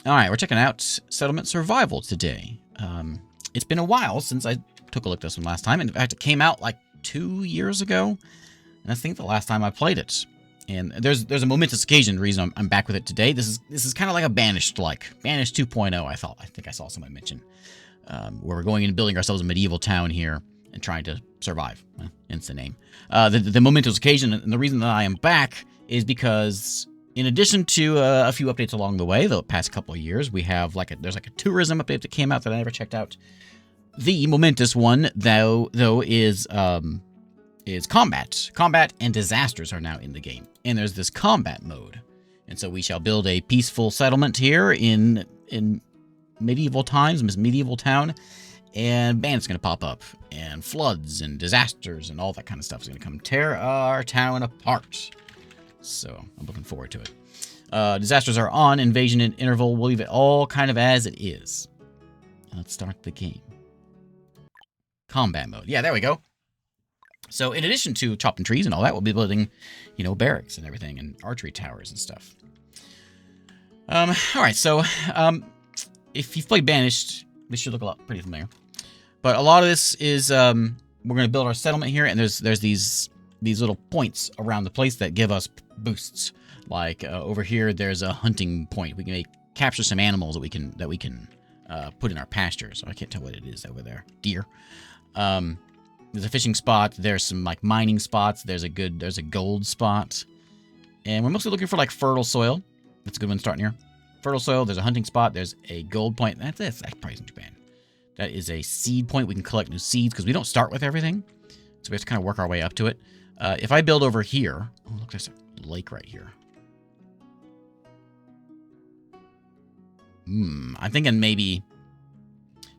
Alright, we're checking out Settlement Survival today. It's been a while since I took a look at this one last time. In fact, it came out like 2 years ago. And I think the last time I played it. And there's a momentous occasion, the reason I'm back with it today. This is kind of like a Banished-like. Banished 2.0, I think I saw someone mention. Where we're going and building ourselves a medieval town here and trying to survive. Well, hence the name. The momentous occasion, and the reason that I am back is because in addition to a few updates along the way, the past couple of years, we have there's a tourism update that came out that I never checked out. The momentous one, though, is combat. Combat and disasters are now in the game, and there's this combat mode, and so we shall build a peaceful settlement here in medieval times, this medieval town, and bandits going to pop up, and floods and disasters and all that kind of stuff is going to come tear our town apart. So I'm looking forward to it. Disasters are on. Invasion and interval. We'll leave it all kind of as it is. Let's start the game. Combat mode. Yeah, there we go. So in addition to chopping trees and all that, we'll be building, barracks and everything, and archery towers and stuff. All right. So if you've played Banished, this should look pretty familiar. But a lot of this is we're going to build our settlement here, and there's these little points around the place that give us boosts. Like over here, there's a hunting point. We can capture some animals that we can put in our pasture. So I can't tell what it is over there. Deer. There's a fishing spot. There's some mining spots. There's a gold spot, and we're mostly looking for fertile soil. That's a good one starting here. Fertile soil. There's a hunting spot. There's a gold point. That probably isn't too bad. That is a seed point. We can collect new seeds because we don't start with everything, so we have to kind of work our way up to it. If I build over here... Oh, look, there's a lake right here. I'm thinking maybe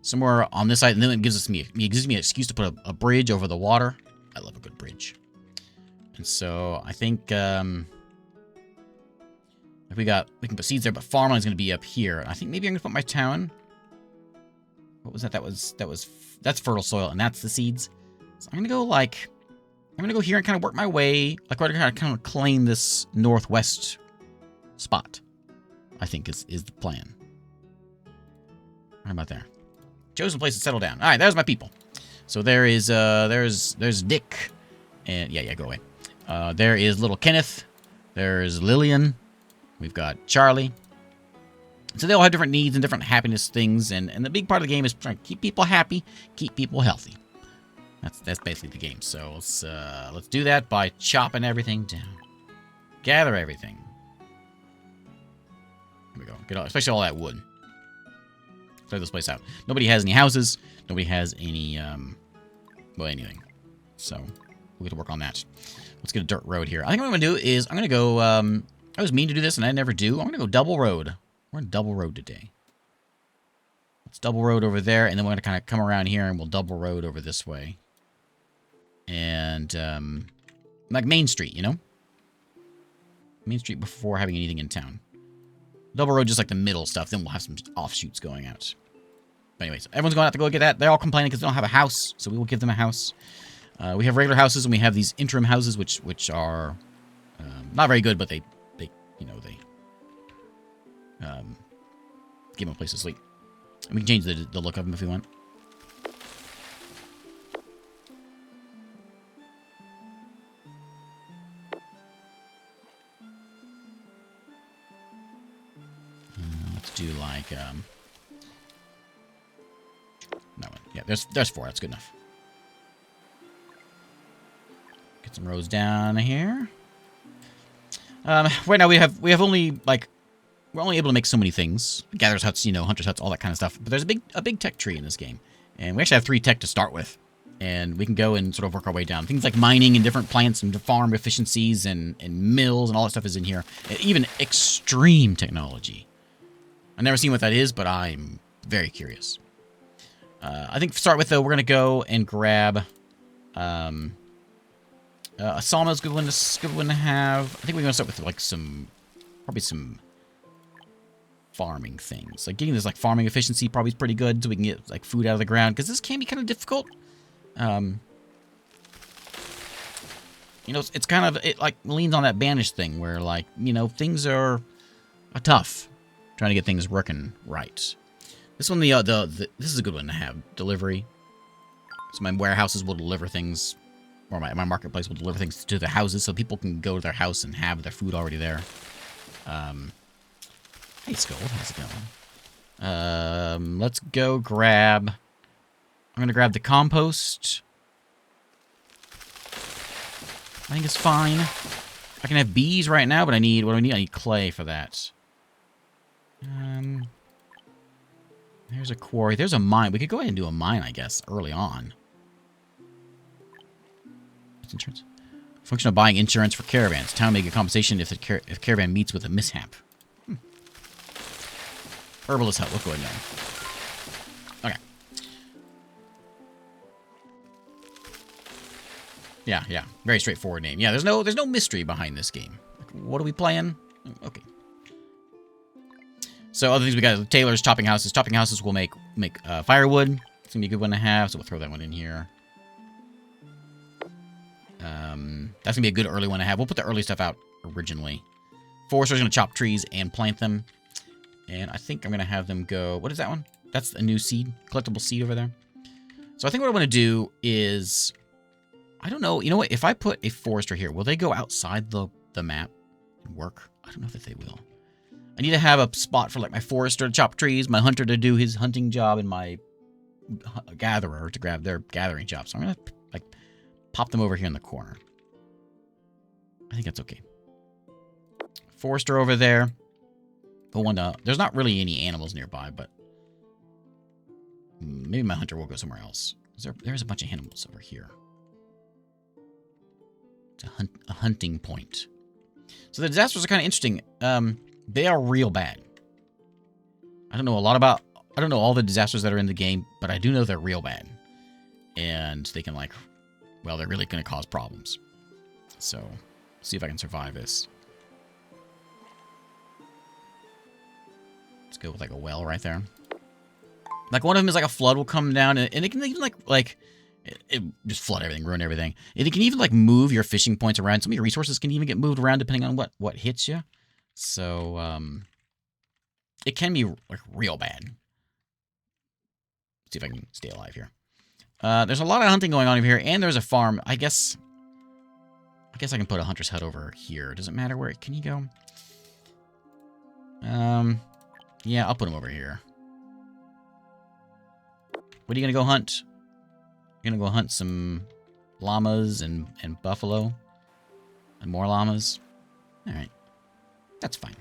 somewhere on this side, and then it gives me an excuse to put a bridge over the water. I love a good bridge. And so I think if we can put seeds there, but farmland's going to be up here. I think maybe I'm going to put my town... What was that? That's fertile soil, and that's the seeds. So I'm going to go I'm going to go here and kind of work my way. We're going to kind of claim this northwest spot, I think is the plan. How about there? Chosen place to settle down. All right, there's my people. So there's Dick. And yeah, go away. There is little Kenneth. There's Lillian. We've got Charlie. So they all have different needs and different happiness things. And the big part of the game is trying to keep people happy, keep people healthy. That's basically the game. So let's do that by chopping everything down. Gather everything. Here we go. Get all, especially all that wood. Clear this place out. Nobody has any houses. Nobody has any, anything. So we'll get to work on that. Let's get a dirt road here. I think what I'm going to do is I'm going to go, I was mean to do this and I never do. I'm going to go double road. We're on double road today. Let's double road over there, and then we're going to kind of come around here and we'll double road over this way. And, like Main Street, Main Street before having anything in town. Double road, just like the middle stuff. Then we'll have some offshoots going out. But anyways, everyone's going out to go get that. They're all complaining because they don't have a house, so we will give them a house. We have regular houses, and we have these interim houses, which are not very good, but they give them a place to sleep. And we can change the look of them if we want. Let's do that one. Yeah, there's 4. That's good enough. Get some rows down here. Right now we have only we're only able to make so many things. Gatherers huts, hunters huts, all that kind of stuff. But there's a big tech tree in this game. And we actually have 3 tech to start with. And we can go and sort of work our way down. Things like mining and different plants and farm efficiencies and mills and all that stuff is in here. And even extreme technology. I've never seen what that is, but I'm very curious. I think to start with, though, we're going to go and grab a sawmill's good one to have. I think we're going to start with probably some farming things. Getting this farming efficiency probably is pretty good, so we can get food out of the ground, because this can be kind of difficult. It's kind of, it leans on that Banished thing where things are tough. Trying to get things working right. This one, this is a good one to have. Delivery. So my warehouses will deliver things, or my marketplace will deliver things to the houses, so people can go to their house and have their food already there. Hey, Skull, how's it going? Let's go grab... I'm gonna grab the compost. I think it's fine. I can have bees right now, but I need... What do I need? I need clay for that. There's a quarry. There's a mine. We could go ahead and do a mine, I guess, early on. Insurance. Function of buying insurance for caravans. Town may get compensation if if caravan meets with a mishap. Herbalist help. We'll go ahead and go. Okay. Yeah. Very straightforward name. Yeah, there's no mystery behind this game. Like, what are we playing? Okay. So other things we got: tailors, chopping houses. Chopping houses will make firewood. It's gonna be a good one to have. So we'll throw that one in here. That's gonna be a good early one to have. We'll put the early stuff out originally. Forester's gonna chop trees and plant them. And I think I'm gonna have them go... What is that one? That's a new seed. Collectible seed over there. So I think what I want to do is... I don't know. You know what? If I put a forester here, will they go outside the map and work? I don't know that they will. I need to have a spot for like my forester to chop trees, my hunter to do his hunting job, and my gatherer to grab their gathering job. So I'm gonna like pop them over here in the corner. I think that's okay. Forester over there. But one, there's not really any animals nearby, but maybe my hunter will go somewhere else. There's a bunch of animals over here. It's a hunting point. So the disasters are kind of interesting. They are real bad. I don't know all the disasters that are in the game, but I do know they're real bad. And they can they're really going to cause problems. So, see if I can survive this. Let's go with like a well right there. Like one of them is like a flood will come down and it can even it just flood everything, ruin everything. And it can even like move your fishing points around. Some of your resources can even get moved around depending on what hits you. So it can be like real bad. Let's see if I can stay alive here. There's a lot of hunting going on over here, and there's a farm. I guess I can put a hunter's hut over here. Does it matter where? Can you go? Yeah, I'll put him over here. What are you gonna go hunt? You're gonna go hunt some llamas and buffalo and more llamas. All right, that's fine.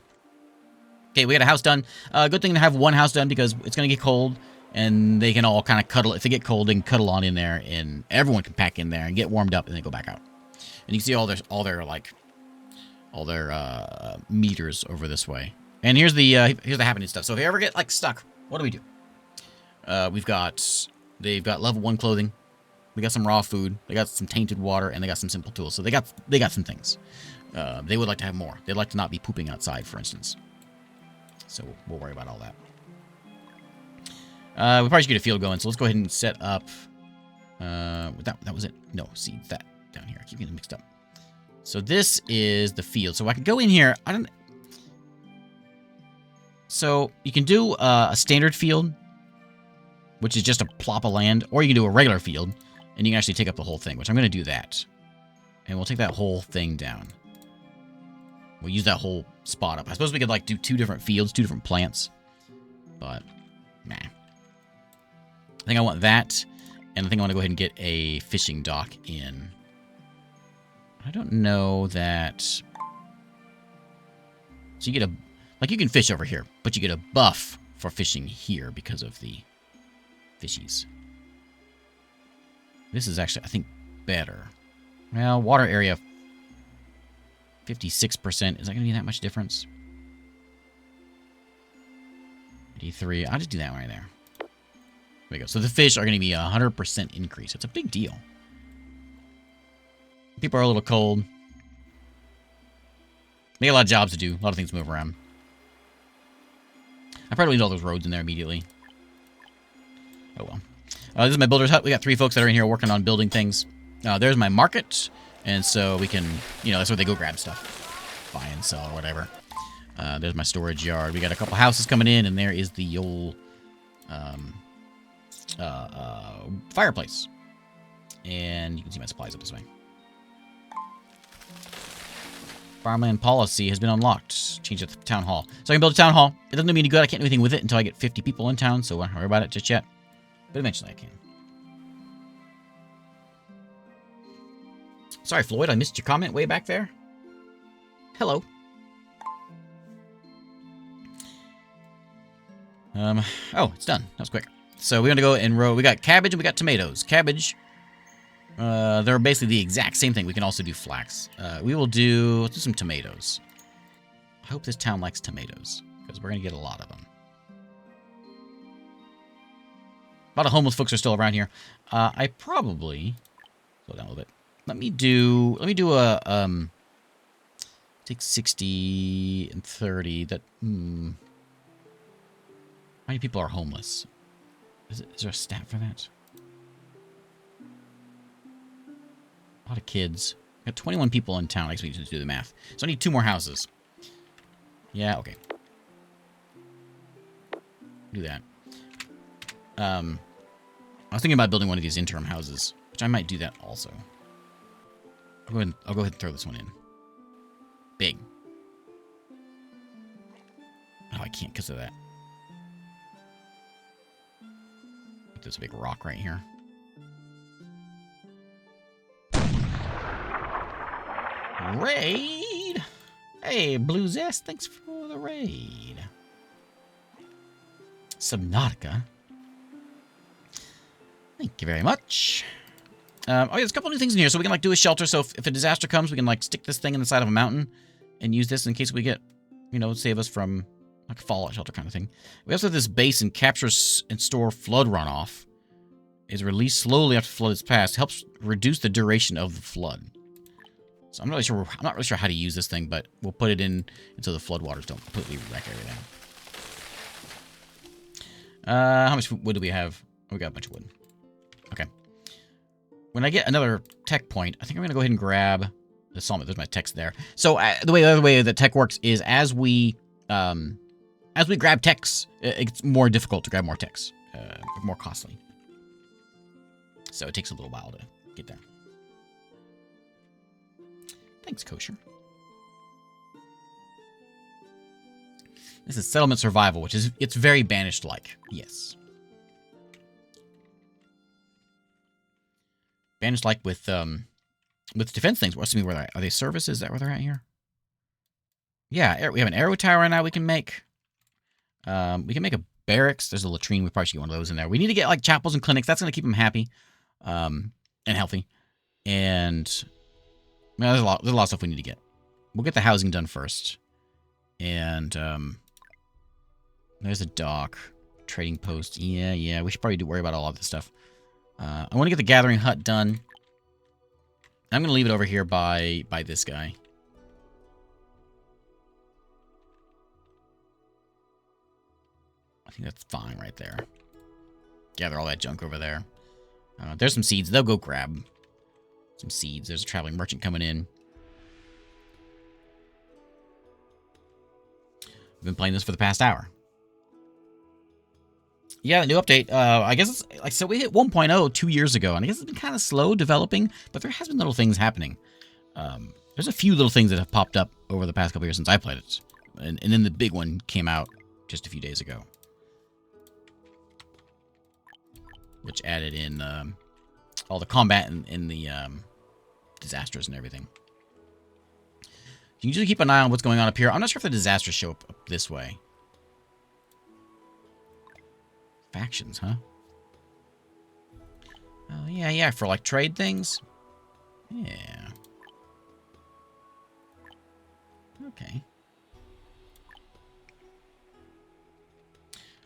Okay, we got a house done. Good thing to have one house done because it's gonna get cold, and they can all kind of cuddle. If they get cold, they can cuddle on in there, and everyone can pack in there and get warmed up, and then go back out. And you can see all their meters over this way. And here's the happening stuff. So if you ever get like stuck, what do we do? They've got level 1 clothing. We got some raw food. They got some tainted water, and they got some simple tools. So they got some things. They would like to have more. They'd like to not be pooping outside, for instance. So we'll worry about all that. We probably should get a field going. So let's go ahead and set up. That was it. No, see that down here. I keep getting mixed up. So this is the field. So I can go in here. So you can do a standard field, which is just a plop of land, or you can do a regular field, and you can actually take up the whole thing, which I'm going to do that. And we'll take that whole thing down. We'll use that whole spot up. I suppose we could like do 2 different fields, 2 different plants, but nah. I think I want that, and I think I want to go ahead and get a fishing dock in. I don't know that... So you get a... Like, you can fish over here, but you get a buff for fishing here because of the fishies. This is actually, I think, better. Well, water area, 56%. Is that going to be that much difference? 83. I'll just do that one right there. There we go. So the fish are going to be a 100% increase. It's a big deal. People are a little cold. They got a lot of jobs to do. A lot of things to move around. I probably need all those roads in there immediately. Oh well. This is my builder's hut. We got 3 folks that are in here working on building things. There's my market. And so we can, that's where they go grab stuff. Buy and sell or whatever. There's my storage yard. We got a couple houses coming in, and there is the old fireplace. And you can see my supplies up this way. Farmland policy has been unlocked. Change at the town hall. So I can build a town hall. It doesn't do me any good. I can't do anything with it until I get 50 people in town, so I don't worry about it just yet. But eventually I can. Sorry, Floyd, I missed your comment way back there. Hello. Oh, it's done. That was quick. So we're gonna go and row. We got cabbage and we got tomatoes. Cabbage. They're basically the exact same thing. We can also do flax. Let's do some tomatoes. I hope this town likes tomatoes, because we're gonna get a lot of them. A lot of homeless folks are still around here. I probably slow down a little bit. Let me do a take 60 and 30. That how many people are homeless? Is there a stat for that? A lot of kids. Got 21 people in town. I guess we just do the math. So I need 2 more houses. Yeah, okay. Do that. I was thinking about building one of these interim houses, which I might do that also. I'll go ahead and throw this one in. Big. Oh, I can't because of that. Put this big rock right here. Raid! Hey, Blue Zest, thanks for the raid. Subnautica. Thank you very much. Oh, yeah, there's a couple new things in here. So we can, like, do a shelter. So if a disaster comes, we can, like, stick this thing in the side of a mountain and use this in case we get, you know, save us from, like, a fallout shelter kind of thing. We also have this basin, captures and store flood runoff. Is released slowly after flood is passed. Helps reduce the duration of the flood. So I'm not really sure how to use this thing, but we'll put it in until the floodwaters don't completely wreck everything. How much wood do we have? Oh, we got a bunch of wood. Okay. When I get another tech point, I think I'm going to go ahead and grab the sawmill. There's my text there. So the other way that tech works is as we grab techs, it's more difficult to grab more techs, more costly. So it takes a little while to get there. Thanks, Kosher. This is settlement survival, which is, it's very banished-like. Yes. Banished-like with defense things. What's me where are they services? Is that where they're at here? Yeah, we have an arrow tower now we can make. We can make a barracks. There's a latrine. We probably should get one of those in there. We need to get like chapels and clinics. That's going to keep them happy and healthy. And there's a lot of stuff we need to get. We'll get the housing done first. And there's a dock. Trading post. Yeah. We should probably worry about all of this stuff. I want to get the gathering hut done. I'm going to leave it over here by this guy. I think that's fine right there. Gather all that junk over there. There's some seeds. They'll go grab some seeds. There's a traveling merchant coming in. I've been playing this for the past hour. Yeah, the new update. I guess it's like, so we hit 1.0 2 years ago, and I guess it's been kind of slow developing, but there has been little things happening. There's a few little things that have popped up over the past couple years since I played it, and then the big one came out just a few days ago, which added in all the combat and the disasters and everything. You can usually keep an eye on what's going on up here. I'm not sure if the disasters show up this way. Factions, huh? Oh, yeah, for like trade things? Yeah. Okay.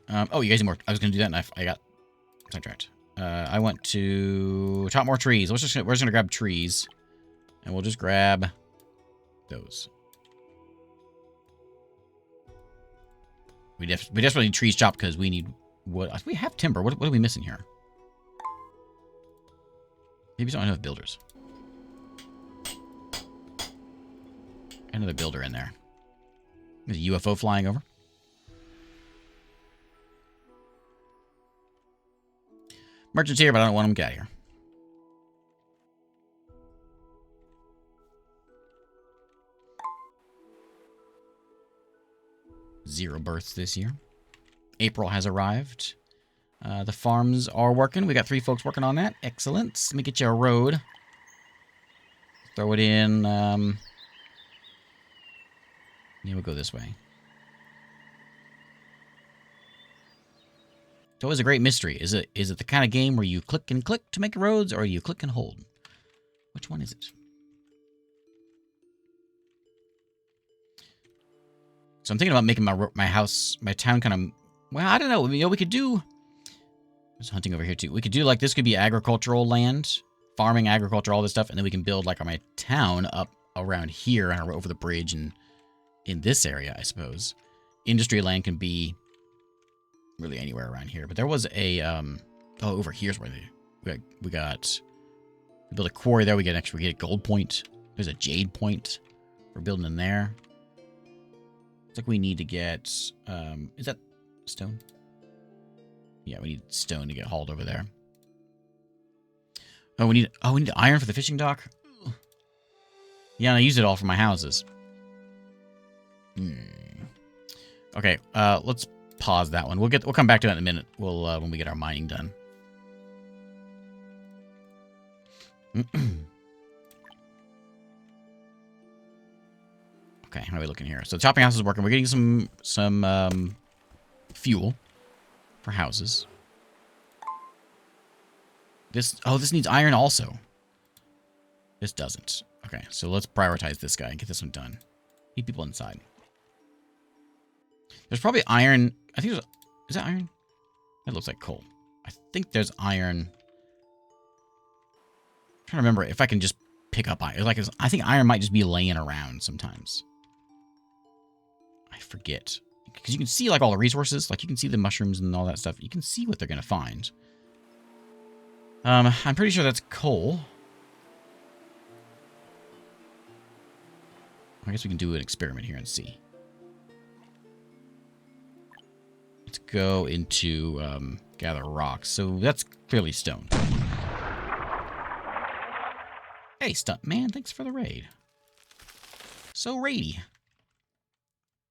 Oh, you guys need more. I was going to do that, and I got sidetracked. I want to chop more trees. We're just going to grab trees, and we'll just grab those. We desperately need trees chopped because we need wood. We have timber. What are we missing here? Maybe we don't have enough builders. Another builder in there. There's a UFO flying over. Merchant's here, but I don't want him to get out of here. Zero births this year. April has arrived. The farms are working. We got 3 folks working on that. Excellent. Let me get you a road. Throw it in. Yeah, we'll go this way. It's always a great mystery. Is it the kind of game where you click and click to make roads, or you click and hold? Which one is it? So I'm thinking about making my house, my town kind of... Well, I don't know. You know, we could do... There's hunting over here, too. We could do, like, this could be agricultural land. Farming, agriculture, all this stuff. And then we can build, like, my town up around here and over the bridge and in this area, I suppose. Industry land can be really anywhere around here. But there was a... Oh, over here's where we build a quarry there. We get a gold point. There's a jade point. We're building in there. It's like we need to get, is that stone? Yeah, we need stone to get hauled over there. Oh, we need iron for the fishing dock? Yeah, and I use it all for my houses. Okay, let's pause that one. We'll come back to that in a minute. We'll, when we get our mining done. Okay, how are we looking here? So the chopping house is working. We're getting some fuel for houses. This needs iron also. This doesn't. Okay, so let's prioritize this guy and get this one done. Keep people inside. There's probably iron. I think there's... Is that iron? That looks like coal. I think there's iron. I'm trying to remember if I can just pick up iron. Like, I think iron might just be laying around sometimes. I forget. Because you can see, like, all the resources. Like, you can see the mushrooms and all that stuff. You can see what they're going to find. I'm pretty sure that's coal. I guess we can do an experiment here and see. Let's go into gather rocks. So that's clearly stone. Hey, Stunt Man, thanks for the raid. So raidy.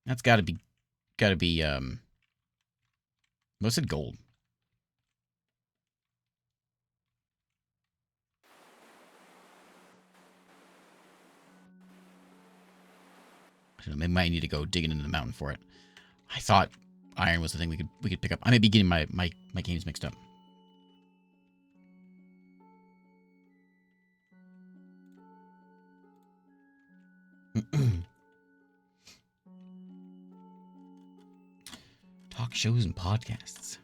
That's gotta be, what's it, gold? I don't know, maybe I need to go digging into the mountain for it. I thought iron was the thing we could pick up. I may be getting my games mixed up. Talk shows and podcasts.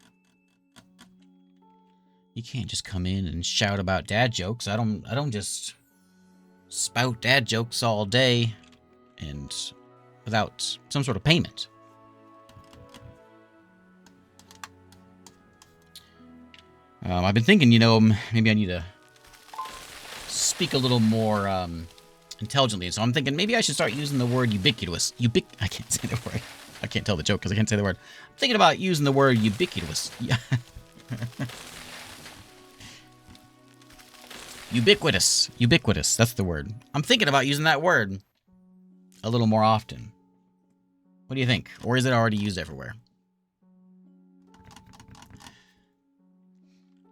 You can't just come in and shout about dad jokes. I don't just spout dad jokes all day and without some sort of payment. I've been thinking, you know, maybe I need to speak a little more intelligently. So I'm thinking maybe I should start using the word ubiquitous. I can't say the word. I can't tell the joke because I can't say the word. I'm thinking about using the word ubiquitous. Yeah. Ubiquitous. Ubiquitous. That's the word. I'm thinking about using that word a little more often. What do you think? Or is it already used everywhere?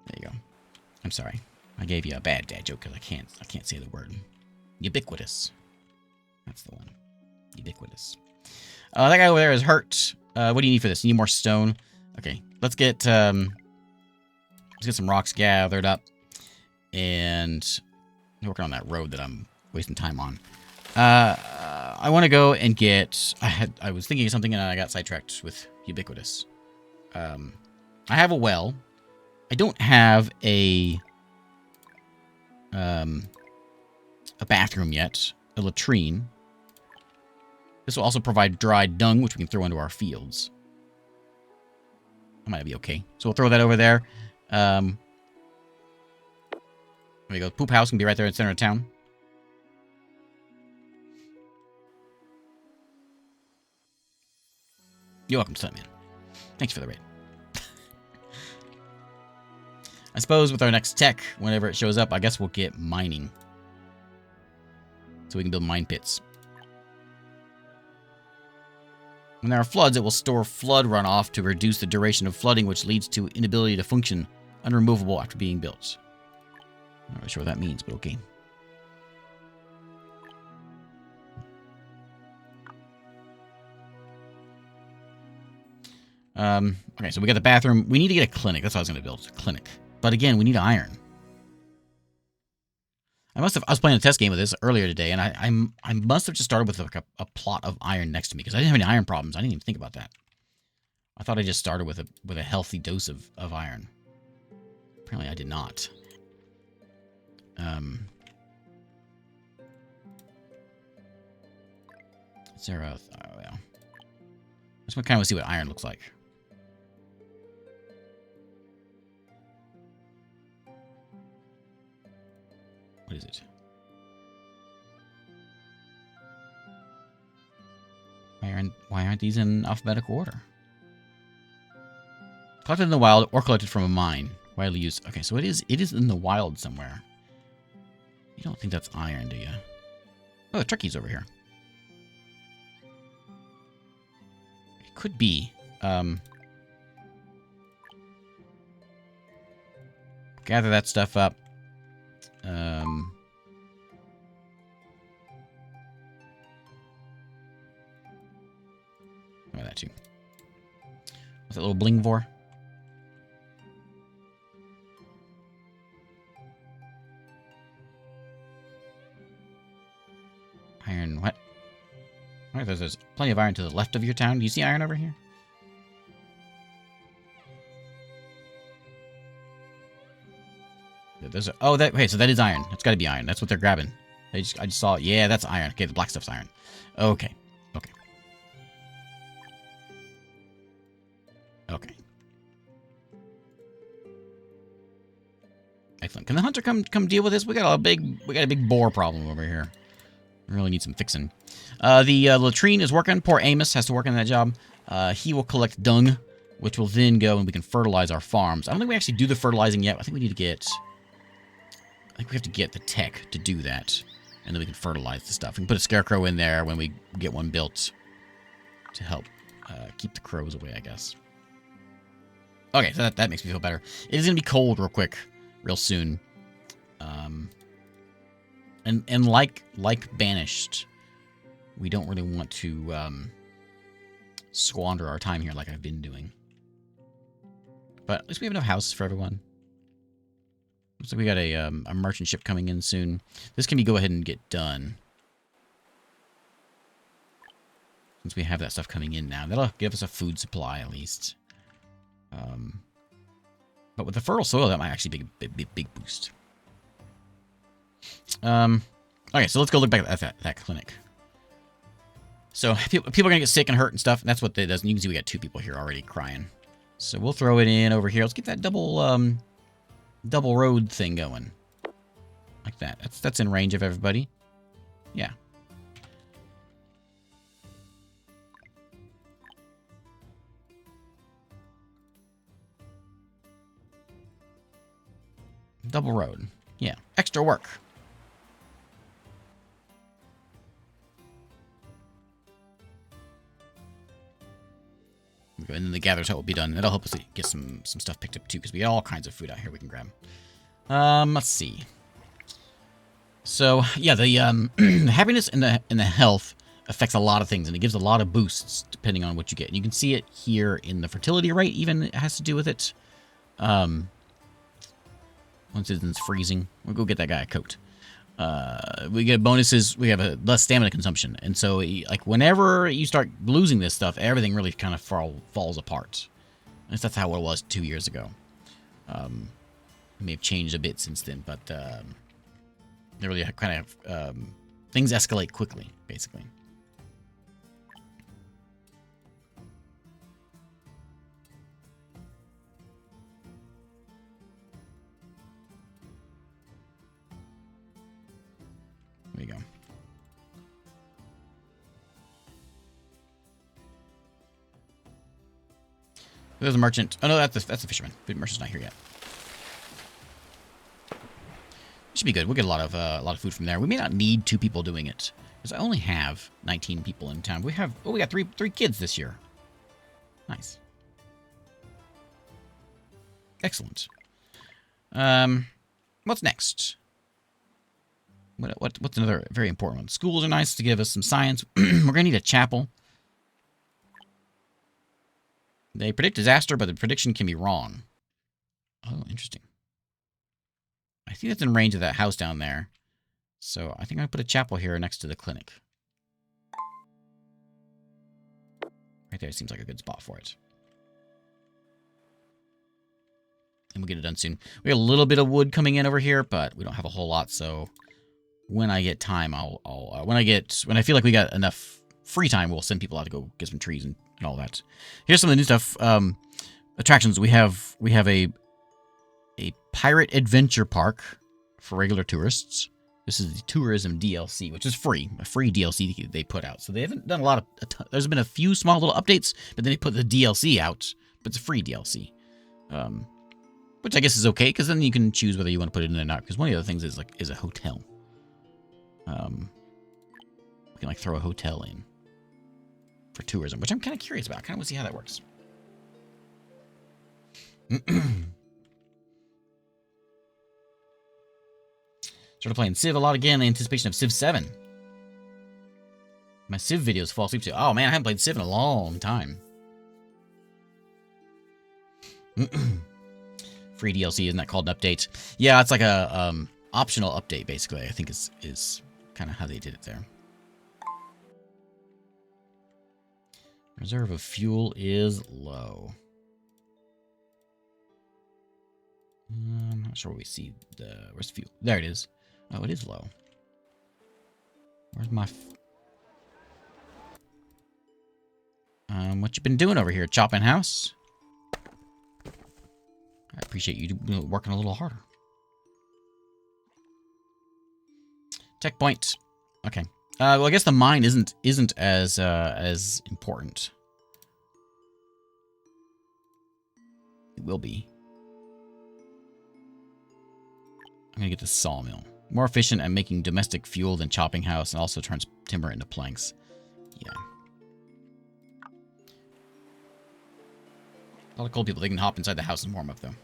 There you go. I'm sorry. I gave you a bad dad joke because I can't say the word. Ubiquitous. That's the one. Ubiquitous. That guy over there is hurt. What do you need for this? You need more stone. Okay, let's get some rocks gathered up, and working on that road that I'm wasting time on. I want to go and get. I was thinking of something and I got sidetracked with ubiquitous. I have a well. I don't have a bathroom yet. A latrine. This will also provide dried dung, which we can throw into our fields. That might be okay. So we'll throw that over there. There we go. Poop house can be right there in the center of town. You're welcome, Stuntman. Thanks for the raid. I suppose with our next tech, whenever it shows up, I guess we'll get mining. So we can build mine pits. When there are floods, it will store flood runoff to reduce the duration of flooding, which leads to inability to function, unremovable after being built. I'm not really sure what that means, but okay. Okay, so we got the bathroom. We need to get a clinic. That's what I was going to build. A clinic. But again, we need iron. I was playing a test game of this earlier today, and I must have just started with like a plot of iron next to me because I didn't have any iron problems. I didn't even think about that. I thought I just started with a healthy dose of iron. Apparently, I did not. Is there a? Oh, well. I just kind of want to see what iron looks like. What is it? Why aren't these in alphabetical order? Collected in the wild or collected from a mine. Widely used. Okay, so it is in the wild somewhere. You don't think that's iron, do you? Oh, the turkey's over here. It could be. Gather that stuff up. That too. What's that little bling for? Iron what? Alright, there's plenty of iron to the left of your town. Do you see iron over here? There's okay, so that is iron. It's got to be iron. That's what they're grabbing. I just saw it. Yeah, that's iron. Okay, the black stuff's iron. Okay. Okay. Excellent. Can the hunter come deal with this? We got a big boar problem over here. We really need some fixing. The latrine is working. Poor Amos has to work on that job. He will collect dung, which will then go and we can fertilize our farms. I don't think we actually do the fertilizing yet. I think we have to get the tech to do that. And then we can fertilize the stuff. We can put a scarecrow in there when we get one built to help keep the crows away, I guess. Okay, so that makes me feel better. It is going to be cold real soon. And like Banished, we don't really want to squander our time here like I've been doing. But at least we have enough houses for everyone. Looks like we got a merchant ship coming in soon. This can go ahead and get done. Since we have that stuff coming in now. That'll give us a food supply at least. But with the fertile soil, that might actually be a big boost. Okay, so let's go look back at that clinic. So people are going to get sick and hurt and stuff, and that's what it does. And you can see we got 2 people here already crying. So we'll throw it in over here. Let's get that double road thing going. Like that. That's in range of everybody. Yeah. Double road. Yeah. Extra work. And then the gather's hut will be done. That'll help us get some stuff picked up too, because we got all kinds of food out here we can grab. Let's see. So yeah, the happiness and the health affects a lot of things, and it gives a lot of boosts depending on what you get. And you can see it here in the fertility rate. Even it has to do with it. One citizen's freezing. We'll go get that guy a coat. We get bonuses. We have a less stamina consumption, and so like whenever you start losing this stuff, everything really kind of falls apart. At least that's how it was 2 years ago. It may have changed a bit since then, but they really kind of things escalate quickly, basically. There you go. There's a merchant. Oh no, that's the fisherman. The merchant's not here yet. Should be good. We'll get a lot of food from there. We may not need 2 people doing it, because I only have 19 people in town. We got three kids this year. Nice. Excellent. What's next? What's another very important one? Schools are nice to give us some science. We're gonna need a chapel. They predict disaster, but the prediction can be wrong. Oh, interesting. I think that's in range of that house down there. So I think I'm going to put a chapel here next to the clinic. Right there seems like a good spot for it. And we'll get it done soon. We got a little bit of wood coming in over here, but we don't have a whole lot. So when I get time, when I feel like we got enough free time, we'll send people out to go get some trees and all that. Here's some of the new stuff. Attractions. We have a pirate adventure park for regular tourists. This is the tourism DLC, which is free. A free DLC they put out. So they haven't done a lot of... There's been a few small little updates, but then they put the DLC out. But it's a free DLC. Which I guess is okay, because then you can choose whether you want to put it in or not. Because one of the other things is a hotel. We can throw a hotel in for tourism, which I'm kind of curious about. I kind of want to see how that works. Started playing Civ a lot again in anticipation of Civ 7. My Civ videos fall asleep too. Oh man, I haven't played Civ in a long time. Free DLC, isn't that called an update? Yeah, it's like a optional update, basically. I think is kind of how they did it there. Reserve of fuel is low. I'm not sure where we see where's the fuel? There it is. Oh, it is low. Where's my... what you been doing over here, Chopping House? I appreciate you working a little harder. Tech point. Okay. Well, I guess the mine isn't as important. It will be. I'm gonna get the sawmill. More efficient at making domestic fuel than Chopping House, and also turns timber into planks. Yeah. A lot of cold people. They can hop inside the house and warm up, though.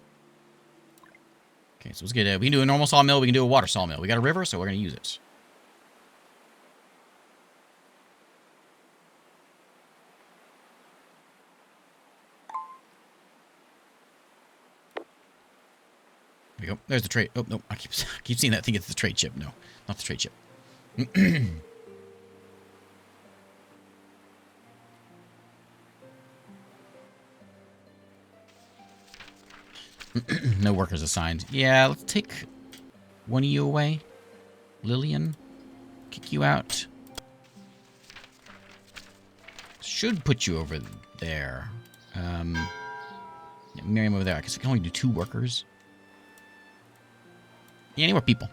Okay, so let's get we can do a normal sawmill. We can do a water sawmill. We got a river, so we're gonna use it. There we go. There's the trade. Oh, no. I keep seeing that. I think it's the trade chip. No, not the trade chip. No workers assigned. Yeah, let's take one of you away. Lillian. Kick you out. Should put you over there. Yeah, Miriam over there. I guess I can only do 2 workers. Yeah, any more people?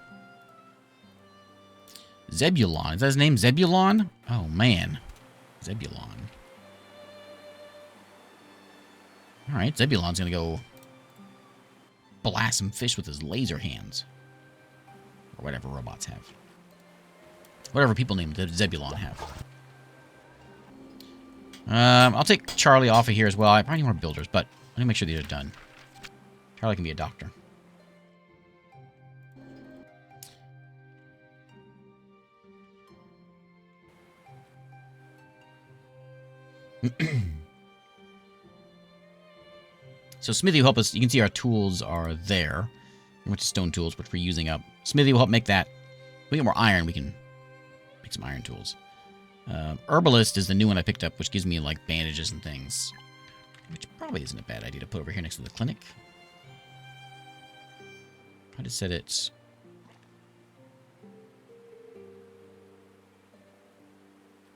Zebulon. Is that his name? Zebulon? Oh, man. Zebulon. Alright, Zebulon's gonna go blast some fish with his laser hands. Or whatever robots have. Whatever people named Zebulon have. I'll take Charlie off of here as well. I probably need more builders, but let me make sure these are done. Charlie can be a doctor. So Smithy will help us. You can see our tools are there. We went to stone tools, which we're using up. Smithy will help make that. If we get more iron, we can make some iron tools. Herbalist is the new one I picked up, which gives me like bandages and things. Which probably isn't a bad idea to put over here next to the clinic. I just said it's...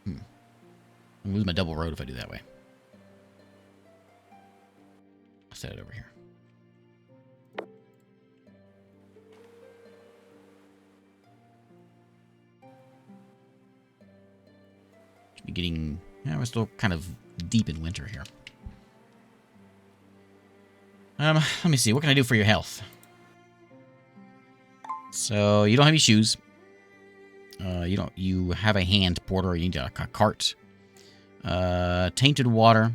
I'm gonna lose my double road if I do that way. I'll set it over here. Should be getting... Yeah, we're still kind of deep in winter here. Let me see. What can I do for your health? So, you don't have any shoes. You have a hand porter. You need a cart. Tainted water.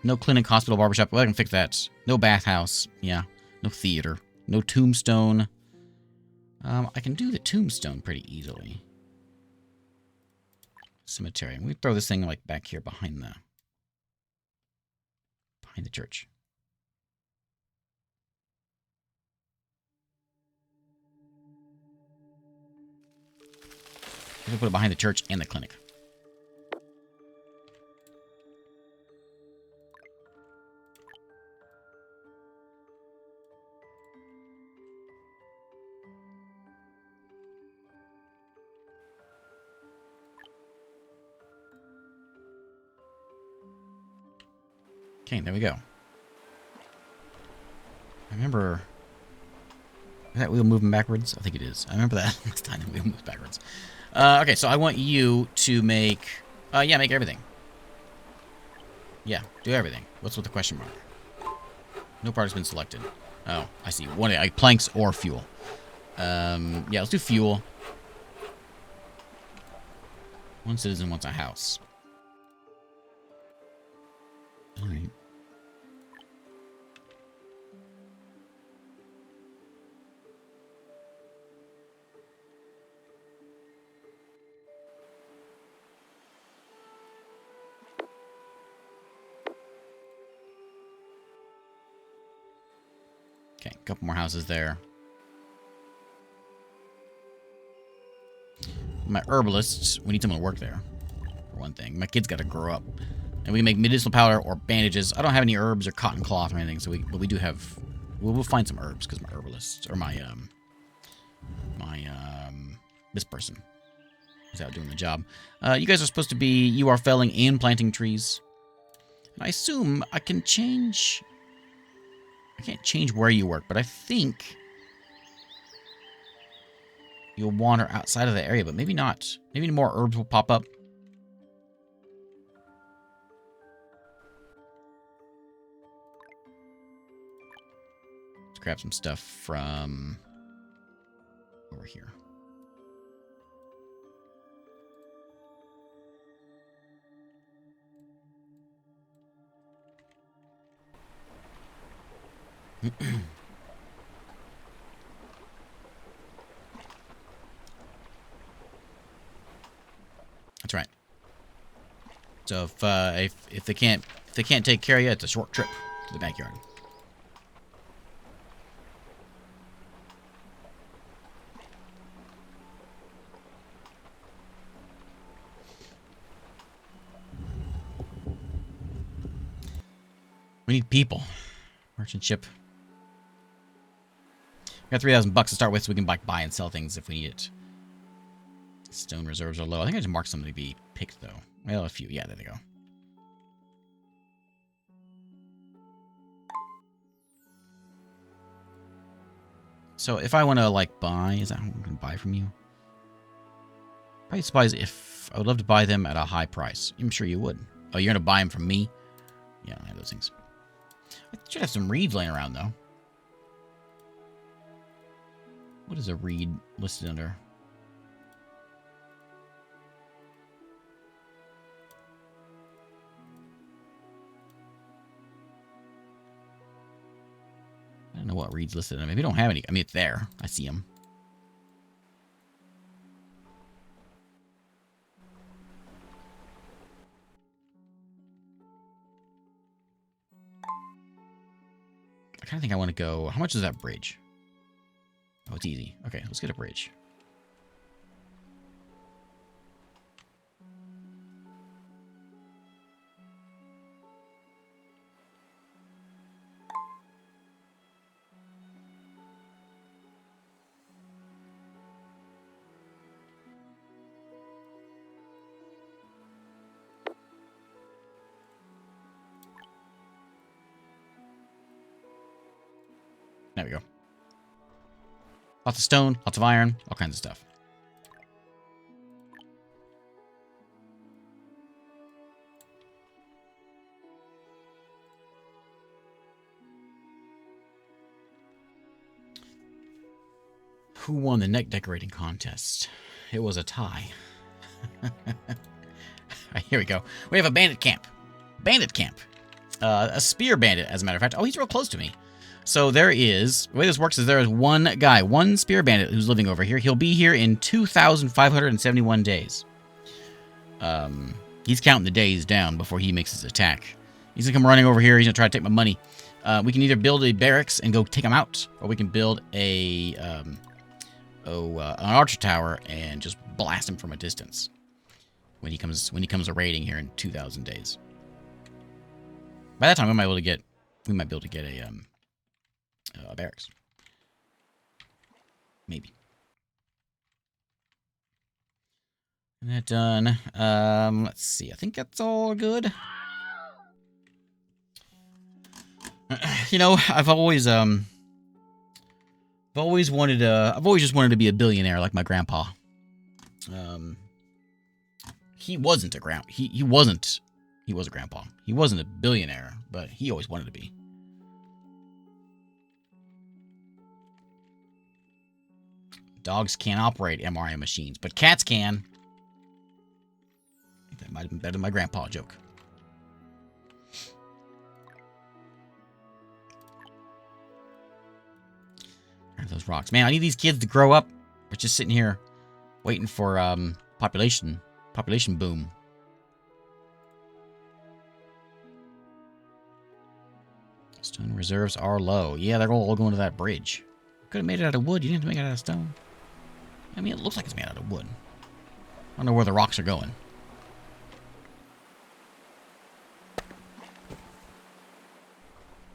No clinic, hospital, barbershop. Well, I can fix that. No bathhouse. Yeah. No theater. No tombstone. I can do the tombstone pretty easily. Cemetery. We throw this thing like back here behind the church. We'll put it behind the church and the clinic. Okay, there we go. I remember... Is that wheel moving backwards? I think it is. I remember that last time the wheel moves backwards. Okay, so I want you to make... yeah, make everything. Yeah, do everything. What's with the question mark? No part has been selected. Oh, I see. One, planks or fuel. Yeah, let's do fuel. One citizen wants a house. Alright. Okay, a couple more houses there. My herbalists, we need someone to work there, for one thing. My kid's got to grow up. And we can make medicinal powder or bandages. I don't have any herbs or cotton cloth or anything, so but we do have... We'll find some herbs, because my herbalist, or this person is out doing the job. You guys are supposed to be... You are felling and planting trees. And I assume I can change... I can't change where you work, but I think... You'll wander outside of the area, but maybe not. Maybe more herbs will pop up. Let's grab some stuff from over here. That's right. So if they can't take care of you, it's a short trip to the backyard. We need people. Merchant ship. We got 3,000 bucks to start with, so we can buy and sell things if we need it. Stone reserves are low. I think I just marked something to be picked, though. Well, a few. Yeah, there they go. So if I want to, like, buy... Is that what I'm going to buy from you? Probably supplies if... I would love to buy them at a high price. I'm sure you would. Oh, you're going to buy them from me? Yeah, I don't have those things. I should have some reeds laying around, though. What is a reed listed under? I don't know what reeds listed under. Maybe we don't have any. I mean, it's there. I see them. I kind of think I want to go... How much is that bridge? Oh, it's easy. Okay, let's get a bridge. There we go. Lots of stone, lots of iron, all kinds of stuff. Who won the neck decorating contest? It was a tie. Here we go. We have a bandit camp. Bandit camp. A spear bandit, as a matter of fact. Oh, he's real close to me. So there is... The way this works is there is one guy, one spear bandit who's living over here. He'll be here in 2,571 days. He's counting the days down before he makes his attack. He's going to come running over here. He's going to try to take my money. We can either build a barracks and go take him out, or we can build an archer tower and just blast him from a distance when he comes a raiding here in 2,000 days. By that time, we might be able to get a barracks. Maybe. And that done. Let's see. I think that's all good. You know, I've always just wanted to be a billionaire like my grandpa. He wasn't a grandpa. He was a grandpa. He wasn't a billionaire, but he always wanted to be. Dogs can't operate MRI machines, but cats can. I think that might have been better than my grandpa joke. Those rocks. Man, I need these kids to grow up. We're just sitting here waiting for population boom. Stone reserves are low. Yeah, they're all going to that bridge. Could have made it out of wood. You didn't have to make it out of stone. I mean, it looks like it's made out of wood. I don't know where the rocks are going.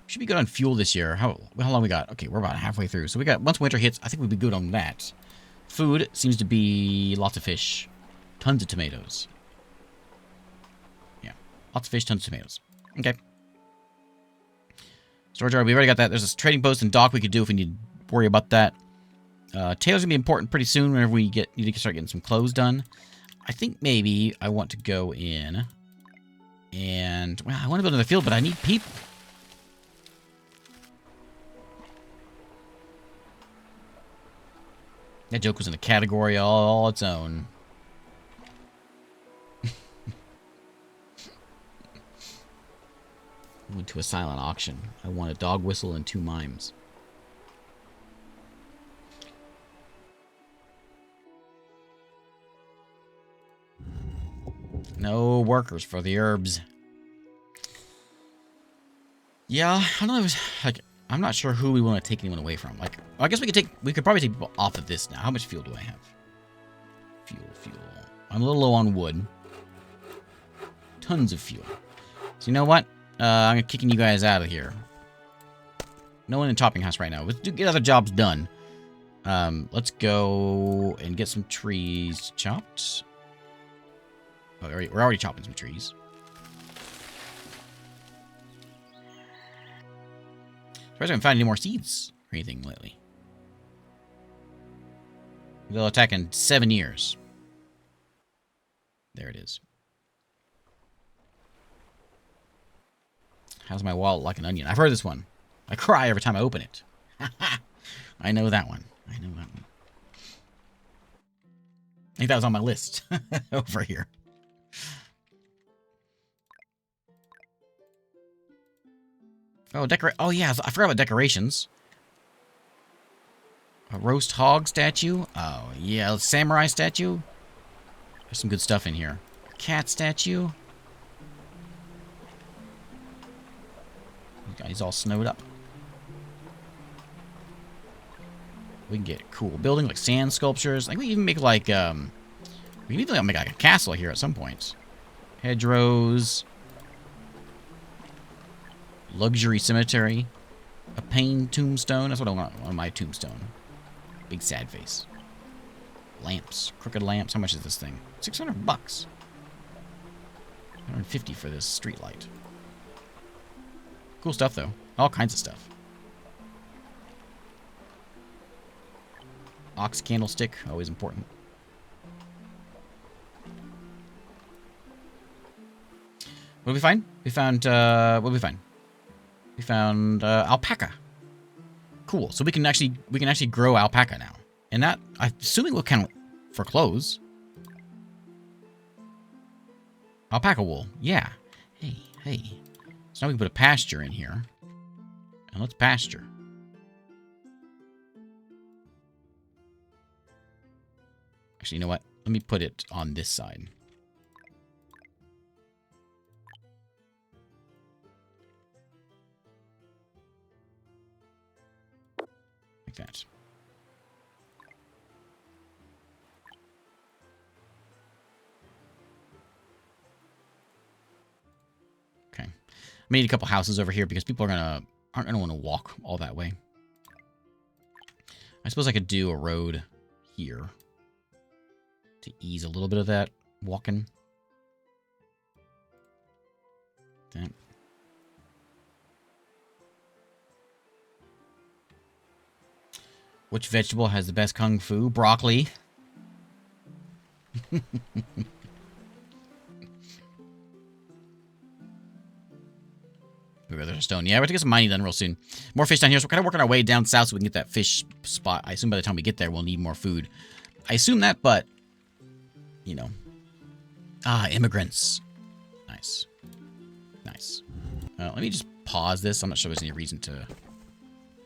Should be good on fuel this year. How long we got? Okay, we're about halfway through. So we got, once winter hits, I think we'll be good on that. Food seems to be lots of fish. Tons of tomatoes. Yeah, lots of fish, tons of tomatoes. Okay. Storage yard, we already got that. There's a trading post and dock we could do if we need to worry about that. Tailor's gonna be important pretty soon whenever we need to start getting some clothes done. I think maybe I want to go in and, well, I want to build another field, but I need people. That joke was in a category all its own. Went to a silent auction. I won a dog whistle and 2 mimes. No workers for the herbs. Yeah, I don't know. It was like, I'm not sure who we want to take anyone away from. Like, I guess we could probably take people off of this now. How much fuel do I have? Fuel. I'm a little low on wood. Tons of fuel. So you know what? I'm kicking you guys out of here. No one in Chopping House right now. Let's get other jobs done. Let's go and get some trees chopped. Oh, we're already chopping some trees. Surprised I haven't found any more seeds or anything lately. They'll attack in 7 years. There it is. How's my wallet like an onion? I've heard this one. I cry every time I open it. I know that one. I think that was on my list over here. Oh, oh yeah, I forgot about decorations. A roast hog statue. Oh yeah, a samurai statue. There's some good stuff in here. A cat statue. He's all snowed up. We can get cool buildings like sand sculptures. I think we even make like we can even make like a castle here at some point. Hedgerows. Luxury cemetery. A pain tombstone. That's what I want on my tombstone. Big sad face. Lamps. Crooked lamps. How much is this thing? $600. 150 for this street light. Cool stuff, though. All kinds of stuff. Ox candlestick. Always important. What did we find? We found, what did we find? We found, alpaca. Cool. So we can actually grow alpaca now. And that, I'm assuming, will count for clothes. Alpaca wool. Yeah. Hey, hey. So now we can put a pasture in here. And let's pasture. Actually, you know what? Let me put it on this side. Like that. Okay. I made a couple houses over here because people aren't gonna want to walk all that way. I suppose I could do a road here to ease a little bit of that walking. That. Which vegetable has the best kung fu? Broccoli. There's a stone. Yeah, we're to get some mining done real soon. More fish down here, so we're kind of working our way down south so we can get that fish spot. I assume by the time we get there, we'll need more food. I assume that, but, you know. Ah, immigrants. Nice. Nice. Let me just pause this. I'm not sure there's any reason to...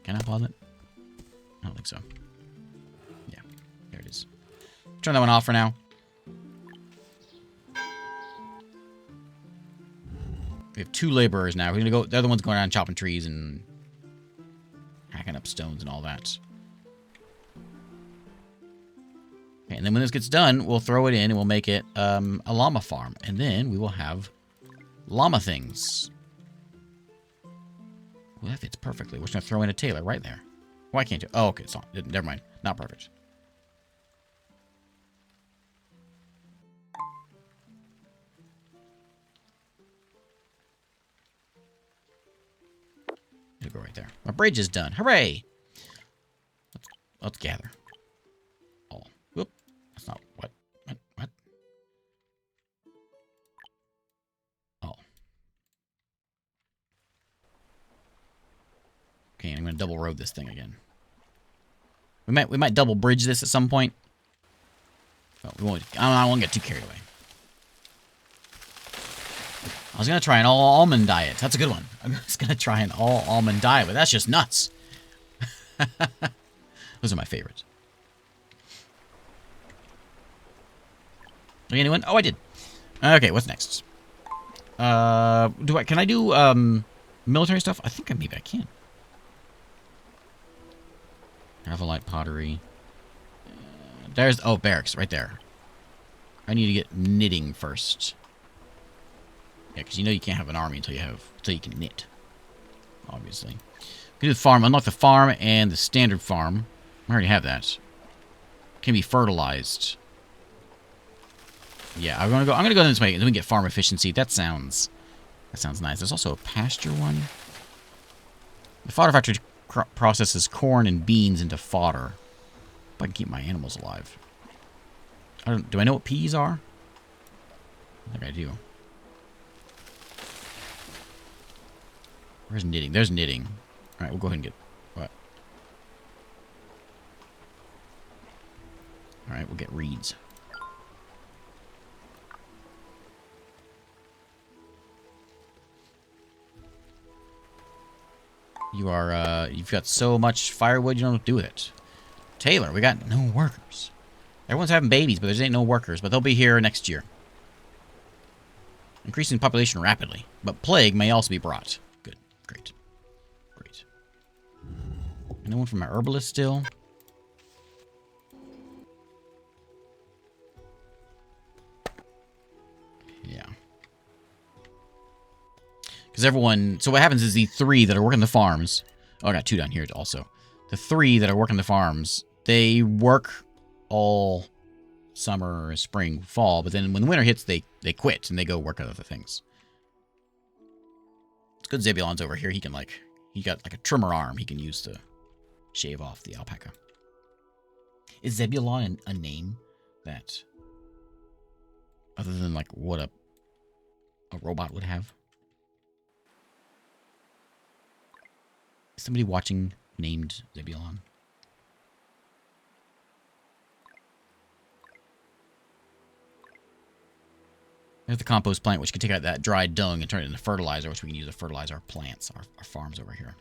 Can I pause it? I don't think so. Yeah, there it is. Turn that one off for now. We have 2 laborers now. We're gonna go. They're the ones going around chopping trees and hacking up stones and all that. Okay, and then when this gets done, we'll throw it in and we'll make it a llama farm, and then we will have llama things. Well, that fits perfectly. We're just gonna throw in a tailor right there. Why can't you? Oh, okay, it's not. Never mind. Not perfect. It'll go right there. My bridge is done. Hooray! Let's gather. Oh, whoop. That's not what. What? Oh. Okay, I'm gonna double road this thing again. We might double bridge this at some point. Oh, we won't. I don't want to get too carried away. I was gonna try an all almond diet. That's a good one. I was gonna try an all almond diet, but that's just nuts. Those are my favorites. Anyone? Oh, I did. Okay, what's next? Can I do military stuff? I think maybe I can. Gravelite pottery. There's barracks right there. I need to get knitting first. Yeah, because you know you can't have an army until you can knit. Obviously. We can do the farm. Unlock the farm and the standard farm. I already have that. Can be fertilized. Yeah, I'm gonna go this way, and then we get farm efficiency. That sounds nice. There's also a pasture one. The fodder factory processes corn and beans into fodder. If I can keep my animals alive. Do I know what peas are? I think I do. Where's knitting? There's knitting. Alright, we'll go ahead and get... What? Alright, we'll get reeds. You've got so much firewood, you don't know what to do with it. Taylor, we got no workers. Everyone's having babies, but there ain't no workers. But they'll be here next year. Increasing population rapidly. But plague may also be brought. Good. Great. Great. Anyone from my herbalist still? Yeah. Because everyone... So what happens is the 3 that are working the farms... Oh, I got 2 down here also. The 3 that are working the farms, they work all summer, spring, fall, but then when the winter hits, they quit and they go work on other things. It's good Zebulon's over here. He got like a trimmer arm he can use to shave off the alpaca. Is Zebulon a name that, other than like what a robot would have? Is somebody watching named Zebulon? There's the compost plant, which can take out that dried dung and turn it into fertilizer, which we can use to fertilize our plants, our farms over here.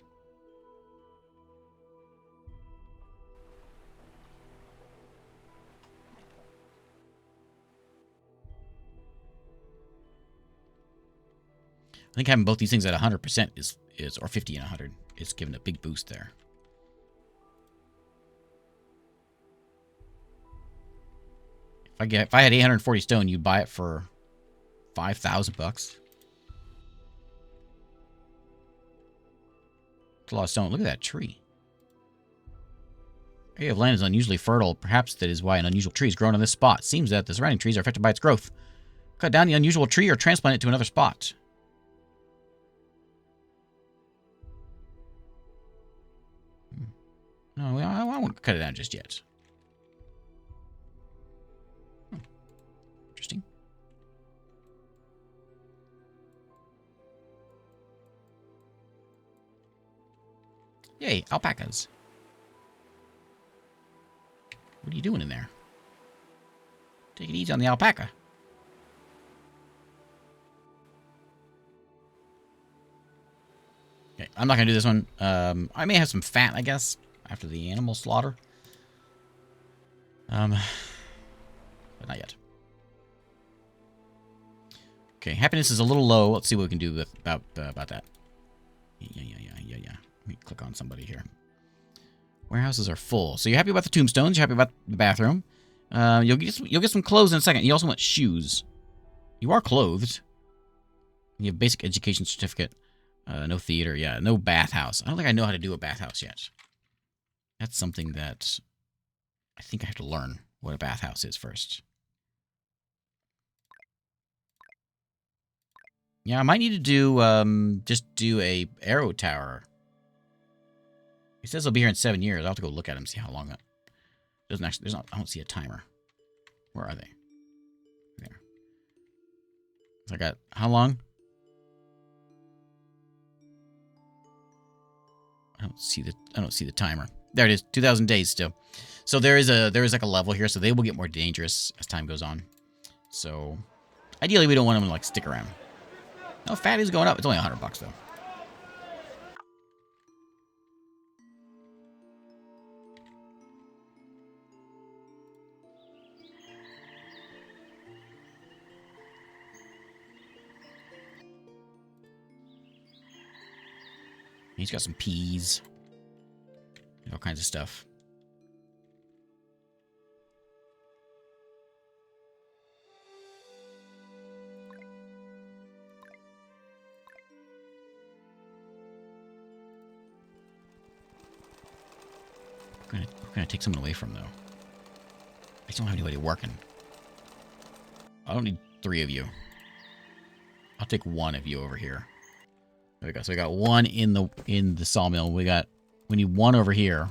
I think having both these things at 100% is or 50 and 100 is giving a big boost there. If I had 840 stone, you'd buy it for 5,000 bucks. That's a lot of stone. Look at that tree. Area of land is unusually fertile. Perhaps that is why an unusual tree is grown on this spot. Seems that the surrounding trees are affected by its growth. Cut down the unusual tree or transplant it to another spot. No, I won't cut it down just yet. Interesting. Yay, alpacas. What are you doing in there? Take it easy on the alpaca. Okay, I'm not going to do this one. I may have some fat, I guess, after the animal slaughter. But not yet. Okay, happiness is a little low. Let's see what we can do about that. Yeah. Let me click on somebody here. Warehouses are full. So you're happy about the tombstones. You're happy about the bathroom. You'll get some clothes in a second. You also want shoes. You are clothed. You have basic education certificate. No theater. Yeah, no bathhouse. I don't think I know how to do a bathhouse yet. That's something that I think I have to learn what a bathhouse is first. Yeah, I might need to do just do a arrow tower. He says he'll be here in 7 years. I'll have to go look at him, see how long that doesn't actually. I don't see a timer. Where are they? There. So I got how long? I don't see the timer. There it is. 2,000 days still. So there is like a level here, so they will get more dangerous as time goes on. So ideally, we don't want them to like stick around. No, fat is going up. It's only $100 though. He's got some peas. All kinds of stuff. We're gonna take someone away from though. I just don't have anybody working. I don't need 3 of you. I'll take 1 of you over here. There we go. So we got 1 in the sawmill. We need 1 over here.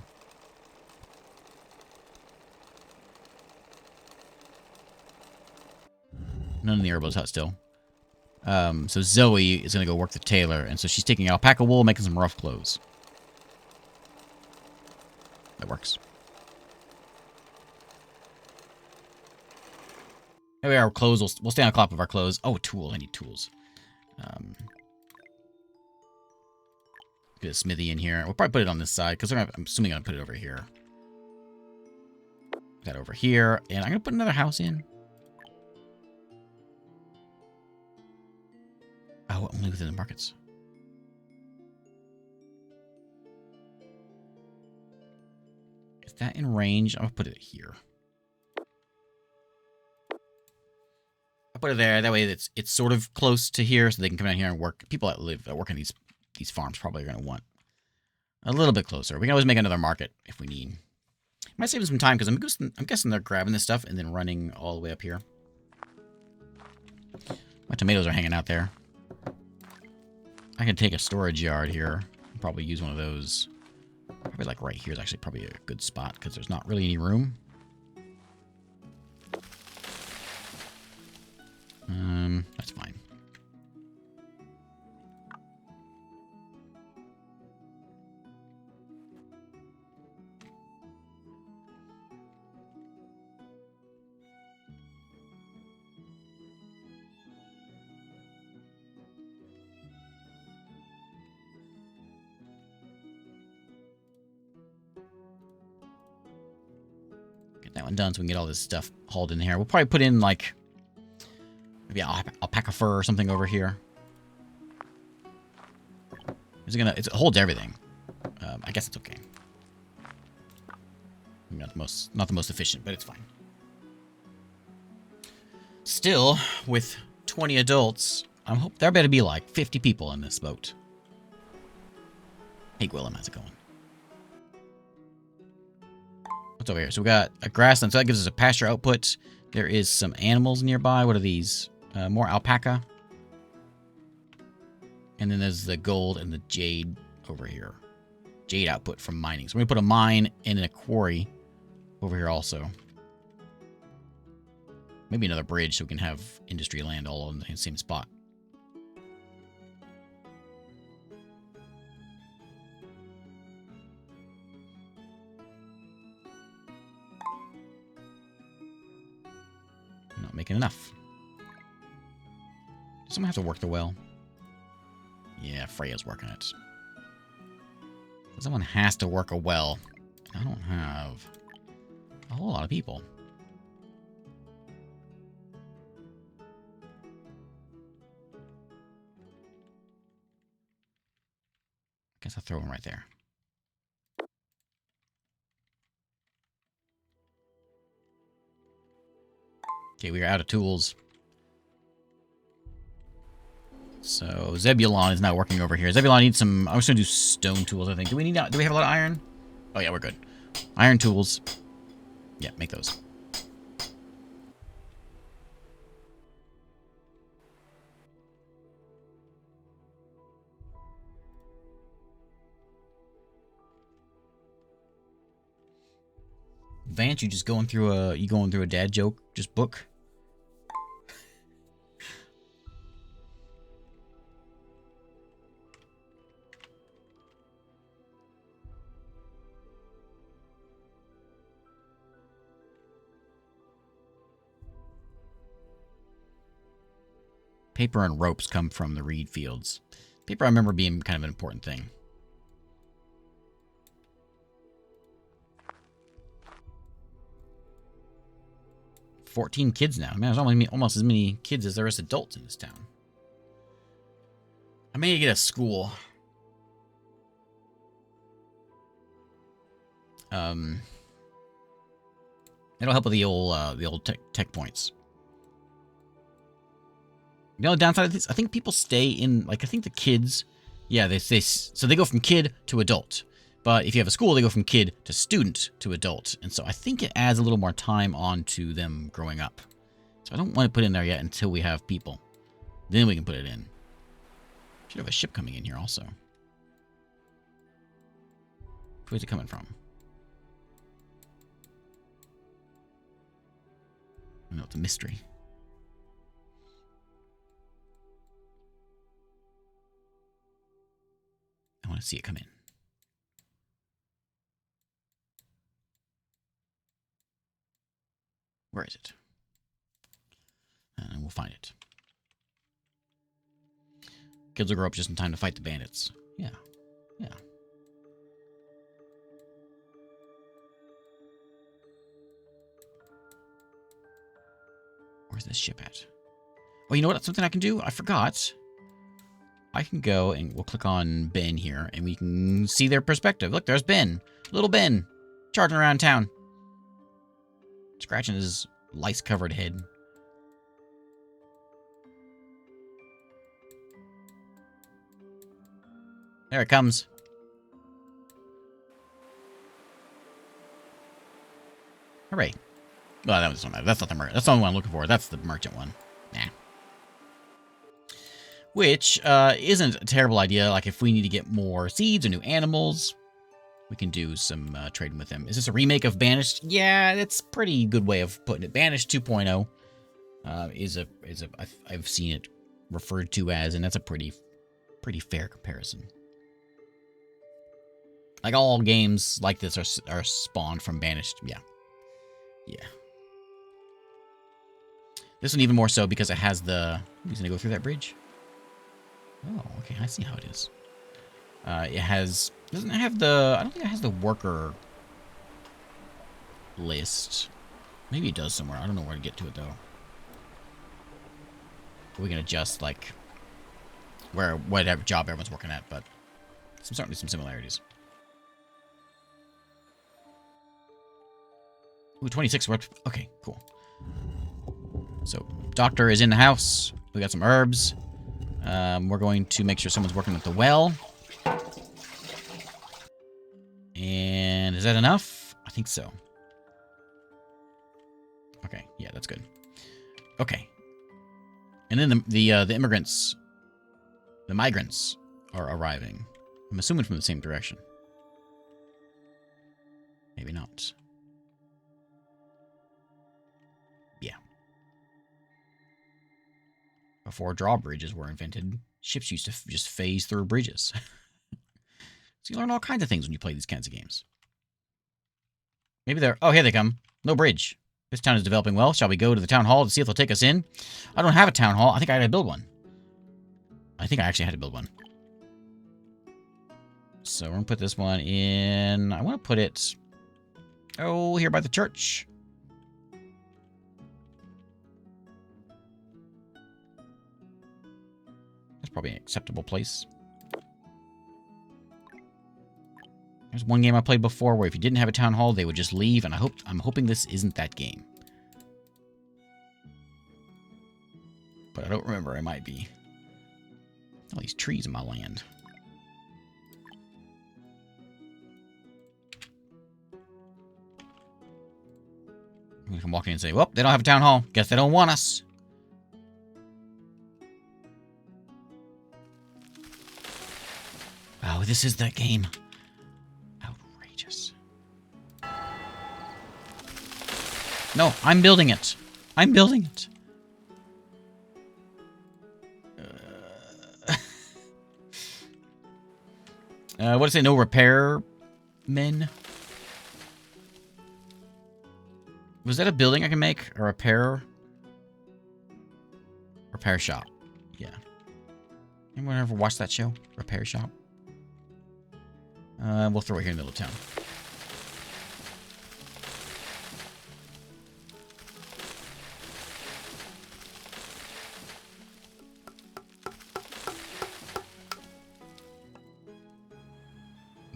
None in the Herbo's hut still. So Zoe is gonna go work the tailor, and so she's taking alpaca wool, making some rough clothes. That works. There we are. Clothes. We'll stay on top of our clothes. Oh, tools. I need tools. Get a smithy in here. We'll probably put it on this side because I'm assuming I'm gonna put it over here. That over here, and I'm gonna put another house in. Oh, only within the markets. Is that in range? I'll put it here. I'll put it there. That way it's sort of close to here, so they can come down here and work. People that work in these farms probably are going to want a little bit closer. We can always make another market if we need. Might save them some time because I'm guessing they're grabbing this stuff and then running all the way up here. My tomatoes are hanging out there. I can take a storage yard here. Probably use one of those. Probably like right here is actually probably a good spot because there's not really any room. That's fine. Get that one done so we can get all this stuff hauled in here. We'll probably put in, like, maybe alpaca fur or something over here. Is it gonna... it holds everything. I guess it's okay. Not the most efficient, but it's fine. Still, with 20 adults, I hope there better be like 50 people in this boat. Hey, Gwillem, how's it going? What's over here? So we got a grassland, so that gives us a pasture output. There is some animals nearby. What are these? More alpaca. And then there's the gold and the jade over here. Jade output from mining. So we're going to put a mine and a quarry over here also. Maybe another bridge so we can have industry land all in the same spot. I'm not making enough. Does someone have to work the well? Yeah, Freya's working it. Someone has to work a well. I don't have a whole lot of people. Guess I'll throw him right there. Okay, we are out of tools. So Zebulon is not working over here. Zebulon needs some... I was going to do stone tools, I think. Do we have a lot of iron? Oh, yeah, we're good. Iron tools. Yeah, make those. Vance, you just going through a dad joke just book? Paper and ropes come from the reed fields. Paper I remember being kind of an important thing. $14 kids now. Man, there's almost as many kids as there is adults in this town. I may get a school. It'll help with the old tech points. The only downside of this, I think people stay in, like, I think the kids, yeah, so they go from kid to adult. But if you have a school, they go from kid to student to adult. And so I think it adds a little more time on to them growing up. So I don't want to put it in there yet until we have people. Then we can put it in. Should have a ship coming in here also. Where's it coming from? I know it's a mystery. I want to see it come in. Where is it? And we'll find it. Kids will grow up just in time to fight the bandits. Yeah. Yeah. Where's this ship at? Oh, you know what? That's something I can do? I forgot. I can go and we'll click on Ben here and we can see their perspective. Look, there's Ben. Little Ben. Charging around town. Scratching his lice-covered head. There it comes. Hooray. Well, that's not the merchant. That's not the one I'm looking for. That's the merchant one. Nah. Which isn't a terrible idea. Like, if we need to get more seeds or new animals, we can do some trading with them. Is this a remake of Banished? Yeah, that's a pretty good way of putting it. Banished 2.0 I've seen it referred to as, and that's a pretty fair comparison. Like, all games like this are spawned from Banished. Yeah. Yeah. This one even more so because it has the... He's gonna go through that bridge. Oh, okay, I see how it is. It has... Doesn't it have the... I don't think it has the worker list. Maybe it does somewhere. I don't know where to get to it, though. We can adjust, like, where whatever job everyone's working at, but certainly some similarities. Ooh, 26. Okay, cool. So, doctor is in the house. We got some herbs. We're going to make sure someone's working at the well. And is that enough? I think so. Okay, yeah, that's good. Okay. And then the immigrants, the migrants are arriving. I'm assuming from the same direction. Maybe not. Yeah. Before drawbridges were invented, ships used to just phase through bridges. So you learn all kinds of things when you play these kinds of games. Maybe they're... Oh, here they come. No bridge. This town is developing well. Shall we go to the town hall to see if they'll take us in? I don't have a town hall. I think I had to build one. I think I actually had to build one. So we're going to put this one in... I want to put it... Oh, here by the church. That's probably an acceptable place. There's one game I played before where if you didn't have a town hall, they would just leave, and I'm hoping this isn't that game. But I don't remember. It might be. All these trees in my land. We can walk in and say, well, they don't have a town hall. Guess they don't want us. Oh, this is that game. Outrageous. No, I'm building it. I'm building it. What does it say? No repair men? Was that a building I can make? A repair shop. Yeah. Anyone ever watched that show? Repair shop? We'll throw it here in the middle of town.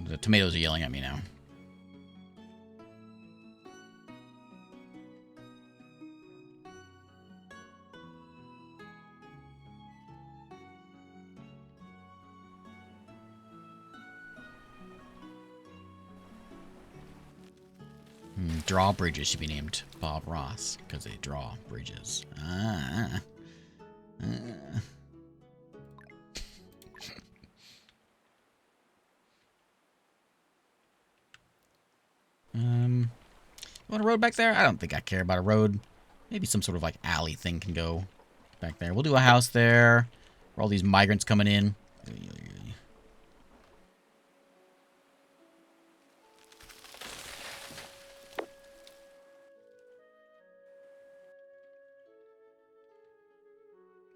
The tomatoes are yelling at me now. Drawbridges should be named Bob Ross, because they draw bridges. Want a road back there? I don't think I care about a road. Maybe some sort of like alley thing can go back there. We'll do a house there for all these migrants coming in.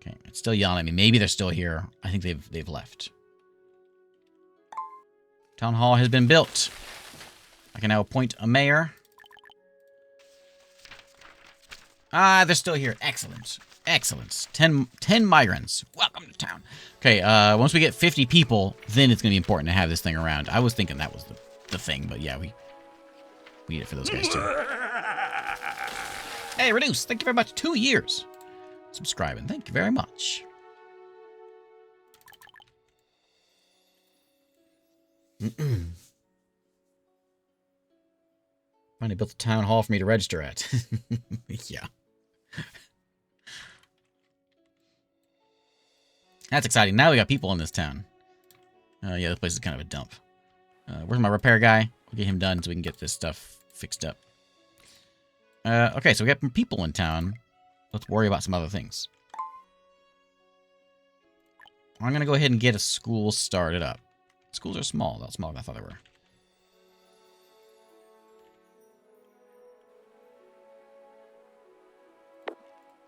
Okay, it's still yelling at me. Maybe they're still here. I think they've left. Town hall has been built. I can now appoint a mayor. Ah, they're still here. Excellent. Excellent. 10 migrants. Welcome to town. Okay, once we get 50 people, then it's going to be important to have this thing around. I was thinking that was the thing, but yeah, we need it for those guys too. Hey, Reduce, thank you very much. 2 years. Subscribing. Thank you very much. Finally built a town hall for me to register at. Yeah. That's exciting. Now we got people in this town. Yeah, this place is kind of a dump. Where's my repair guy? We'll get him done so we can get this stuff fixed up. Okay, so we got some people in town. Let's worry about some other things. I'm going to go ahead and get a school started up. Schools are small. Not smaller than I thought they were.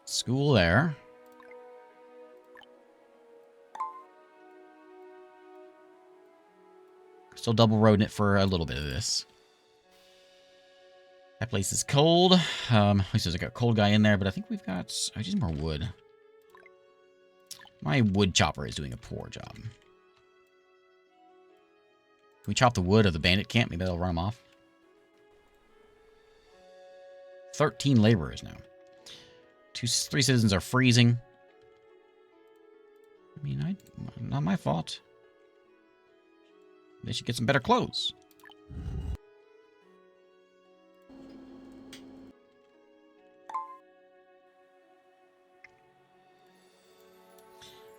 School there. Still double roading it for a little bit of this. That place is cold. At least there's like a cold guy in there, but I think we've got... I just need more wood. My wood chopper is doing a poor job. Can we chop the wood of the bandit camp? Maybe that'll run them off. 13 laborers now. 3 citizens are freezing. I mean, not my fault. They should get some better clothes.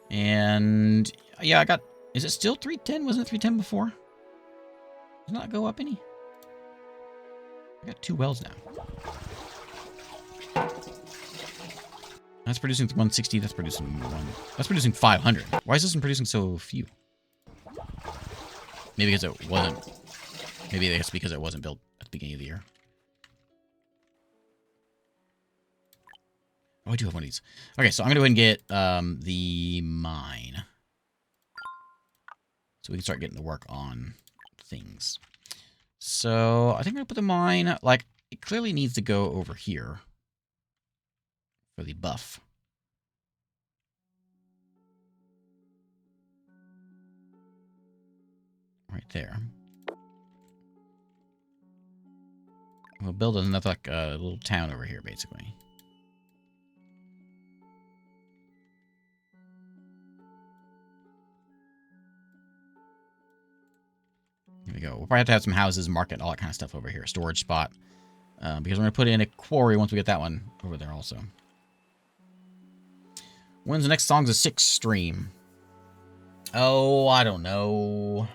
And yeah, I got... Is it still 310? Wasn't it 310 before? Does not go up any? I got 2 wells now. That's producing 160. That's producing 1. That's producing 500. Why is this one producing so few? Maybe because it wasn't... Maybe it's because it wasn't built at the beginning of the year. Oh, I do have one of these. Okay, so I'm going to go ahead and get the mine. So we can start getting to work on things. So I think I'm going to put the mine... Like, it clearly needs to go over here. For the buff. Right there. We'll build another, like, little town over here, basically. Here we go. We'll probably have to have some houses, market, all that kind of stuff over here. Storage spot. Because we're going to put in a quarry once we get that one over there also. When's the next Songs of Six stream? Oh, I don't know.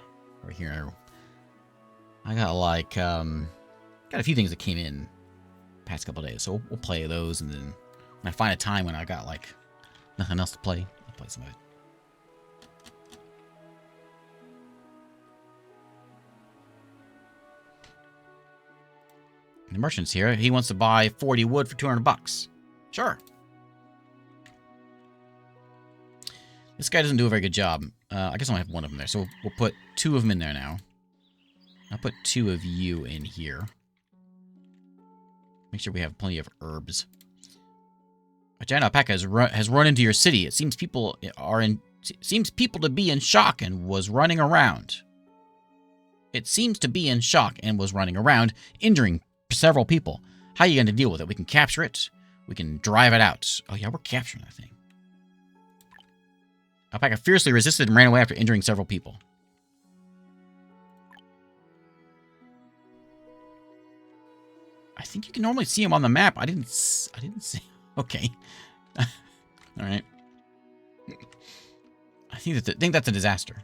Over here. I got like, got a few things that came in past couple days. So we'll play those, and then when I find a time when I got like nothing else to play, I'll play some of it. The merchant's here. He wants to buy 40 wood for 200 bucks. Sure. This guy doesn't do a very good job. I guess I only have one of them there, so we'll put 2 of them in there now. I'll put 2 of you in here. Make sure we have plenty of herbs. A giant alpaca has run into your city. It seems people to be in shock and was running around. It seems to be in shock and was running around, injuring several people. How are you going to deal with it? We can capture it. We can drive it out. Oh yeah, we're capturing that thing. Alpaca fiercely resisted and ran away after injuring several people. I think you can normally see him on the map. I didn't see. Okay. All right. I think that's a disaster.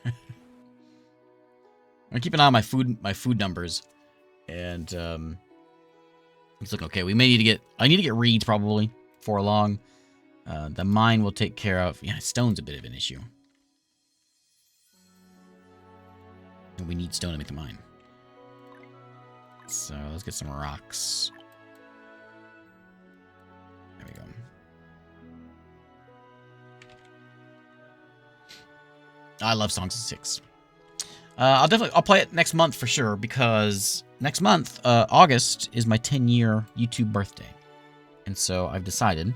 I'm keeping an eye on my food numbers, and it's looking okay. We may need to get. I need to get reeds probably for long. The mine will take care of. Yeah, stone's a bit of an issue. And we need stone to make the mine. So let's get some rocks. There we go. I love Songs of Six. I'll play it next month for sure, because next month, August, is my 10-year YouTube birthday. And so I've decided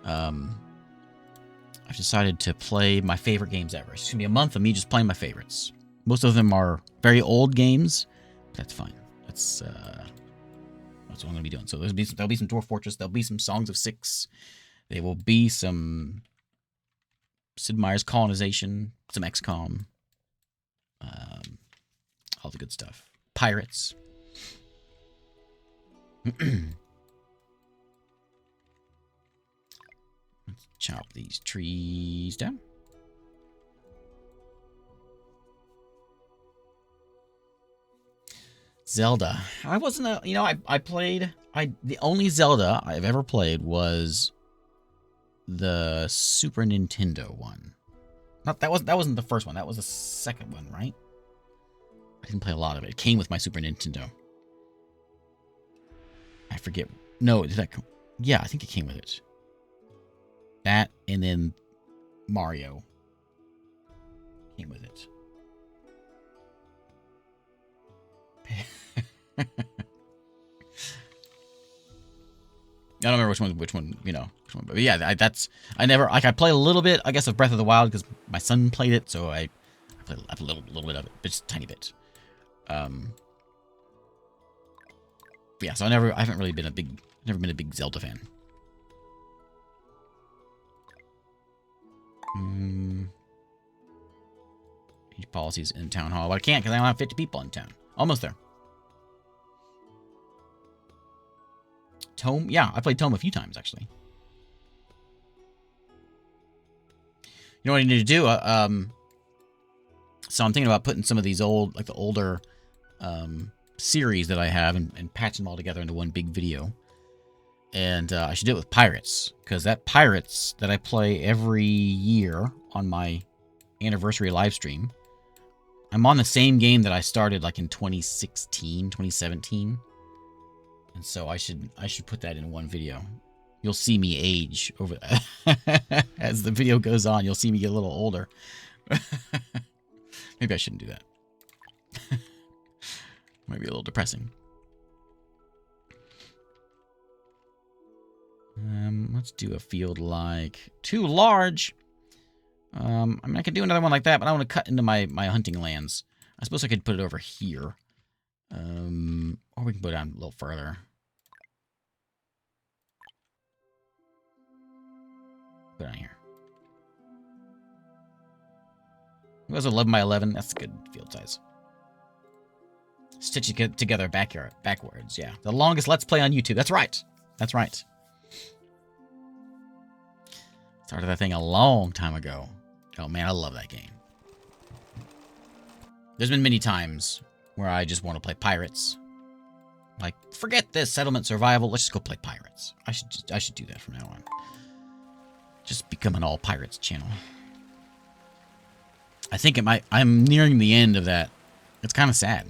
to play my favorite games ever. It's going to be a month of me just playing my favorites. Most of them are very old games, but that's fine. That's what I'm going to be doing. So there'll be some Dwarf Fortress, there'll be some Songs of Six, there will be some Sid Meier's Colonization, some XCOM, all the good stuff. Pirates. Let's chop these trees down. Zelda. I wasn't a, the only Zelda I've ever played was the Super Nintendo one. That wasn't the first one. That was the second one, right? I didn't play a lot of it. It came with my Super Nintendo. I forget. No, did that come? Yeah, I think it came with it. That, and then Mario came with it. I don't remember which one, you know, which one, but yeah, I never, like, I played a little bit, I guess, of Breath of the Wild because my son played it, so I played a little bit of it, but just a tiny bit. But yeah, so I haven't really been never been a big Zelda fan. Change policies in town hall, but I can't because I only have 50 people in town. Almost there. Tome? Yeah, I played Tome a few times, actually. You know what I need to do? So I'm thinking about putting some of these old, like the older series that I have and patching them all together into one big video. And I should do it with Pirates, because that Pirates that I play every year on my anniversary live stream, I'm on the same game that I started like in 2016, 2017. And so I should put that in one video. You'll see me age over as the video goes on. You'll see me get a little older. Maybe I shouldn't do that. Might be a little depressing. Let's do a field like too large. I mean, I could do another one like that, but I want to cut into my hunting lands. I suppose I could put it over here. Or we can put it down a little further. Put it on here. It was 11 by 11. That's a good field size. Stitch it together backwards. Yeah, the longest Let's Play on YouTube. That's right. That's right. Started that thing a long time ago. Oh man, I love that game. There's been many times where I just want to play Pirates. Like, forget this settlement survival. Let's just go play Pirates. I should do that from now on. Just become an all Pirates channel. I think I'm nearing the end of that. It's kind of sad,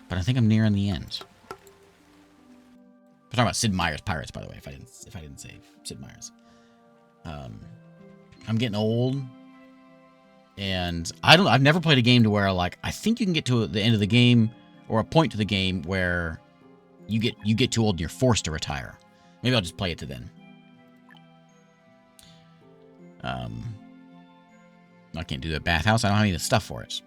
but I think I'm nearing the end. We're talking about Sid Meier's Pirates, by the way. If I didn't say Sid Meier's. I'm getting old, and I've never played a game to where, like, I think you can get to the end of the game or a point to the game where you get too old and you're forced to retire. Maybe I'll just play it to then. I can't do the bathhouse. I don't have any of the stuff for it.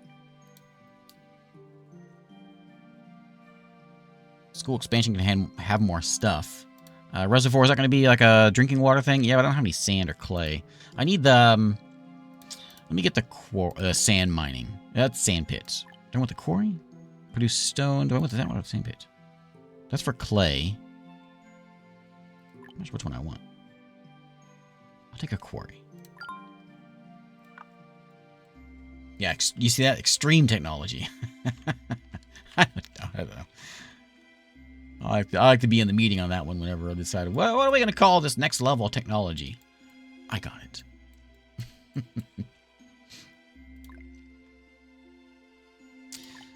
School expansion can have more stuff. Reservoir, is that going to be like a drinking water thing? Yeah, but I don't have any sand or clay. I need the... let me get the sand mining. That's sand pits. Do I want the quarry? Produce stone. Do I want the sand pit? That's for clay. I'm not sure which one I want. I'll take a quarry. Yeah, you see that? Extreme technology. I don't know. I like to be in the meeting on that one whenever I decide, well, what are we going to call this next level of technology? I got it.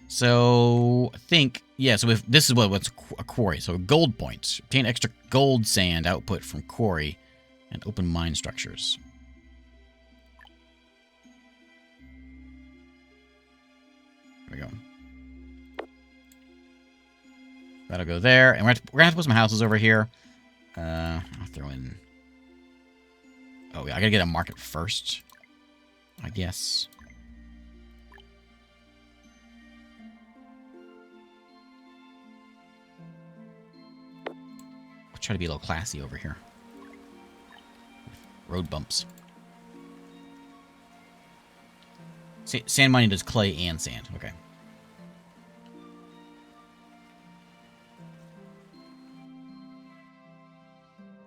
So, I think, yeah, so if this is what's a quarry. So, gold points. Obtain extra gold sand output from quarry and open mine structures. There we go. That'll go there. And we're gonna have to put some houses over here. I'll throw in... oh, yeah, I gotta get a market first, I guess. I'll try to be a little classy over here. Road bumps. Sand mining does clay and sand. Okay.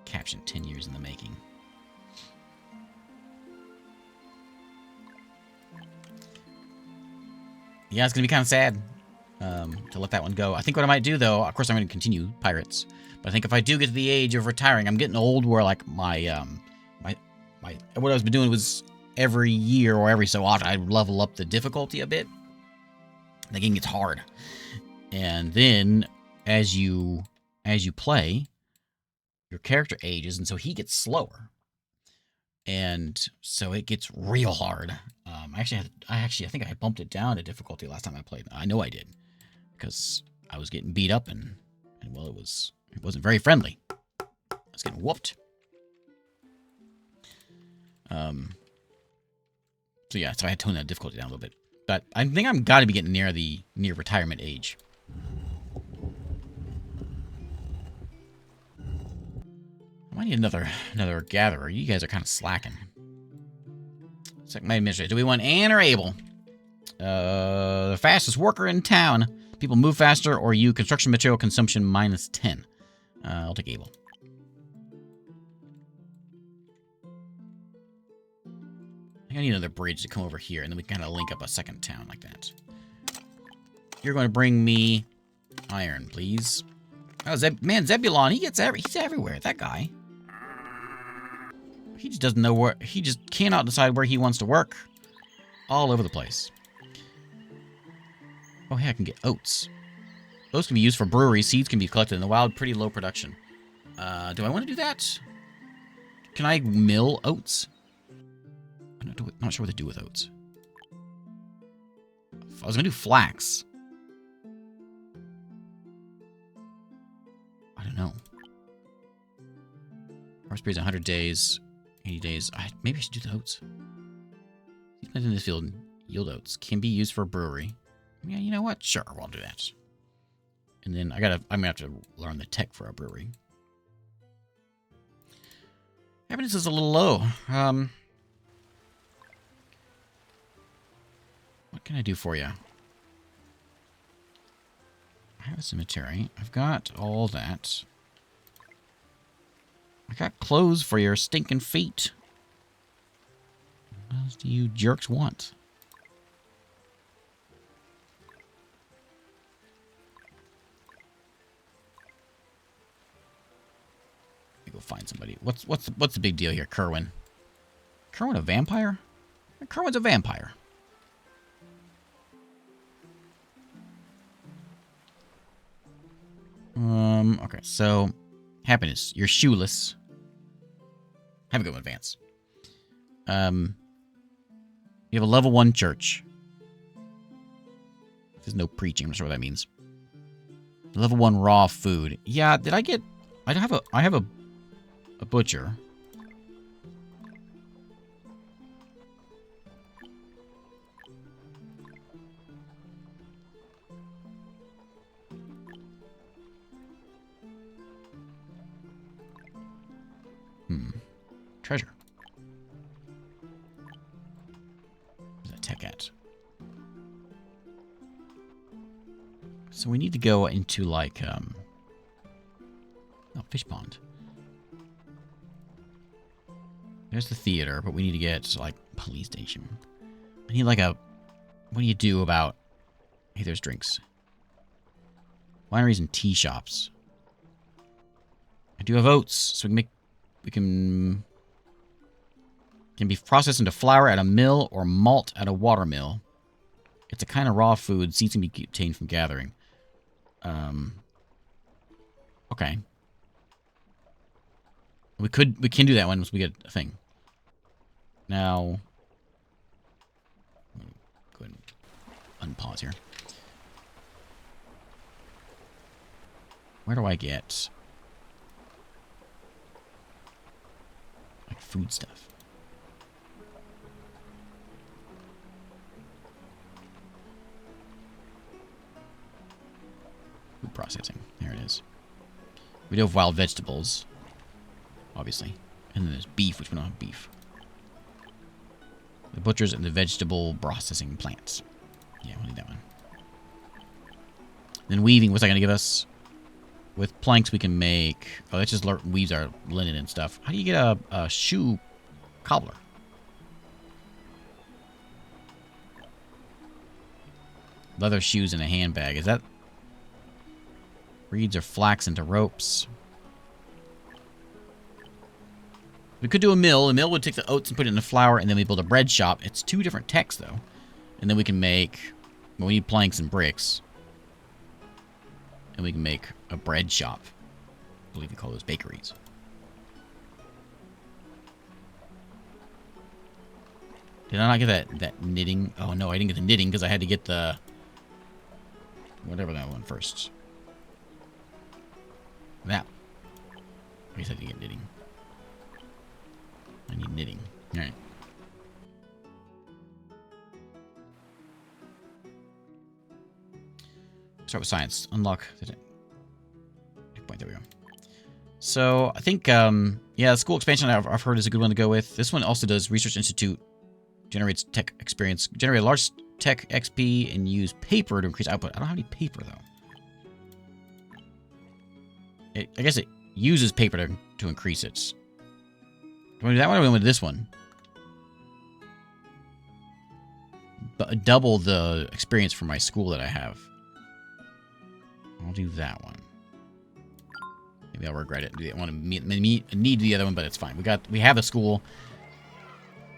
Caption 10 years in the making. Yeah, it's going to be kind of sad to let that one go. I think what I might do, though, of course, I'm going to continue Pirates. But I think if I do get to the age of retiring, I'm getting old where, like, what I was been doing was every year or every so often, I'd level up the difficulty a bit. The game gets hard. And then, as you play, your character ages, and so he gets slower. And so it gets real hard. I think I bumped it down to difficulty last time I played. I know I did. Because I was getting beat up, and well, it wasn't very friendly. I was getting whooped. So yeah, so I had to tone that difficulty down a little bit. But I think I'm got to be getting near retirement age. I might need another gatherer. You guys are kind of slacking. Second my administrator. Do we want Anne or Abel? The fastest worker in town. People move faster, or you construction material consumption -10. I'll take Abel. I need another bridge to come over here, and then we can kind of link up a second town like that. You're going to bring me iron, please. Oh, Zebulon, he's everywhere. That guy. He just doesn't know where. He just cannot decide where he wants to work. All over the place. Oh, hey, I can get oats. Those can be used for brewery. Seeds can be collected in the wild. Pretty low production. Do I want to do that? Can I mill oats? I'm not sure what to do with oats. I was going to do flax. I don't know. Harvest period is 100 days. 80 days. Maybe I should do the oats. Seeds planted in this field yield oats. Can be used for a brewery. Yeah, you know what? Sure, I'll do that. And then I'm gonna have to learn the tech for a brewery. Evidence is a little low. What can I do for you? I have a cemetery. I've got all that. I got clothes for your stinking feet. What else do you jerks want? Go find somebody. What's the big deal here, Kerwin? Kerwin a vampire? Kerwin's a vampire. Okay, so happiness. You're shoeless. Have a good one, Vance. You have a level 1 church. There's no preaching. I'm not sure what that means. Level 1 raw food. Yeah, did I get? I have a butcher. Treasure. Where's that tech at? So we need to go into like fish pond. There's the theater, but we need to get like police station. I need like a. What do you do about? Hey, there's drinks. Wineries and tea shops. I do have oats, so we can be processed into flour at a mill or malt at a water mill. It's a kind of raw food. Seeds can be obtained from gathering. Okay. We can do that once we get a thing. Now, go ahead and unpause here. Where do I get like food stuff? Food processing. There it is. We do have wild vegetables, obviously. And then there's beef, which we don't have beef. The butchers and the vegetable processing plants. Yeah, we'll need that one. Then weaving, what's that going to give us? With planks, we can make... Oh, that just weaves our linen and stuff. How do you get a shoe cobbler? Leather shoes in a handbag. Is that... Reeds or flax into ropes? We could do a mill. A mill would take the oats and put it in the flour, and then we build a bread shop. It's 2 different techs, though. And then we can make... Well, we need planks and bricks. And we can make a bread shop. I believe we call those bakeries. Did I not get that knitting? Oh, no, I didn't get the knitting because I had to get the... Whatever that one first. That. I guess I didn't get knitting. I need knitting. Alright. Start with science. Unlock. Point. There we go. So, I think, yeah, school expansion I've heard is a good one to go with. This one also does Research Institute. Generates tech experience. Generate a large tech XP and use paper to increase output. I don't have any paper, though. I guess it uses paper to increase it. Do I do that one or do I want to do this one? But double the experience for my school that I have. I'll do that one. Maybe I'll regret it. I want to need the other one, but it's fine. We have a school.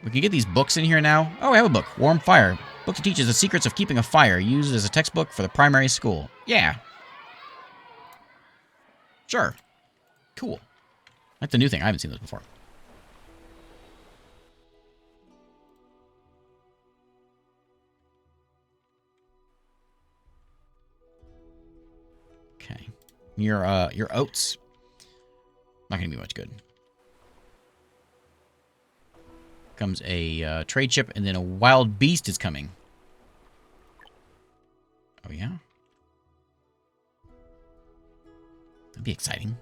We can get these books in here now. Oh, I have a book. Warm Fire. Book that teaches the secrets of keeping a fire. Used as a textbook for the primary school. Yeah. Sure. Cool. That's the new thing. I haven't seen this before. Okay. Your oats. Not gonna be much good. Comes a trade ship, and then a wild beast is coming. Oh, yeah? That'd be exciting.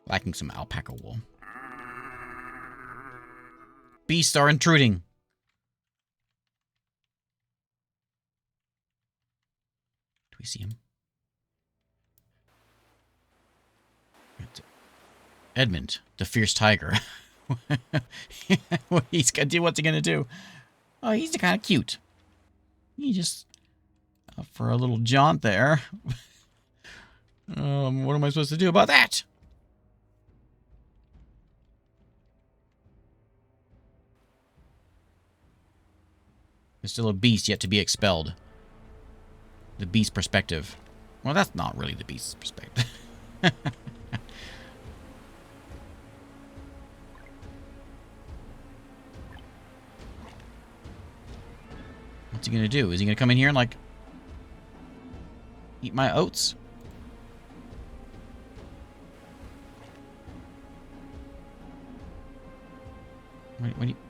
Lacking some alpaca wool. Beasts are intruding. Do we see him? Edmund, the fierce tiger. What's he gonna do? Oh, he's kind of cute. He just for a little jaunt there. What am I supposed to do about that? There's still a beast yet to be expelled. The beast perspective. Well, that's not really the beast's perspective. What's he gonna do? Is he gonna come in here and, like, eat my oats?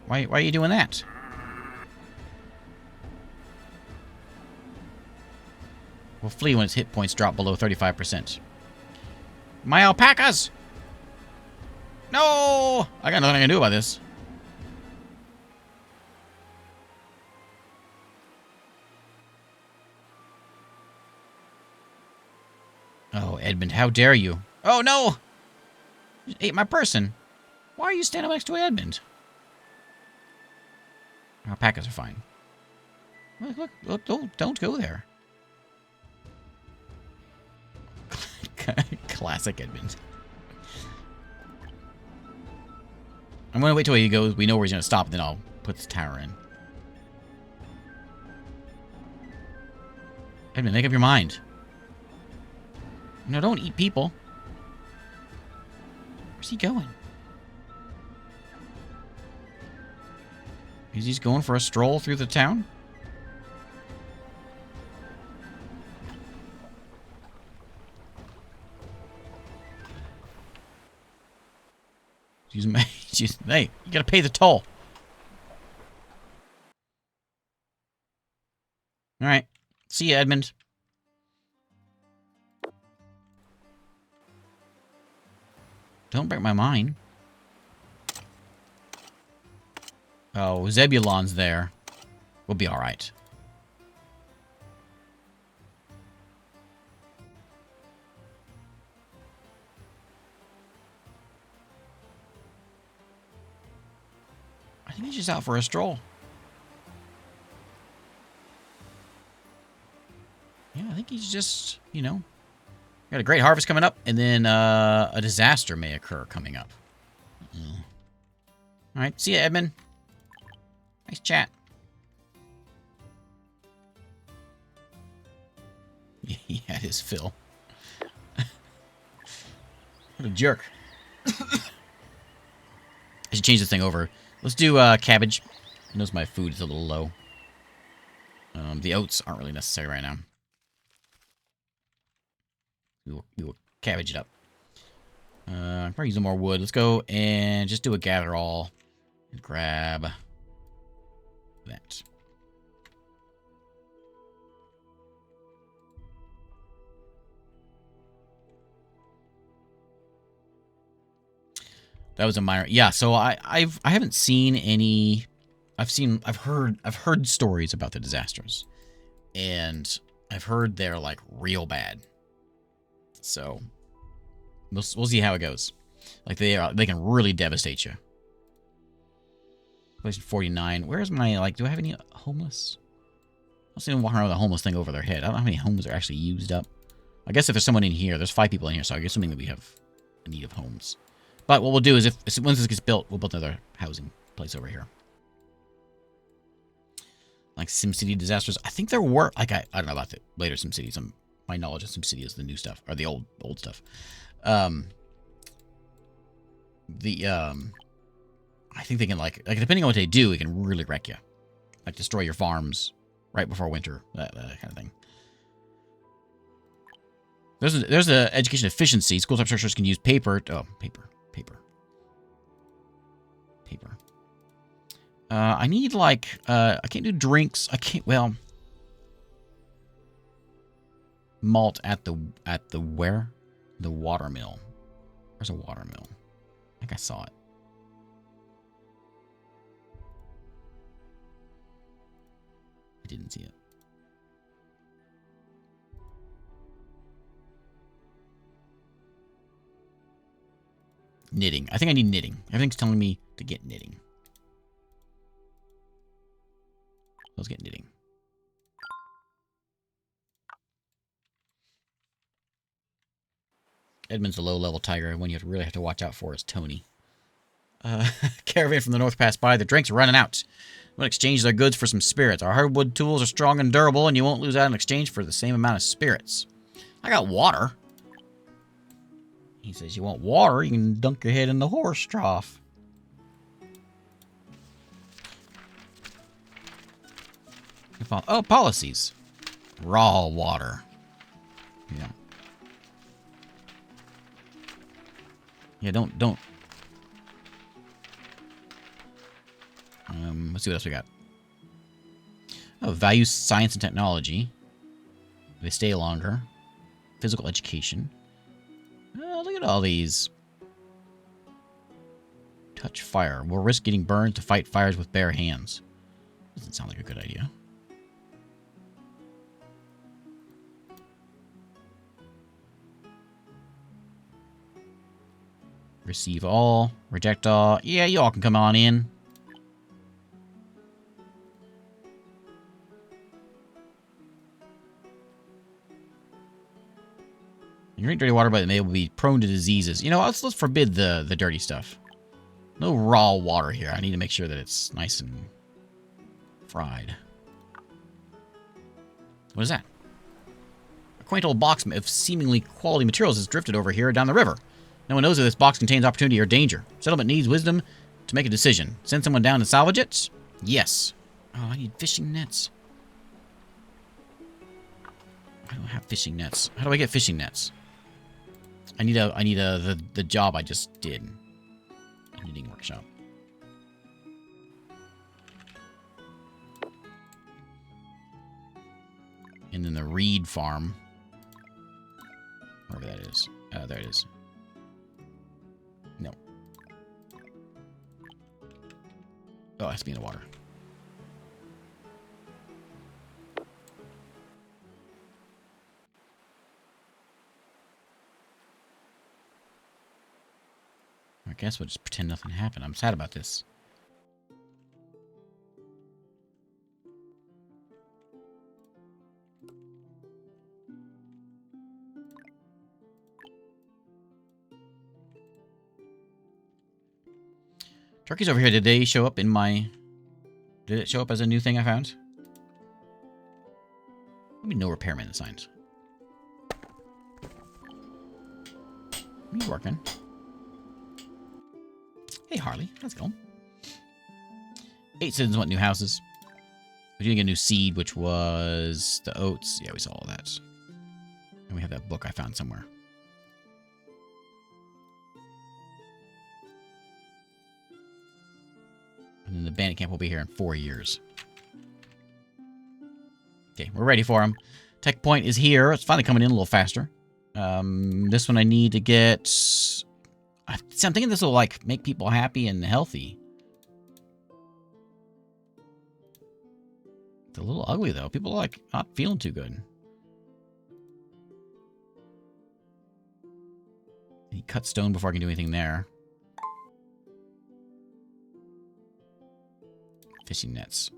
Why are you doing that? Will flee when its hit points drop below 35%. My alpacas! No! I got nothing I can do about this. Oh, Edmund, how dare you? Oh, no! You ate my person. Why are you standing next to Edmund? Alpacas are fine. Look, don't go there. Classic Edmund. I'm gonna wait till he goes. We know where he's gonna stop, then I'll put the tower in. Edmund, make up your mind. No, don't eat people. Where's he going? Is he going for a stroll through the town? Excuse me. Hey, you gotta pay the toll. Alright. See you, Edmund. Don't break my mind. Oh, Zebulon's there. We'll be alright. I think he's just out for a stroll. Yeah, I think he's just, you know, got a great harvest coming up, and then a disaster may occur coming up. Alright, see ya, Edmund. Nice chat. He had his fill. What a jerk. I should change this thing over. Let's do cabbage. I notice my food is a little low. The oats aren't really necessary right now. We will cabbage it up. Probably use some more wood. Let's go and just do a gather all. And grab that. That was a minor. Yeah, so I haven't seen any. I've heard stories about the disasters, and I've heard they're like real bad. So we'll see how it goes. Like they can really devastate you. Place 49. Where's my, like, do I have any homeless? I don't see them walking around with a homeless thing over their head. I don't know how many homes are actually used up. I guess if there's someone in here, there's 5 people in here, so I'm assuming that we have a need of homes. But what we'll do is, once this gets built, we'll build another housing place over here. Like SimCity disasters. I think there were, like, I don't know about the later SimCities. My knowledge of SimCity is the new stuff, or the old stuff. I think they can, like depending on what they do, it can really wreck you. Like destroy your farms right before winter, that kind of thing. There's the education efficiency. School type structures can use paper. Oh, paper. I need, like, I can't do drinks. I can't, well, malt at the where? The watermill. Where's a watermill? I think I saw it. I didn't see it. Knitting. I think I need knitting. Everything's telling me to get knitting. Let's get knitting. Edmund's a low-level tiger. One you really have to watch out for is Tony. Caravan from the north passed by. The drinks are running out. We'll exchange their goods for some spirits. Our hardwood tools are strong and durable, and you won't lose out in exchange for the same amount of spirits. I got water. He says, you want water? You can dunk your head in the horse trough. Oh, policies. Raw water. Yeah. Yeah, don't. Let's see what else we got. Oh, value science and technology. They stay longer. Physical education. Oh, look at all these. Touch fire. We'll risk getting burned to fight fires with bare hands. Doesn't sound like a good idea. Receive all. Reject all. Yeah, you all can come on in. You drink dirty water, but they will be prone to diseases. You know, let's forbid the dirty stuff. No raw water here. I need to make sure that it's nice and fried. What is that? A quaint old box of seemingly quality materials has drifted over here down the river. No one knows if this box contains opportunity or danger. Settlement needs wisdom to make a decision. Send someone down to salvage it? Yes. Oh, I need fishing nets. I don't have fishing nets. How do I get fishing nets? I need the job I just did. A knitting workshop. And then the reed farm. Wherever that is. There it is. No. Oh, it has to be in the water. I guess we'll just pretend nothing happened. I'm sad about this. Turkeys over here, did they show up in my... Did it show up as a new thing I found? Maybe no repairman assigned. Are you working? Hey, Harley. How's it going? 8 citizens want new houses. We did get a new seed, which was the oats. Yeah, we saw all that. And we have that book I found somewhere. And then the bandit camp will be here in 4 years. Okay, we're ready for him. Tech point is here. It's finally coming in a little faster. This one I need to get... See, I'm thinking this will, like, make people happy and healthy. It's a little ugly, though. People are, like, not feeling too good. He cut stone before I can do anything there. Fishing nets.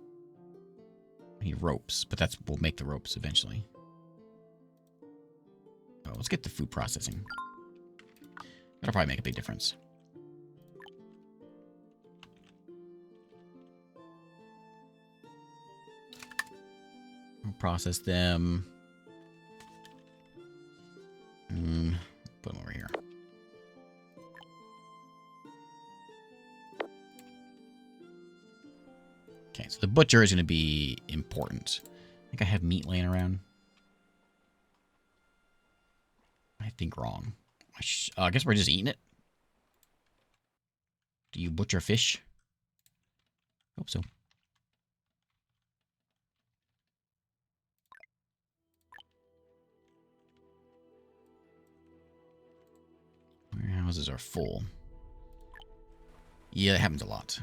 I need ropes, but we'll make the ropes eventually. Oh, let's get the food processing. That'll probably make a big difference. We'll process them. Put them over here. Okay, so the butcher is going to be important. I think I have meat laying around. I think wrong. I guess we're just eating it. Do you butcher fish? Hope so. Warehouses are full. Yeah, it happens a lot.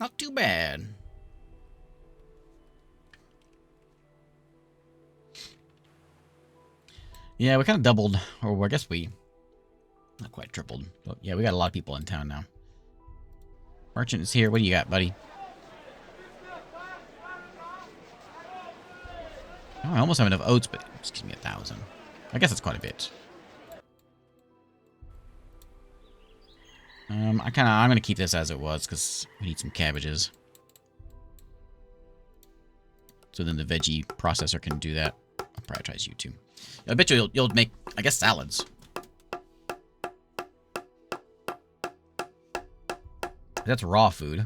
Not too bad. Yeah, we kind of doubled, or I guess we not quite tripled. But yeah, we got a lot of people in town now. Merchant is here. What do you got, buddy? Oh, I almost have enough oats, but just give me 1,000. I guess that's quite a bit. I'm gonna keep this as it was because we need some cabbages. So then the veggie processor can do that. I'll prioritize you too. I bet you'll make, I guess, salads. That's raw food.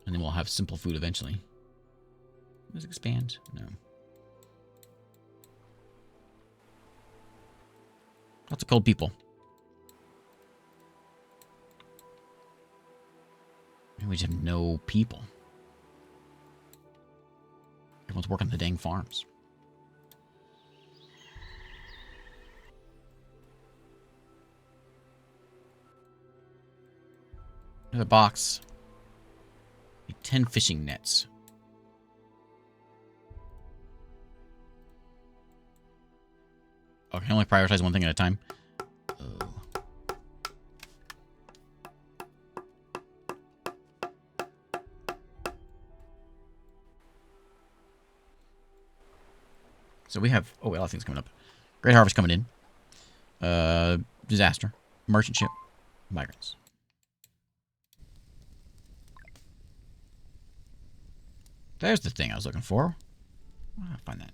And then we'll have simple food eventually. Does it expand? No. Lots of cold people. We just have no people. Everyone's working the dang farms. Another box. 10 fishing nets. Oh, I can only prioritize one thing at a time. Oh. So we have... Oh, a lot of things coming up. Great harvest coming in. Disaster. Merchant ship. Migrants. There's the thing I was looking for. I'll find that.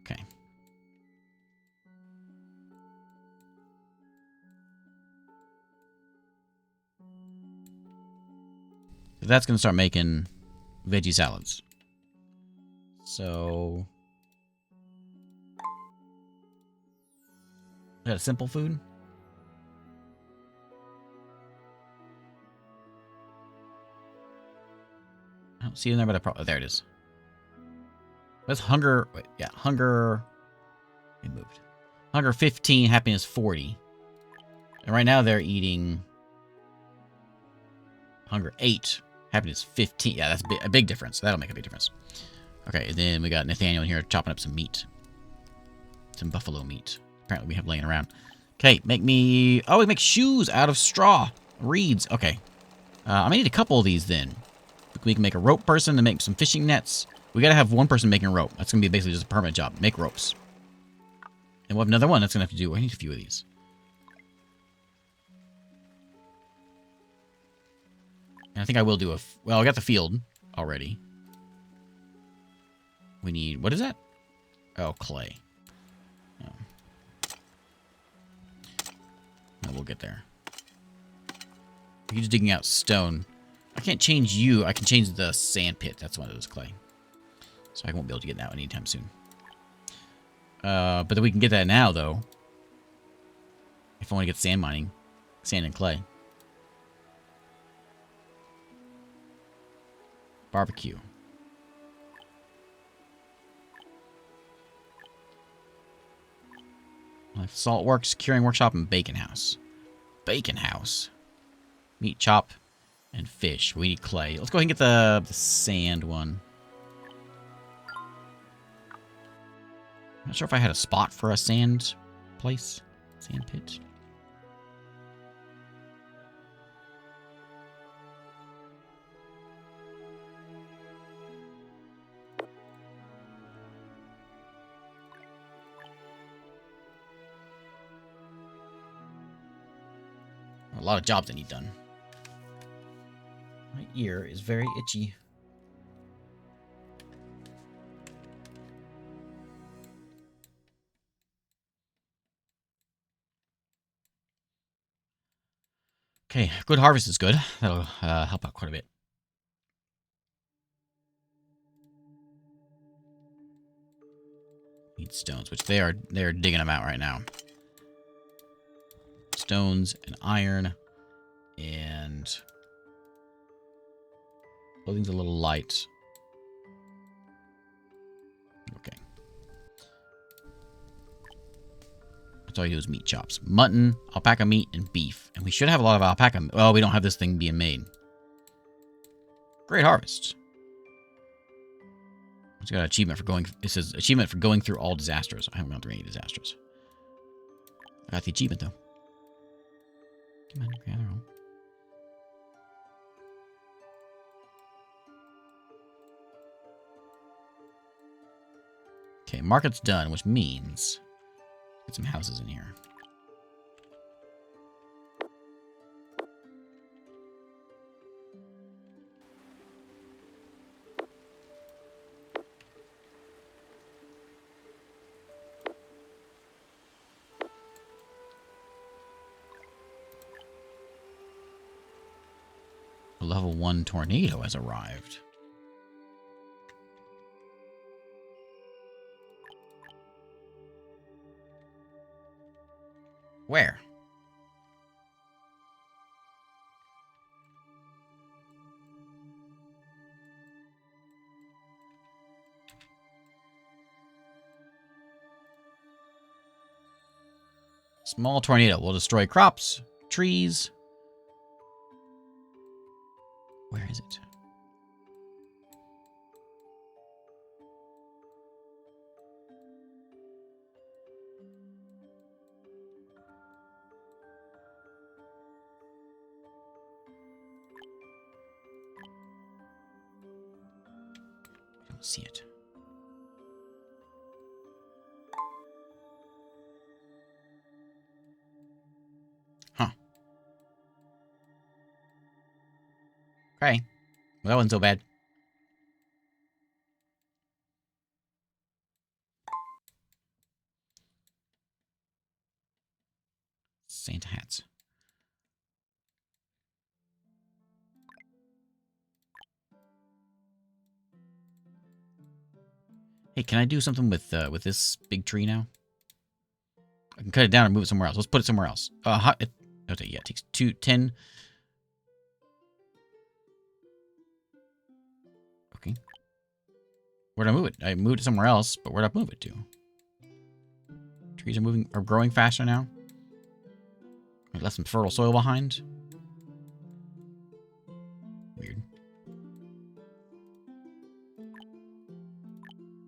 Okay. So that's going to start making veggie salads. So... Is that a simple food? I don't see it in there, but there it is. That's hunger. Wait, yeah, hunger. It moved. Hunger 15, happiness 40. And right now they're eating hunger 8, happiness 15. Yeah, that's a big difference. That'll make a big difference. Okay, and then we got Nathaniel in here chopping up some meat. Some buffalo meat. Apparently we have laying around. Okay, make me... Oh, we make shoes out of straw. Reeds. Okay. I may need a couple of these then. We can make a rope person and make some fishing nets. We gotta have one person making a rope. That's gonna be basically just a permanent job. Make ropes. And we'll have another one that's gonna have to do... I need a few of these. And I think I will do a... Well, I got the field already. We need... What is that? Oh, clay. Oh. No, we'll get there. He's digging out stone. I can't change you. I can change the sand pit. That's one of those clay. So I won't be able to get that one anytime soon. But then we can get that now, though. If I want to get sand mining. Sand and clay. Barbecue. Salt works, curing workshop, and bacon house. Bacon house. Meat chop and fish. We need clay. Let's go ahead and get the sand one. I'm not sure if I had a spot for a sand place. Sand pit. A lot of jobs I need done. My ear is very itchy. Okay, good harvest is good. That'll help out quite a bit. Need stones, which they're digging them out right now. Stones and iron, and clothing's a little light. Okay. That's all you do is meat chops. Mutton, alpaca meat, and beef. And we should have a lot of alpaca. Well, we don't have this thing being made. Great harvest. It's got an achievement for going... It says, achievement for going through all disasters. I haven't gone through any disasters. I got the achievement, though. Come on, gather home. Okay, market's done, which means... Get some houses in here. A level 1 tornado has arrived. Where? Small tornado will destroy crops, trees. Where is it? I don't see it. Huh. Okay. Well, that wasn't so bad. Santa hats. Hey, can I do something with this big tree now? I can cut it down and move it somewhere else. Let's put it somewhere else. Okay, yeah, it takes 10. Okay. Where'd I move it? I moved it somewhere else, but where'd I move it to? Trees are growing faster now. I left some fertile soil behind. Weird.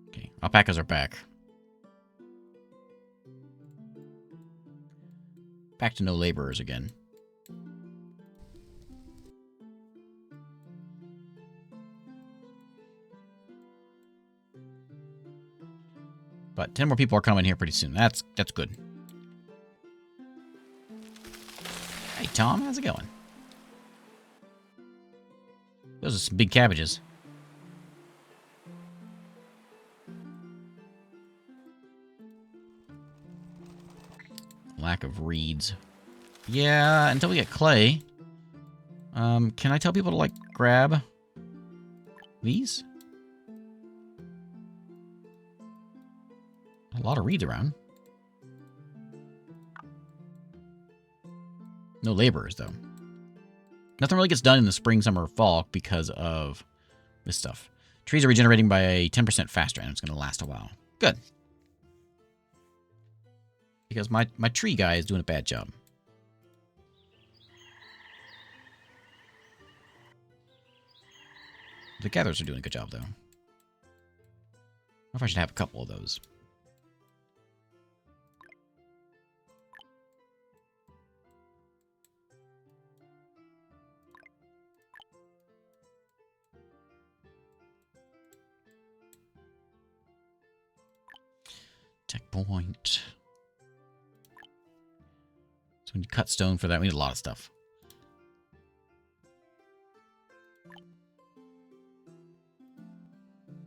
Okay, alpacas are back. Back to no laborers again. But 10 more people are coming here pretty soon. That's good. Hey, Tom, how's it going? Those are some big cabbages. Lack of reeds. Yeah, until we get clay. Can I tell people to, like, grab these? A lot of reeds around. No laborers, though. Nothing really gets done in the spring, summer, or fall because of this stuff. Trees are regenerating by 10% faster, and it's going to last a while. Good. Because my tree guy is doing a bad job. The gatherers are doing a good job, though. I don't know if I should have a couple of those. Tech point. So when you cut stone for that, we need a lot of stuff.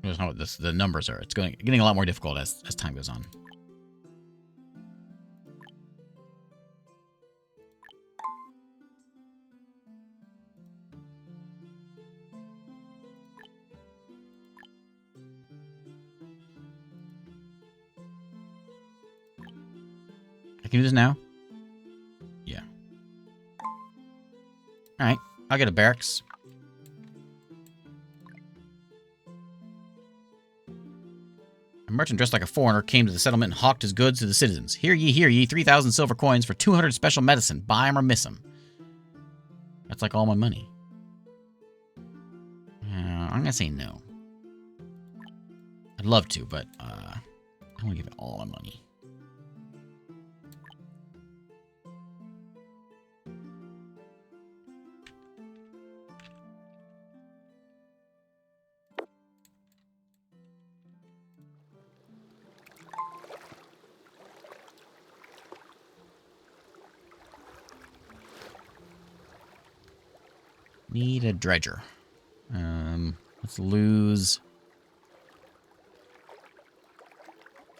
Notice how the numbers are. It's getting a lot more difficult as time goes on. I can do this now? Yeah. Alright, I'll get a barracks. A merchant dressed like a foreigner came to the settlement and hawked his goods to the citizens. Hear ye, 3,000 silver coins for 200 special medicine. Buy 'em or miss 'em. That's like all my money. I'm gonna say no. I'd love to, but I want to give it all my money. Need a dredger. Let's lose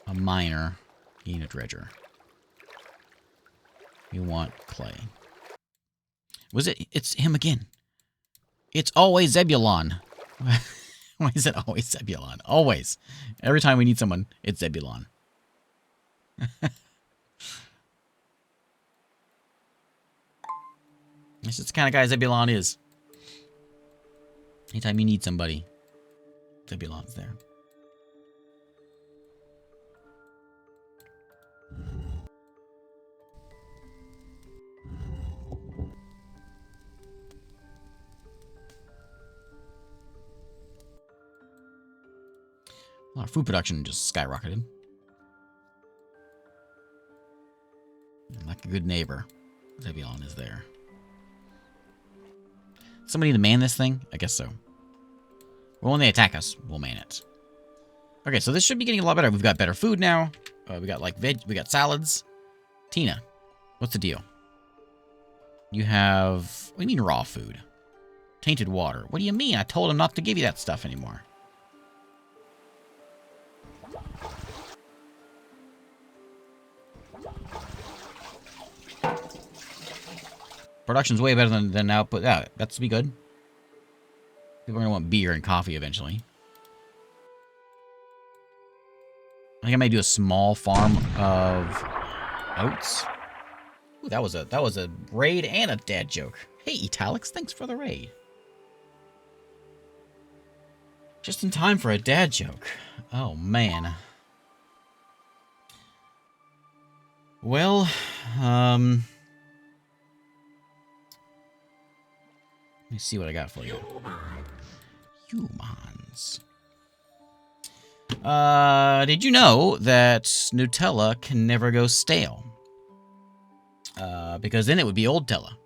a miner. Need a dredger. You want clay. Was it? It's him again. It's always Zebulon. Why is it always Zebulon? Always. Every time we need someone, it's Zebulon. This is the kind of guy Zebulon is. Anytime you need somebody, Zebulon's there. Our food production just skyrocketed. And like a good neighbor, Zebulon is there. Somebody to man this thing? I guess so. Well, when they attack us, we'll man it. Okay, so this should be getting a lot better. We've got better food now. We got like we got salads. Tina, what's the deal? You have, what do you mean raw food? Tainted water. What do you mean? I told him not to give you that stuff anymore. Production's way better than output. Yeah, that's be good. People are gonna want beer and coffee eventually. I think I may do a small farm of oats. Ooh, that was a raid and a dad joke. Hey, Italics, thanks for the raid. Just in time for a dad joke. Oh man. Well, let me see what I got for you. Humans. Did you know that Nutella can never go stale? Because then it would be old Tella.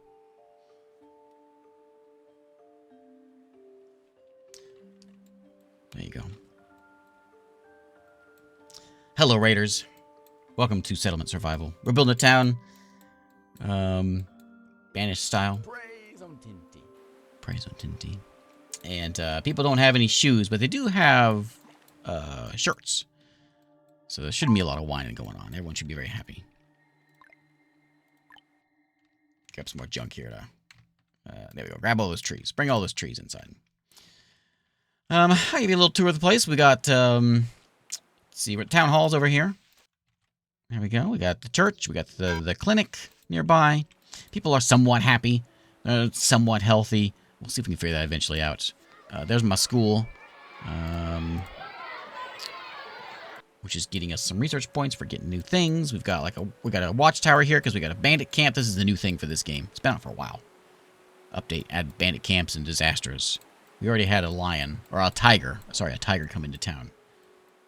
There you go. Hello, Raiders. Welcome to Settlement Survival. We're building a town. Banished style. Praise on Tinty. And people don't have any shoes, but they do have shirts. So there shouldn't be a lot of whining going on. Everyone should be very happy. Grab some more junk here. There we go. Grab all those trees. Bring all those trees inside. I'll give you a little tour of the place. We got, let's see, we're at Town Hall's over here. There we go. We got the church. We got the clinic nearby. People are somewhat happy. Somewhat healthy. We'll see if we can figure that eventually out. There's my school. Which is getting us some research points for getting new things. We've got we got a watchtower here because we got a bandit camp. This is the new thing for this game. It's been out for a while. Update, add bandit camps and disasters. We already had a lion, or a tiger. Sorry, a tiger come into town.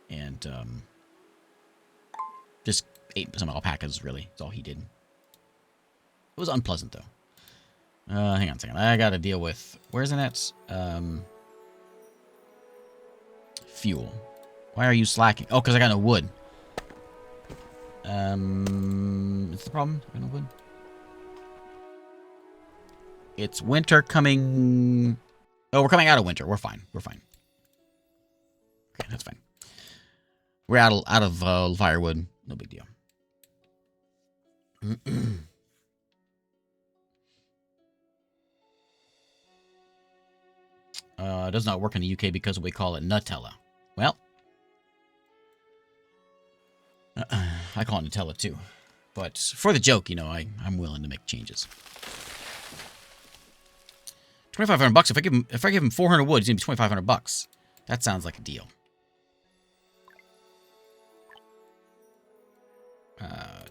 And, just ate some alpacas, really. That's all he did. It was unpleasant, though. Hang on a second. I gotta deal with... Where's it at? Fuel. Why are you slacking? Oh, because I got no wood. Is the problem? I got no wood. It's winter coming... Oh, we're coming out of winter. We're fine. We're fine. Okay, that's fine. We're out of firewood. No big deal. It does not work in the UK because we call it Nutella. Well, I call it Nutella too. But for the joke, you know, I'm willing to make changes. 2,500 bucks. If I give him 400 wood, he's gonna be 2,500 bucks. That sounds like a deal.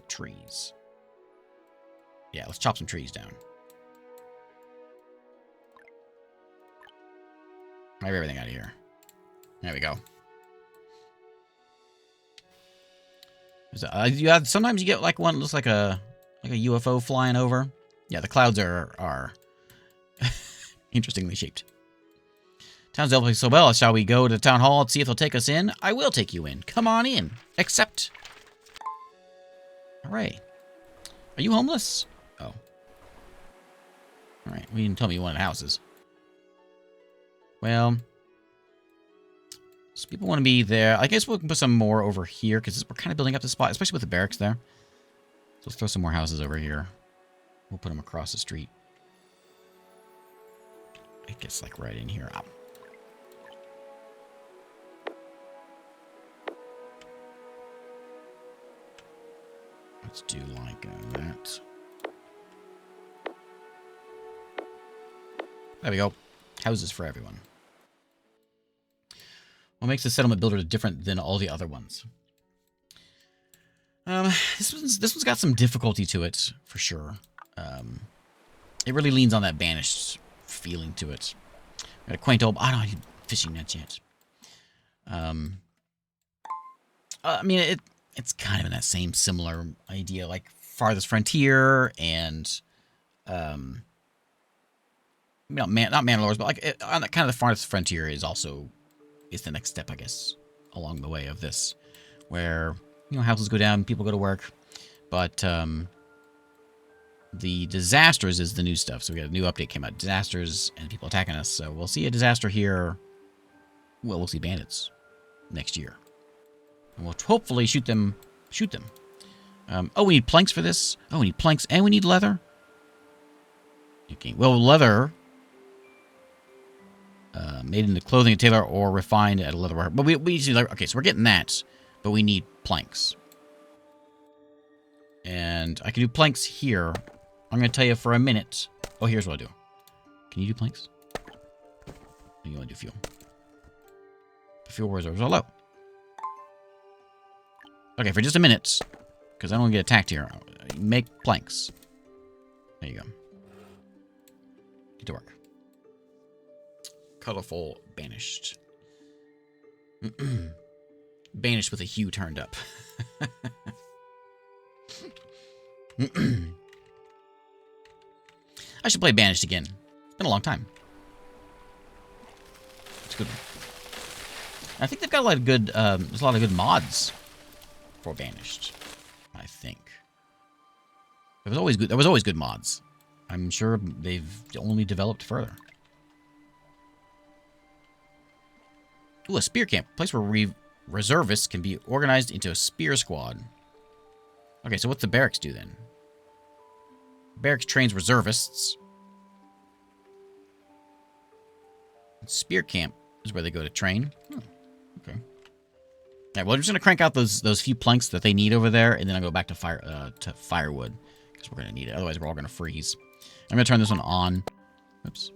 Trees. Yeah, let's chop some trees down. Move everything out of here. There we go. Sometimes you get like one that looks like a UFO flying over. Yeah, the clouds are interestingly shaped. Town's developing so well. Shall we go to the town hall and see if they'll take us in? I will take you in. Come on in. Accept. Hooray. Are you homeless? Oh. Alright, well, you didn't tell me you wanted houses. Well, so people want to be there. I guess we can put some more over here, because we're kind of building up the spot, especially with the barracks there. So let's throw some more houses over here. We'll put them across the street. I guess, like, right in here. Oh. Let's do like that. There we go. Houses for everyone. What makes the settlement builder different than all the other ones? This one's got some difficulty to it, for sure. It really leans on that banished feeling to it. Got a quaint old... I don't need fishing nets yet. I mean, it's kind of in that same similar idea, like Farthest Frontier and, not Mandalores, but like on that kind of the Farthest Frontier is the next step, I guess, along the way of this, where, you know, houses go down, people go to work, but the disasters is the new stuff. So we got a new update came out, disasters and people attacking us. So we'll see a disaster here. Well, we'll see bandits next year. And we'll hopefully shoot them. Oh, we need planks for this. Oh, we need planks and we need leather. Okay. Well, leather made into clothing at tailor or refined at a leather worker. But we need leather. Okay, so we're getting that, but we need planks. And I can do planks here. I'm going to tell you for a minute. Oh, here's what I'll do. Can you do planks? Or you want to do fuel? The fuel reserves are low. Okay, for just a minute, because I don't want to get attacked here. Make planks. There you go. Get to work. Colorful banished. Banished with a hue turned up. I should play Banished again. It's been a long time. It's a good one. I think they've got a lot of good, there's a lot of good mods for Banished, I think. There was always good mods. I'm sure they've only developed further. Ooh, a spear camp. Place where reservists can be organized into a spear squad. Okay, so what's the barracks do then? Barracks trains reservists. Spear camp is where they go to train. Oh, okay. Yeah, well, I'm just gonna crank out those few planks that they need over there, and then I'll go back to firewood because we're gonna need it. Otherwise, we're all gonna freeze. I'm gonna turn this one on. Oops.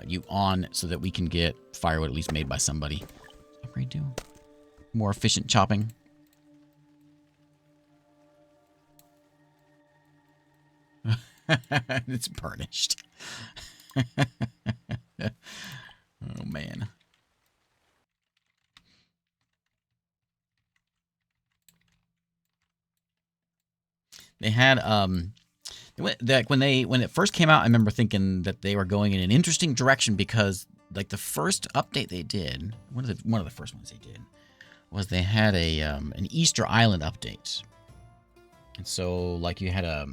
You on so that we can get firewood at least made by somebody. Upgrade do more efficient chopping. It's burnished. Oh man. They had when it first came out, I remember thinking that they were going in an interesting direction because like the first update they did, one of the first ones they did was they had a an Easter Island update. And so like you had a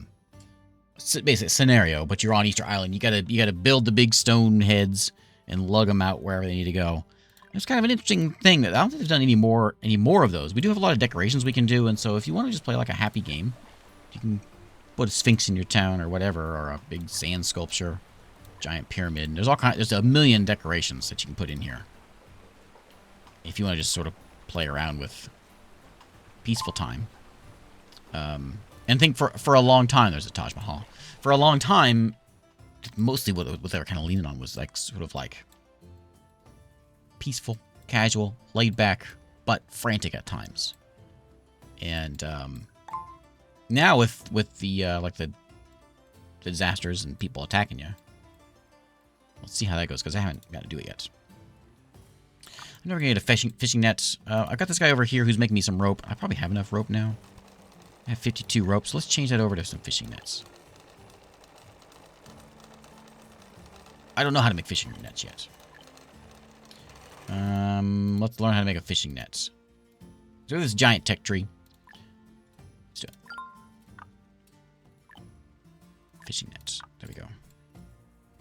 basic scenario, but you're on Easter Island. You gotta build the big stone heads and lug them out wherever they need to go. It's kind of an interesting thing that I don't think they've done any more of those. We do have a lot of decorations we can do, and so if you want to just play like a happy game, you can put a sphinx in your town or whatever, or a big sand sculpture, giant pyramid. And there's a million decorations that you can put in here. If you want to just sort of play around with peaceful time. And think for a long time, there's a Taj Mahal. For a long time, mostly what they were kind of leaning on was like sort of like peaceful, casual, laid back, but frantic at times. And now with the like the disasters and people attacking you, let's see how that goes because I haven't got to do it yet. I'm never gonna get a fishing net. I've got this guy over here who's making me some rope. I probably have enough rope now. I have 52 ropes. Let's change that over to some fishing nets. I don't know how to make fishing nets yet. Let's learn how to make a fishing net. So this giant tech tree. Let's do it. Fishing nets. There we go.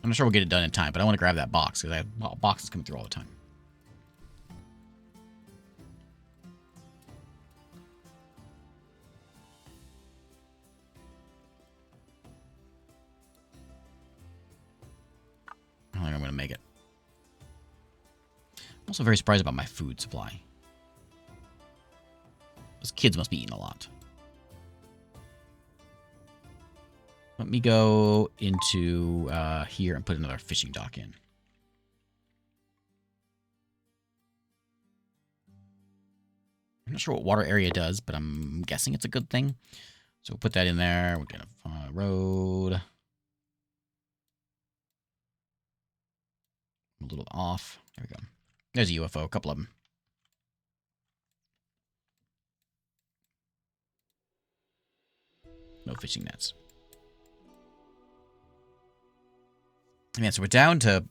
I'm not sure we'll get it done in time, but I want to grab that box because I have boxes coming through all the time. I don't think I'm going to make it. I'm also very surprised about my food supply. Those kids must be eating a lot. Let me go into here and put another fishing dock in. I'm not sure what water area does, but I'm guessing it's a good thing. So we'll put that in there. We're going to road. A little off. There we go. There's a UFO, a couple of them. No fishing nets. Man, so we're down to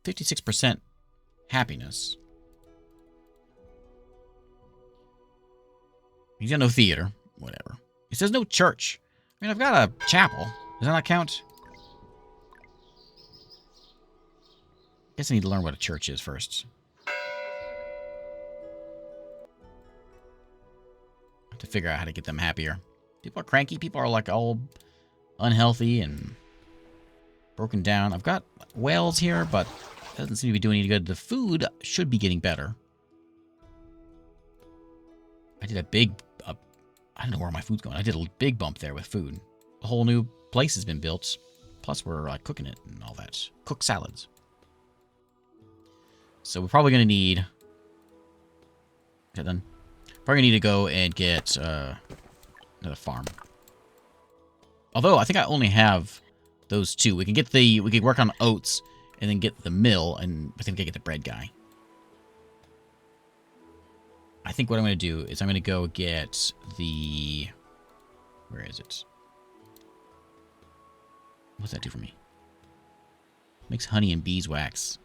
56% happiness. He's got no theater. Whatever. He says no church. I mean, I've got a chapel. Does that not count? I guess I need to learn what a church is first. I have to figure out how to get them happier. People are cranky. People are like all unhealthy and broken down. I've got whales here, but it doesn't seem to be doing any good. The food should be getting better. I did a big... I don't know where my food's going. I did a big bump there with food. A whole new place has been built. Plus, we're cooking it and all that. Cook salads. So we're probably going to need... Is that done? Probably going to need to go and get another farm. Although, I think I only have those two. We can work on oats and then get the mill, and I think we can get the bread guy. I think what I'm going to do is I'm going to go get the... Where is it? What's that do for me? Makes honey and beeswax.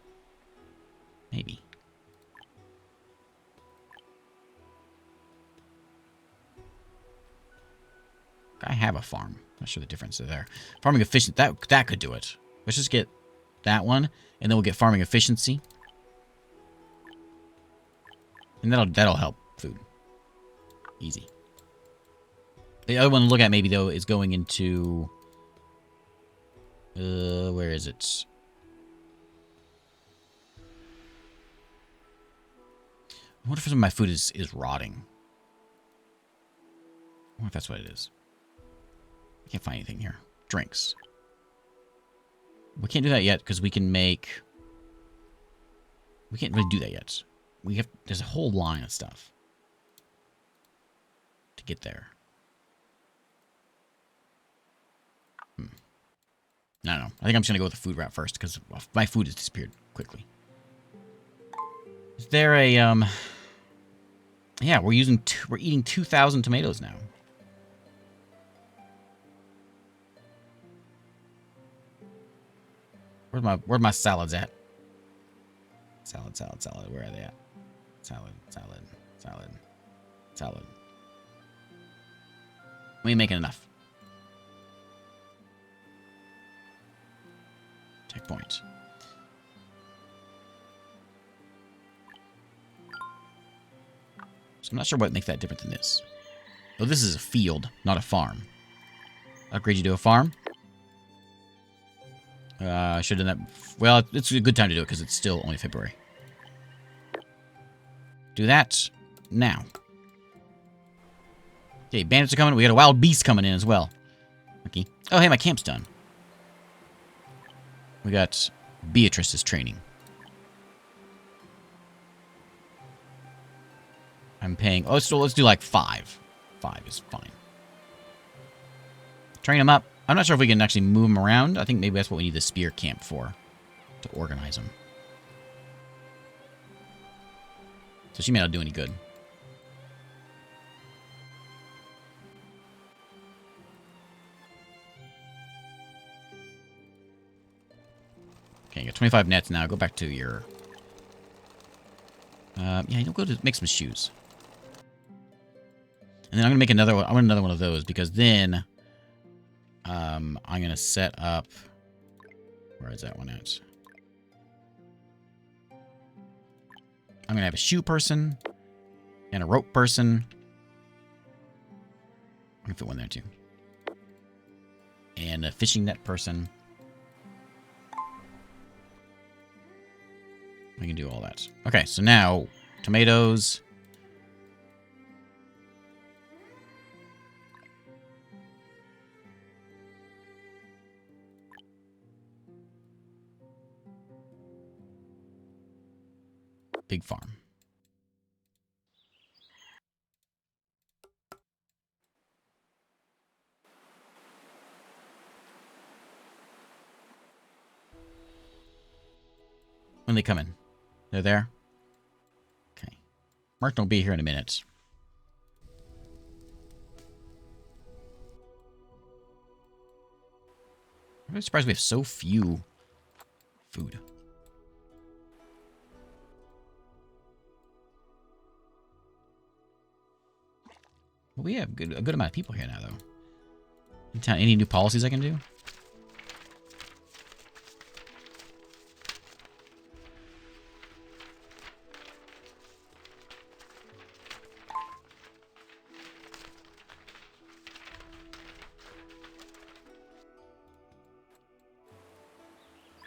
Maybe. I have a farm. Not sure the difference is there. Farming efficiency. That could do it. Let's just get that one, and then we'll get farming efficiency. And that'll help food. Easy. The other one to look at maybe though is going into where is it? I wonder if some of my food is rotting. I wonder if that's what it is. I can't find anything here. Drinks. We can't do that yet because we can make... We can't really do that yet. There's a whole line of stuff to get there. I don't know. I think I'm just going to go with the food route first because my food has disappeared quickly. Is there a, Yeah, we're eating 2,000 tomatoes now. Where's my salads at? Salad. Where are they at? Salad. We ain't making enough. Checkpoint. So I'm not sure what makes that different than this. Oh, this is a field, not a farm. Upgrade you to a farm. I should have done that. Well, it's a good time to do it because it's still only February. Do that now. Okay, bandits are coming. We got a wild beast coming in as well. Okay. Oh, hey, my camp's done. We got Beatrice's training. I'm paying... Oh, so let's do like 5. 5 is fine. Train them up. I'm not sure if we can actually move them around. I think maybe that's what we need the spear camp for. To organize them. So she may not do any good. Okay, you got 25 nets now. Go back to your... yeah, you'll go to make some shoes. And then I'm going to make another one. I want another one of those because then... I'm going to set up... Where is that one at? I'm going to have a shoe person and a rope person. I can fit one there too. And a fishing net person. We can do all that. Okay, so now tomatoes. Big farm. When they come in. They're there? Okay. Martin will be here in a minute. I'm really surprised we have so few food. Well, we have a good amount of people here now, though. Any new policies I can do?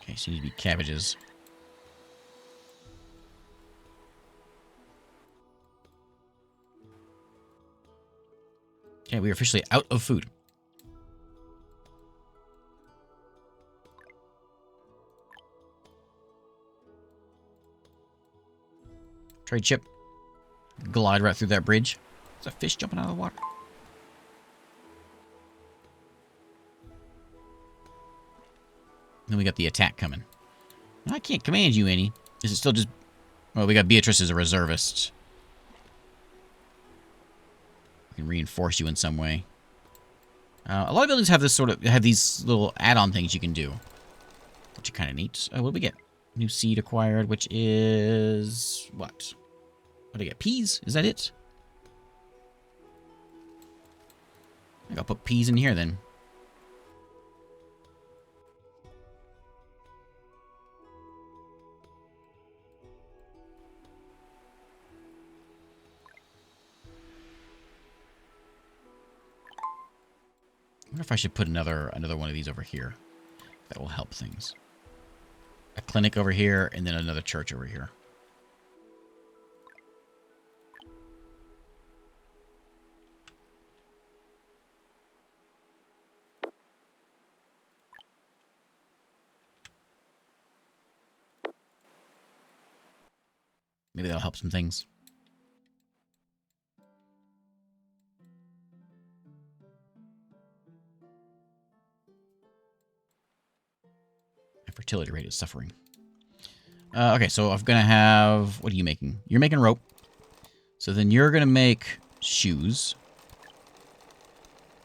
Okay, so you need to be cabbages. Okay, we are officially out of food. Trade ship. Glide right through that bridge. There's a fish jumping out of the water. Then we got the attack coming. I can't command you any. Is it still just... Well, we got Beatrice as a reservist. We can reinforce you in some way. A lot of buildings have this sort of... Have these little add-on things you can do. Which are kind of neat. Oh, what do we get? New seed acquired, which is... What? What do I get? Peas? Is that it? I think I'll put peas in here then. wonder if I should put another one of these over here. That will help things. A clinic over here, and then another church over here. Maybe that'll help some things. My fertility rate is suffering. Okay, so I'm going to have... What are you making? You're making rope. So then you're going to make shoes.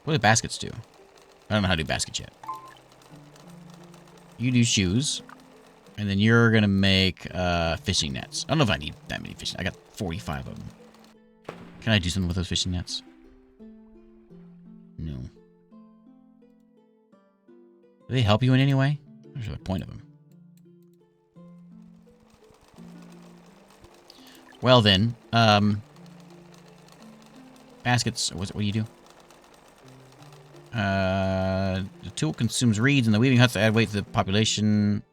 What do baskets do? I don't know how to do baskets yet. You do shoes. And then you're going to make fishing nets. I don't know if I need that many fishing. I got 45 of them. Can I do something with those fishing nets? No. Do they help you in any way? What's the point of them? Well then, baskets, what do you do? The tool consumes reeds and the weaving huts to add weight to the population.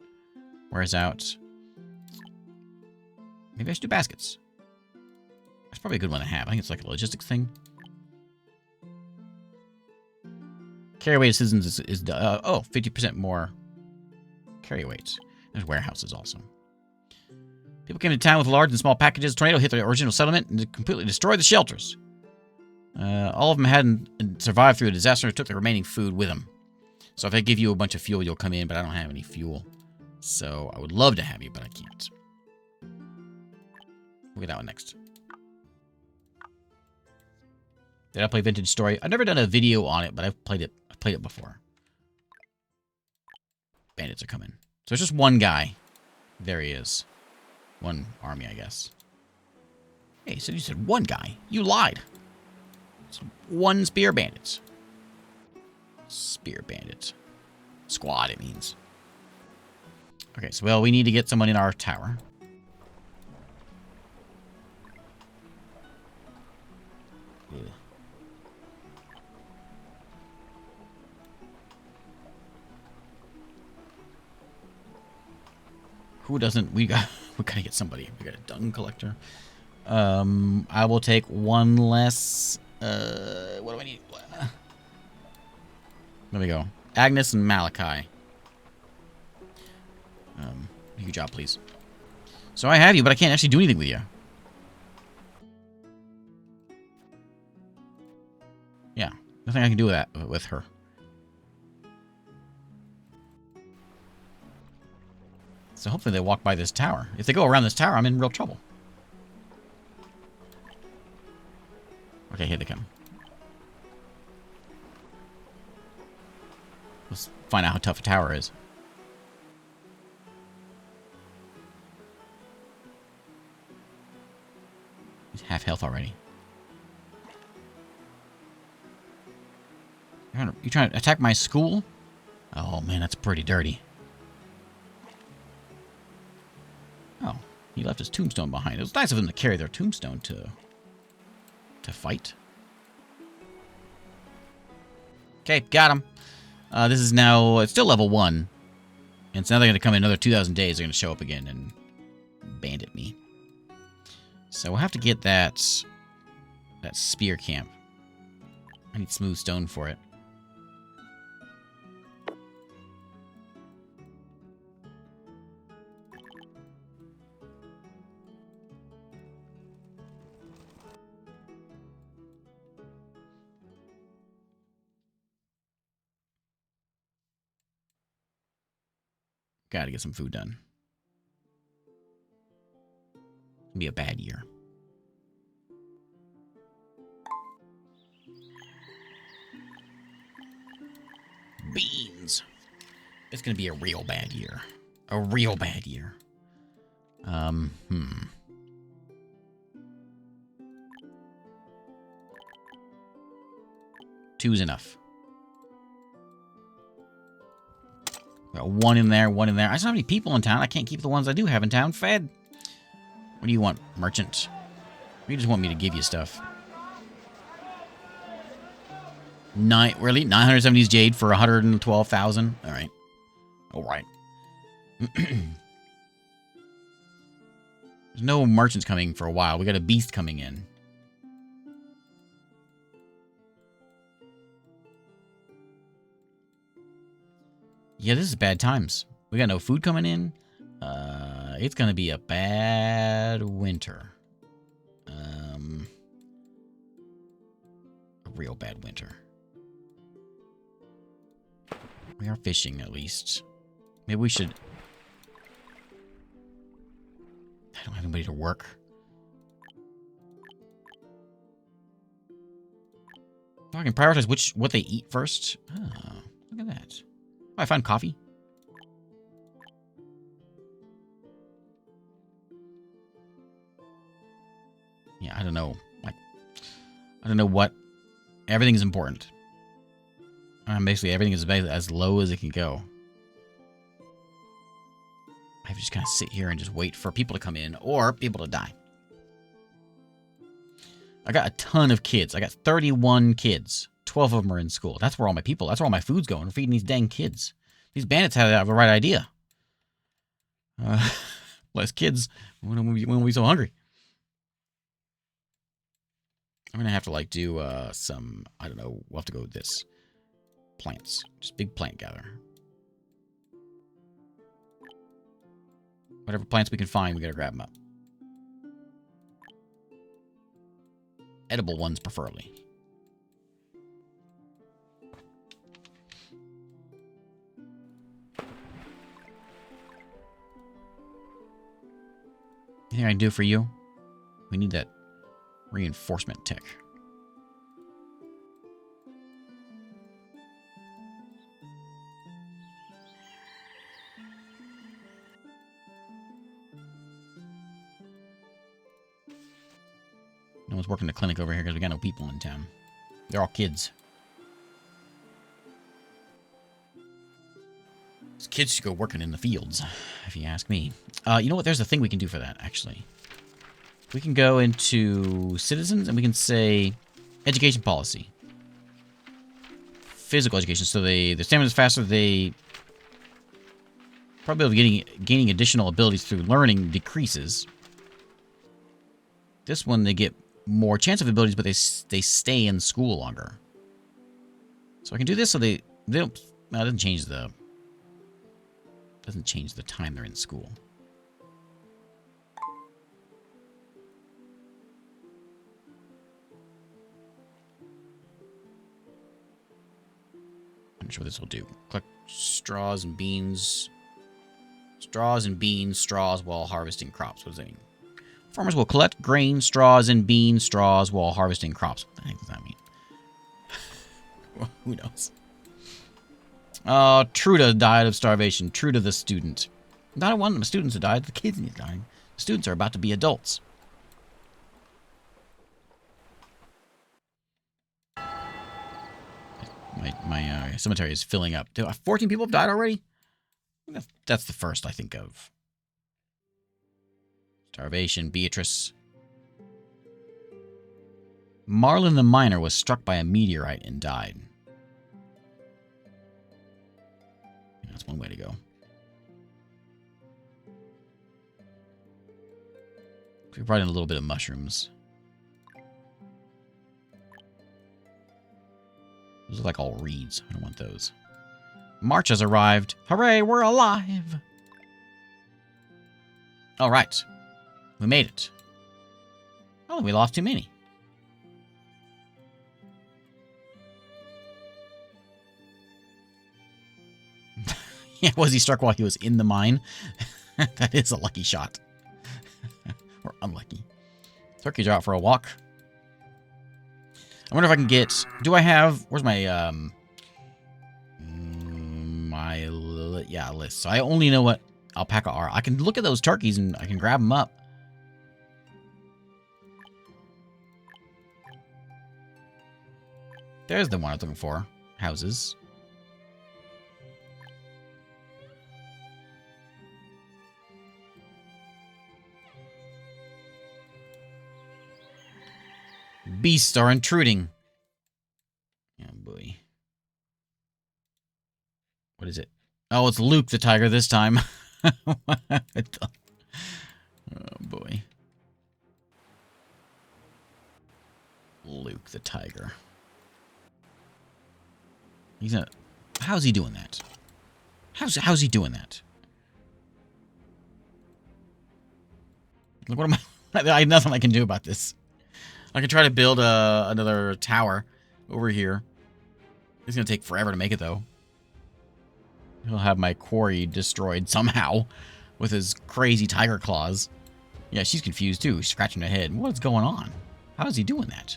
Wears out. Maybe I should do baskets. That's probably a good one to have. I think it's like a logistics thing. Carry weight of citizens is 50% more carry weight. There's warehouses also. People came to town with large and small packages. Tornado hit the original settlement and completely destroyed the shelters. All of them hadn't survived through the disaster and took the remaining food with them. So if I give you a bunch of fuel, you'll come in, but I don't have any fuel. So I would love to have you, but I can't. We'll get that one next. Did I play Vintage Story? I've never done a video on it, but I've played it. I've played it before. Bandits are coming. So it's just one guy. There he is. One army, I guess. Hey, so you said one guy. You lied. It's one spear bandits. Spear bandits. Squad, it means. Okay, so, well, we need to get someone in our tower. Ugh. Who doesn't? We gotta get somebody. We got a dung collector. I will take one less. What do I need? There we go. Agnes and Malachi. Good job, please. So I have you, but I can't actually do anything with you. Yeah, nothing I can do with that with her. So hopefully they walk by this tower. If they go around this tower, I'm in real trouble. Okay, here they come. Let's find out how tough a tower is. He's half health already. You trying to attack my school? Oh man, that's pretty dirty. Oh, he left his tombstone behind. It was nice of him to carry their tombstone to fight. Okay, got him. This is now, it's still level 1. And so now they're going to come in another 2,000 days. They're going to show up again and bandit me. So we'll have to get that spear camp. I need smooth stone for it. Gotta get some food done. It'll be a bad year. Beans. It's gonna be a real bad year. A real bad year. Two's enough. Got one in there, one in there. I don't have any people in town. I can't keep the ones I do have in town fed. What do you want, merchant? Or you just want me to give you stuff? Really? 970s jade for 112,000? All right. All right. There's no merchants coming for a while. We got a beast coming in. Yeah, this is bad times. We got no food coming in. It's gonna be a bad winter. A real bad winter. We are fishing, at least. Maybe we should... I don't have anybody to work. I can prioritize what they eat first. Oh, look at that. Oh, I found coffee. Yeah, I don't know. Like, I don't know what... Everything is important. Basically, everything is as low as it can go. I have to just kind of sit here and just wait for people to come in or people to die. I got a ton of kids. I got 31 kids. 12 of them are in school. That's where all my people, that's where all my food's going. We're feeding these dang kids. These bandits have the right idea. Less kids when we so hungry. I'm going to have to, like, do some, I don't know, we'll have to go with this. Plants. Just big plant gather. Whatever plants we can find, we got to grab them up. Edible ones, preferably. Anything I can do for you? We need that reinforcement tech. No one's working the clinic over here because we got no people in town. They're all kids. These kids should go working in the fields, if you ask me. You know what? There's a thing we can do for that, actually. We can go into citizens and we can say education policy. Physical education. So their stamina is faster. They probability of gaining additional abilities through learning decreases. This one, they get more chance of abilities, but they stay in school longer. So I can do this so they don't... No, it doesn't change the time they're in school. I'm not sure what this will do. Collect straws and beans. Straws and beans, straws while harvesting crops. What does that mean? Farmers will collect grain, straws, and beans, straws while harvesting crops. What the heck does that mean? Well, who knows? Truda died of starvation. Truda the student. Not one of the students who died. The kids need dying. The students are about to be adults. My cemetery is filling up. 14 people have died already? That's the first I think of. Starvation, Beatrice. Marlin the miner was struck by a meteorite and died. That's one way to go. We brought in a little bit of mushrooms. Those are like all reeds. I don't want those. March has arrived. Hooray, we're alive! All right. We made it. Oh, we lost too many. Yeah, was he struck while he was in the mine? That is a lucky shot. Or unlucky. Turkeys are out for a walk. I wonder if I can get... Do I have... Where's my... list. So I only know what alpaca are. I can look at those turkeys and I can grab them up. There's the one I was looking for. Houses. Beasts are intruding. Oh boy. What is it? Oh, it's Luke the tiger this time. Oh, boy. Luke the tiger. He's a... How's he doing that? How's he doing that? Look, what am I have nothing I can do about this. I can try to build another tower over here. It's going to take forever to make it, though. He'll have my quarry destroyed somehow with his crazy tiger claws. Yeah, she's confused, too. She's scratching her head. What's going on? How is he doing that?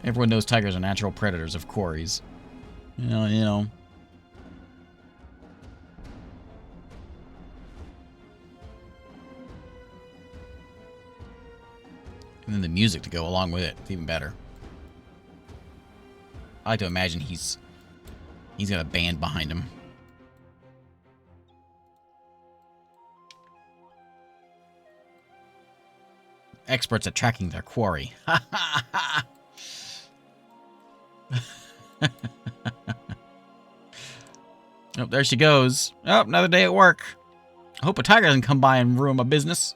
Everyone knows tigers are natural predators of quarries. You know. And then the music to go along with it. It's even better. I like to imagine he's got a band behind him. Experts at tracking their quarry. Ha ha ha! Oh, there she goes. Oh, another day at work. I hope a tiger doesn't come by and ruin my business.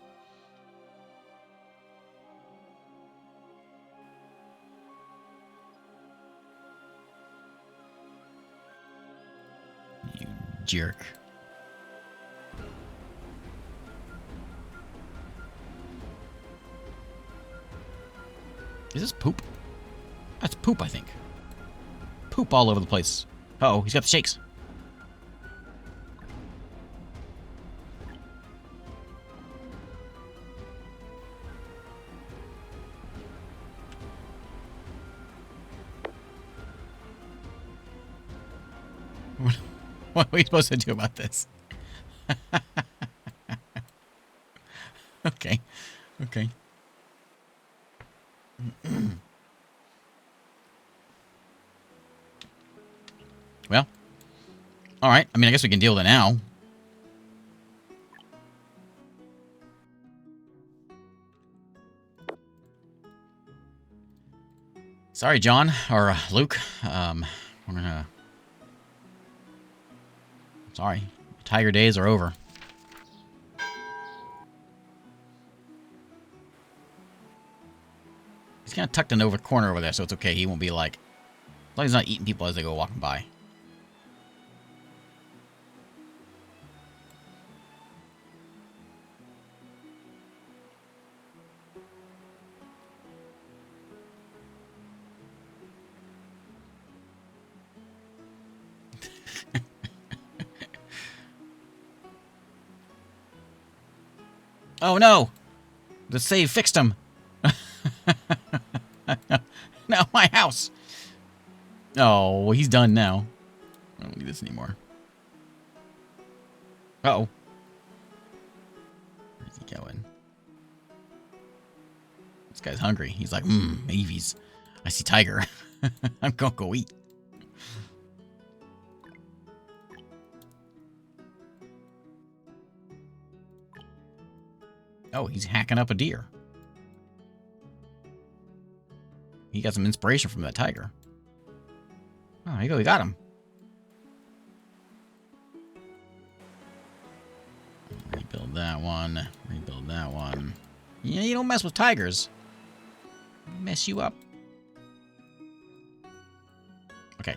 You jerk. Is this poop? That's poop, I think. Poop all over the place. Uh-oh, he's got the shakes. What are we supposed to do about this? Okay. Okay. Well. Alright. I mean, I guess we can deal with it now. Sorry, John. Or Luke. We're gonna... Sorry. Tiger days are over. He's kind of tucked in over the corner over there, so it's okay. He won't be like... As long as he's not eating people as they go walking by. Oh no! The save fixed him! No, my house! Oh, well, he's done now. I don't need this anymore. Uh-oh. Where's he going? This guy's hungry. He's like, Avies. I see tiger. I'm gonna go eat. Oh, he's hacking up a deer. He got some inspiration from that tiger. Oh, there you go. We got him. Rebuild that one. Rebuild that one. Yeah, you don't mess with tigers. Mess you up. Okay.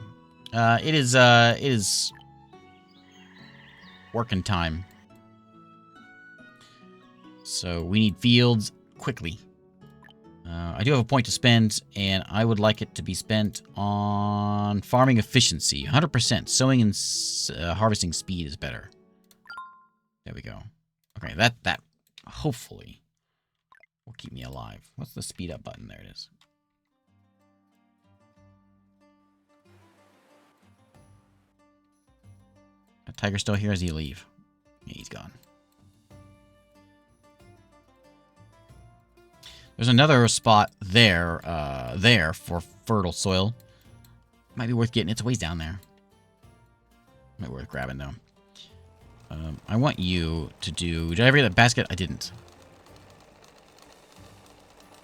It is working time. So we need fields quickly. I do have a point to spend, and I would like it to be spent on farming efficiency. 100%. Sowing and harvesting speed is better. There we go. Okay, that hopefully will keep me alive. What's the speed up button? There it is. That tiger still here? Or does he leave? Yeah, he's gone. There's another spot there, for fertile soil. Might be worth getting. It's a ways down there. Might be worth grabbing, though. I want you to do... Did I ever get that basket? I didn't.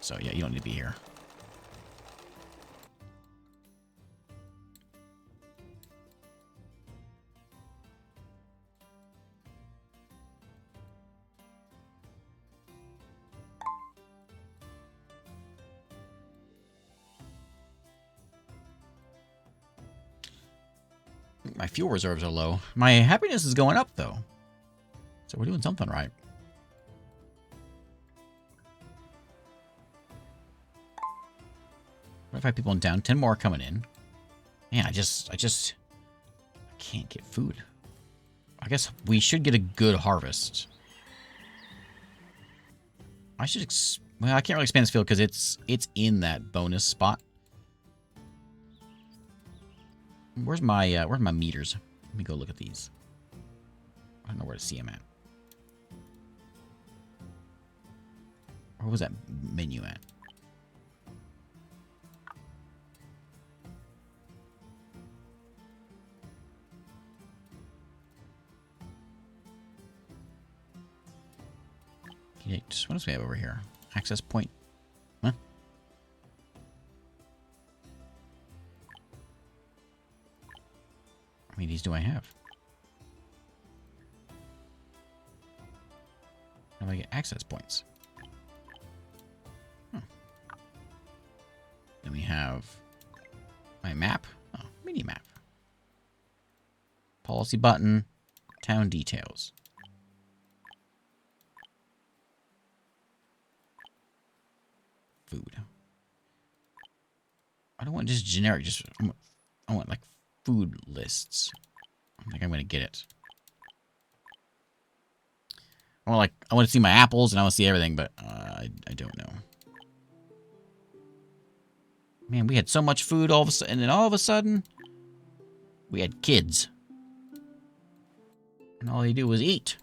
so yeah, you don't need to be here. My fuel reserves are low. My happiness is going up, though. So we're doing something right. What if I have people in town? 10 more coming in. Man, I can't get food. I guess we should get a good harvest. I should, well, I can't really expand this field because it's in that bonus spot. Where's my meters? Let me go look at these. I don't know where to see them at. Where was that menu at? Okay, what else do we have over here? Access point. Huh? How many of these do I have? How do I get access points? Then we have my map. Oh, mini map. Policy button. Town details. Food. I don't want just generic. I want like food lists. I think I'm gonna get it. I want to see my apples and I want to see everything, but I don't know. Man, we had so much food all of a sudden, and then all of a sudden, we had kids. And all they do was eat.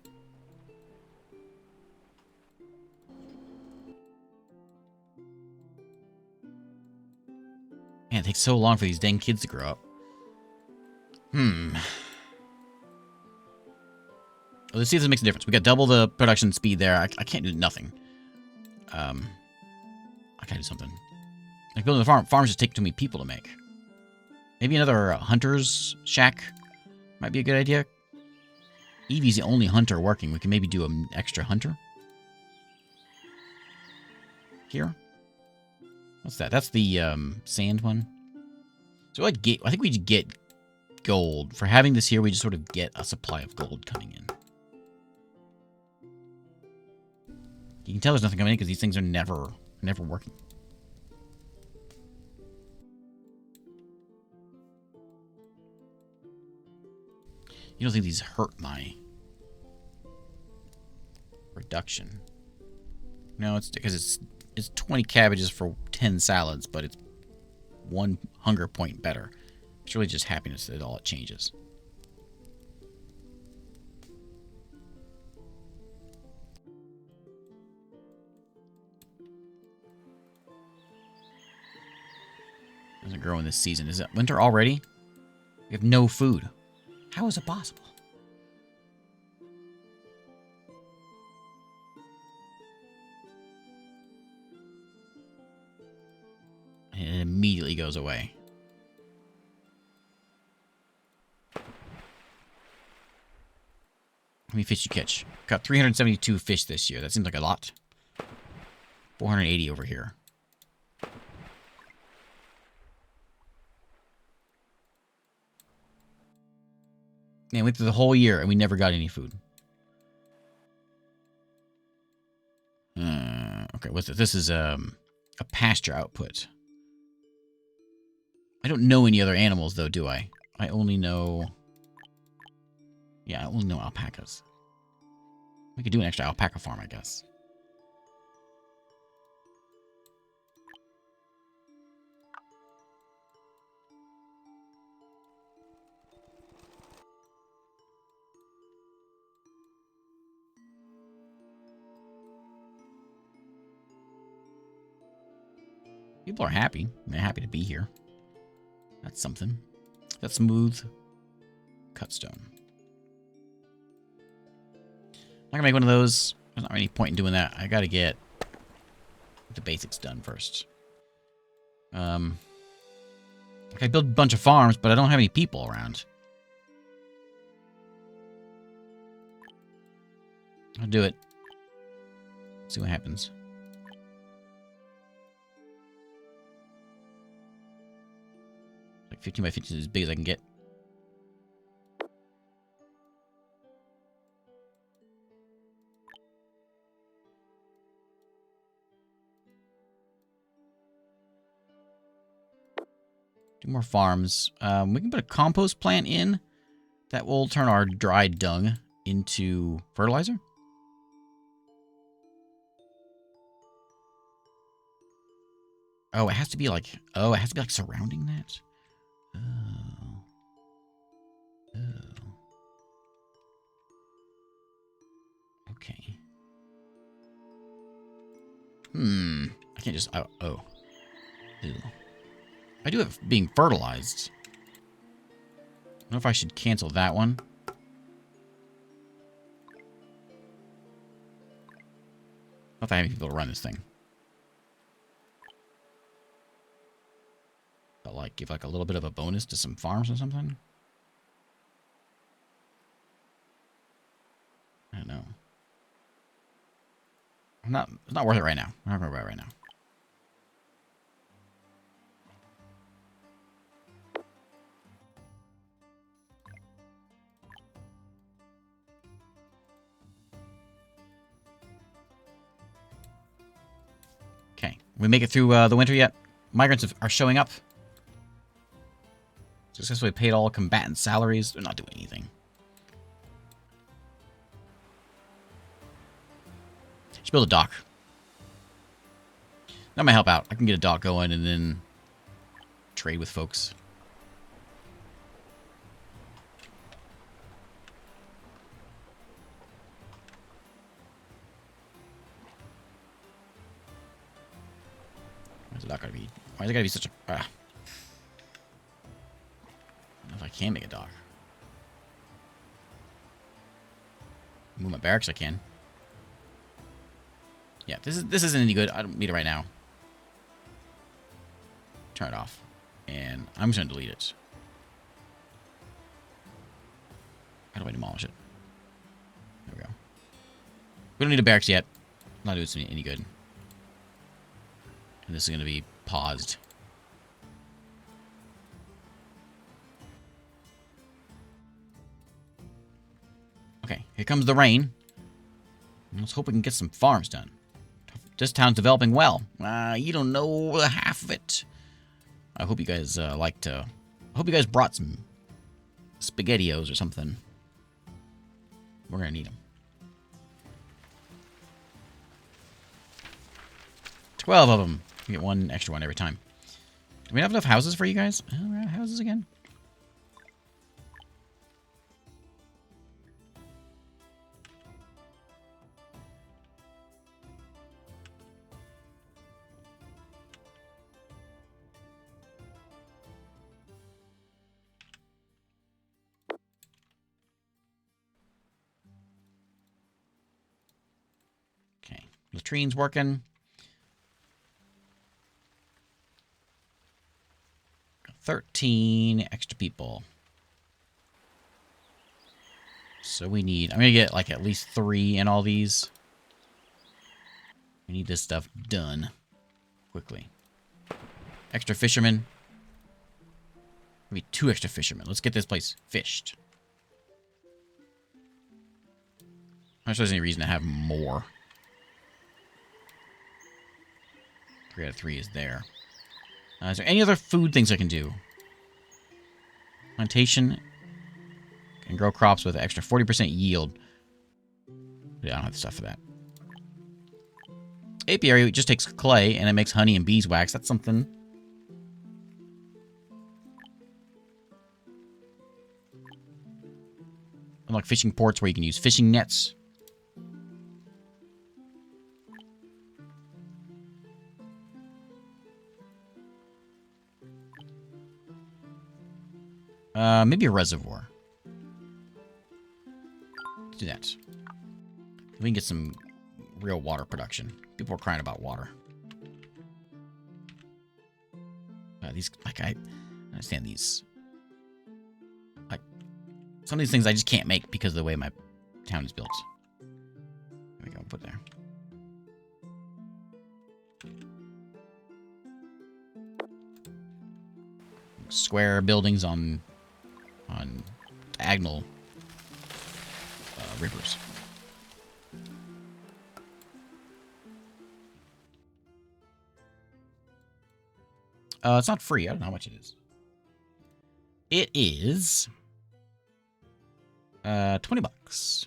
Man, it takes so long for these dang kids to grow up. Well, let's see if this makes a difference. We got double the production speed there. I can't do nothing. I gotta do something. Like building the farm. Farms just take too many people to make. Maybe another hunter's shack might be a good idea. Evie's the only hunter working. We can maybe do an extra hunter. Here. What's that? That's the sand one. So I think we get gold. For having this here, we just sort of get a supply of gold coming in. You can tell there's nothing coming in because these things are never working. You don't think these hurt my production? No, it's because it's 20 cabbages for 10 salads, but it's 1 hunger point better. It's really just happiness that all it changes. Doesn't grow in this season. Is it winter already? We have no food. How is it possible? And it immediately goes away. How many fish you catch? Caught 372 fish this year. That seems like a lot. 480 over here. Man, we went through the whole year and we never got any food. Okay, what's this? This is a pasture output. I don't know any other animals, though, do I? I only know... Yeah, I only know alpacas. We could do an extra alpaca farm, I guess. People are happy. They're happy to be here. That's something. That's smooth cutstone. I'm not gonna make one of those. There's not any point in doing that. I gotta get the basics done first. Like I build a bunch of farms, but I don't have any people around. I'll do it. See what happens. Like 15 by 15 is as big as I can get. Two more farms. We can put a compost plant in that will turn our dry dung into fertilizer. Oh, it has to be like, surrounding that. Oh. Oh. Okay. I can't just, oh. Ew. I do have being fertilized. I don't know if I should cancel that one. Not if I have any people to run this thing. But like, give like a little bit of a bonus to some farms or something. I don't know. It's not worth it right now. I'm not going to buy it right now. Okay. We make it through the winter yet? Migrants are showing up. Successfully paid all combatant salaries. They're not doing anything. Should build a dock. That might help out. I can get a dock going and then trade with folks. Why is it not gonna be? Why is it gotta be such a? I don't know if I can make a dock. Move my barracks. I can. Yeah, this isn't any good. I don't need it right now. Turn it off, and I'm just gonna delete it. How do I demolish it? There we go. We don't need a barracks yet. Not doing us any good. And this is gonna be paused. Okay, here comes the rain. Let's hope we can get some farms done. This town's developing well. You don't know half of it. I hope you guys I hope you guys brought some SpaghettiOs or something. We're gonna need them. 12 of them. You get one extra one every time. Do we have enough houses for you guys? Oh, we're out of houses again. Okay, latrine's working. 13 extra people. So we need, I'm gonna get like at least 3 in all these. We need this stuff done quickly. Extra fishermen. Maybe 2 extra fishermen. Let's get this place fished. I'm not sure there's any reason to have more. 3 out of 3 is there. Is there any other food things I can do? Plantation can grow crops with an extra 40% yield. Yeah, I don't have the stuff for that. Apiary just takes clay and it makes honey and beeswax. That's something. Unlike fishing ports where you can use fishing nets. Maybe a reservoir. Let's do that. We can get some real water production. People are crying about water. these, like, I understand these. Like, some of these things I just can't make because of the way my town is built. There we go, put there. Square buildings on diagonal rivers. It's not free. I don't know how much it is. It is $20.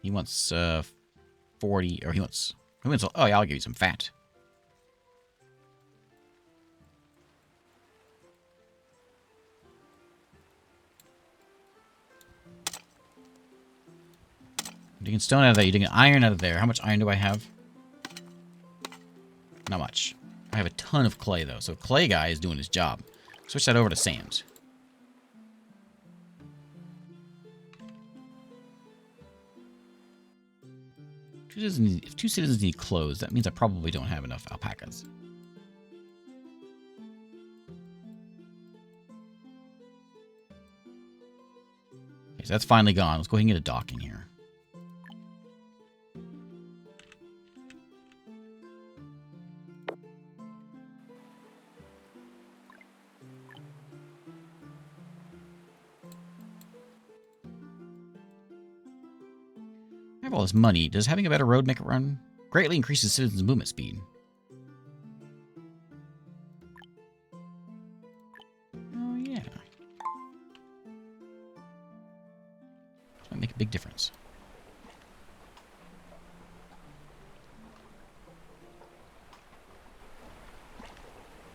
He wants 40, or he wants, oh yeah, I'll give you some fat. You're digging stone out of there, you're digging iron out of there. How much iron do I have? Not much. I have a ton of clay, though, so clay guy is doing his job. Switch that over to sand. If 2 citizens need clothes, that means I probably don't have enough alpacas. Okay, so that's finally gone. Let's go ahead and get a dock in here. I have all this money. Does having a better road make it run? Greatly increases citizens' movement speed. Oh, yeah. That might make a big difference.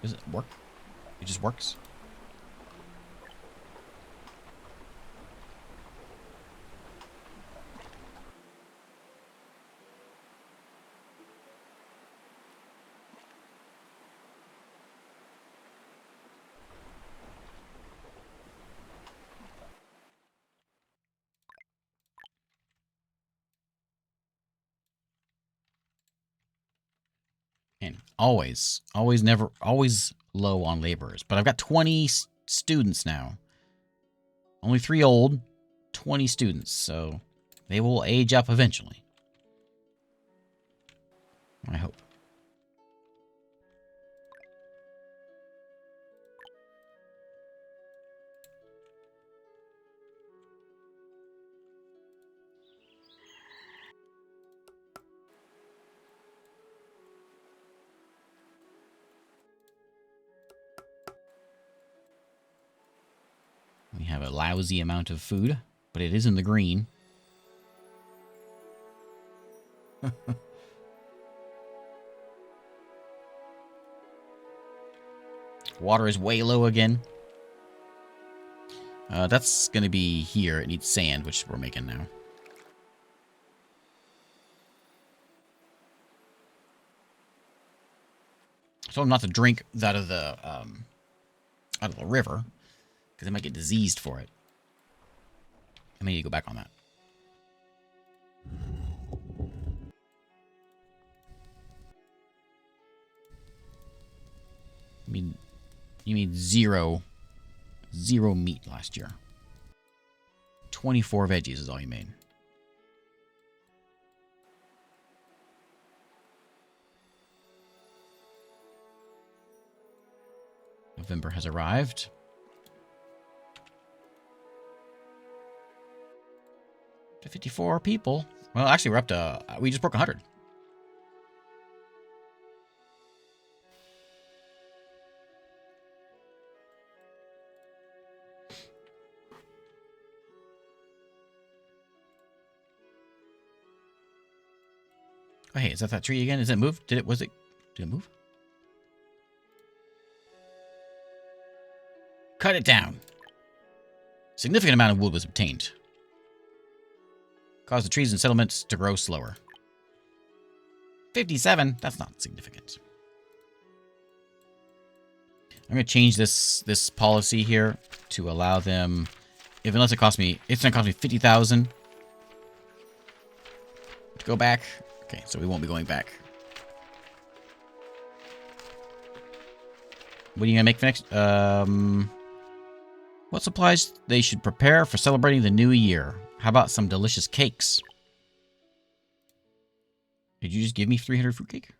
Does it work? It just works? And always low on laborers. But I've got 20 students now. Only 3 old, 20 students. So they will age up eventually. I hope. We have a lousy amount of food, but it is in the green. Water is way low again. That's going to be here. It needs sand, which we're making now. I told him not to drink out of the river, because they might get diseased for it. I may need to go back on that. I mean, you made zero meat last year. 24 veggies is all you made. November has arrived. To 54 people. Well, actually, we're up to... we just broke 100. Oh, hey, is that tree again? Is it moved? Did it move? Cut it down. Significant amount of wood was obtained. Caused the trees and settlements to grow slower. 57? That's not significant. I'm going to change this policy here to allow them, unless it costs me, it's going to cost me 50,000 to go back. Okay, so we won't be going back. What are you going to make for next? What supplies they should prepare for celebrating the new year? How about some delicious cakes? Did you just give me 300 fruitcake?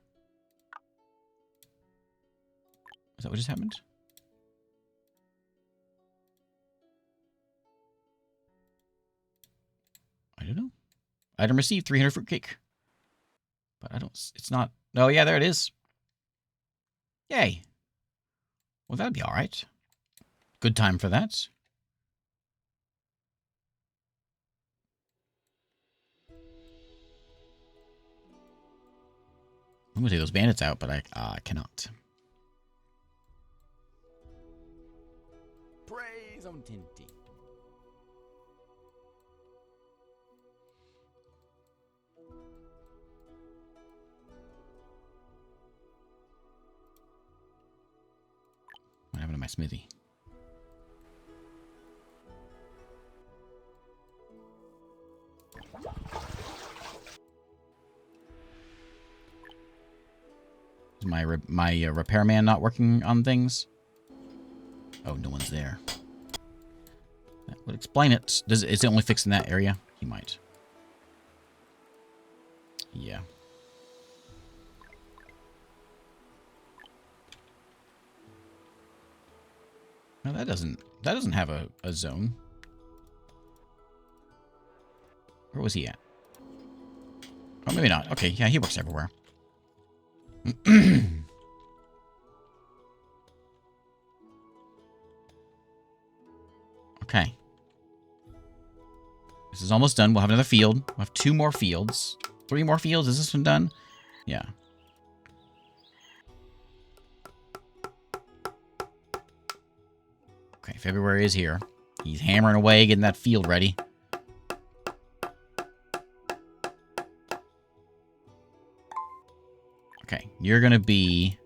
Is that what just happened? I don't know. Item received, 300 fruitcake. But I don't, it's not, oh yeah, there it is. Yay. Well, that'd be alright. Good time for that. I'm gonna take those bandits out, but I cannot. Praise on Tinty. What happened to my smithy? Is my repairman not working on things? Oh, no one's there. That would explain it. Is it only fixed in that area? He might. Yeah. No, that doesn't have a zone. Where was he at? Oh, maybe not. Okay, yeah, he works everywhere. Okay. This is almost done. We'll have another field. We'll have 2 more fields. 3 more fields. Is this one done? Yeah. Okay, February is here. He's hammering away, getting that field ready. Okay, you're going to be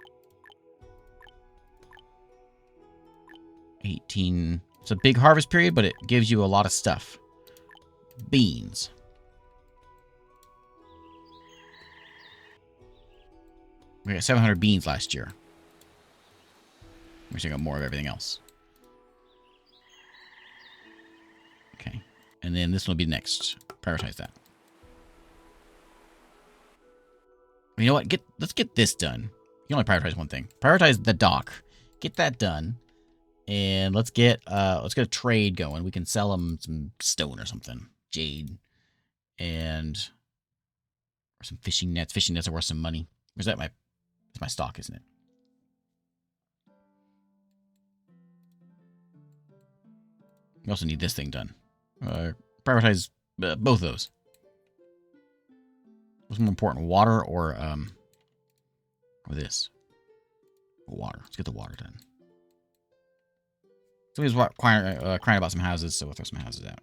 18. It's a big harvest period, but it gives you a lot of stuff. Beans. We got 700 beans last year. We should got more of everything else. Okay, and then this one will be next. Prioritize that. You know what? Let's get this done. You can only prioritize one thing. Prioritize the dock. Get that done, and let's get a trade going. We can sell them some stone or something, jade, and or some fishing nets. Fishing nets are worth some money. Where's that? It's my stock, isn't it? We also need this thing done. Prioritize both of those. What's more important, water or this? Water. Let's get the water done. Somebody's crying about some houses, so we'll throw some houses out.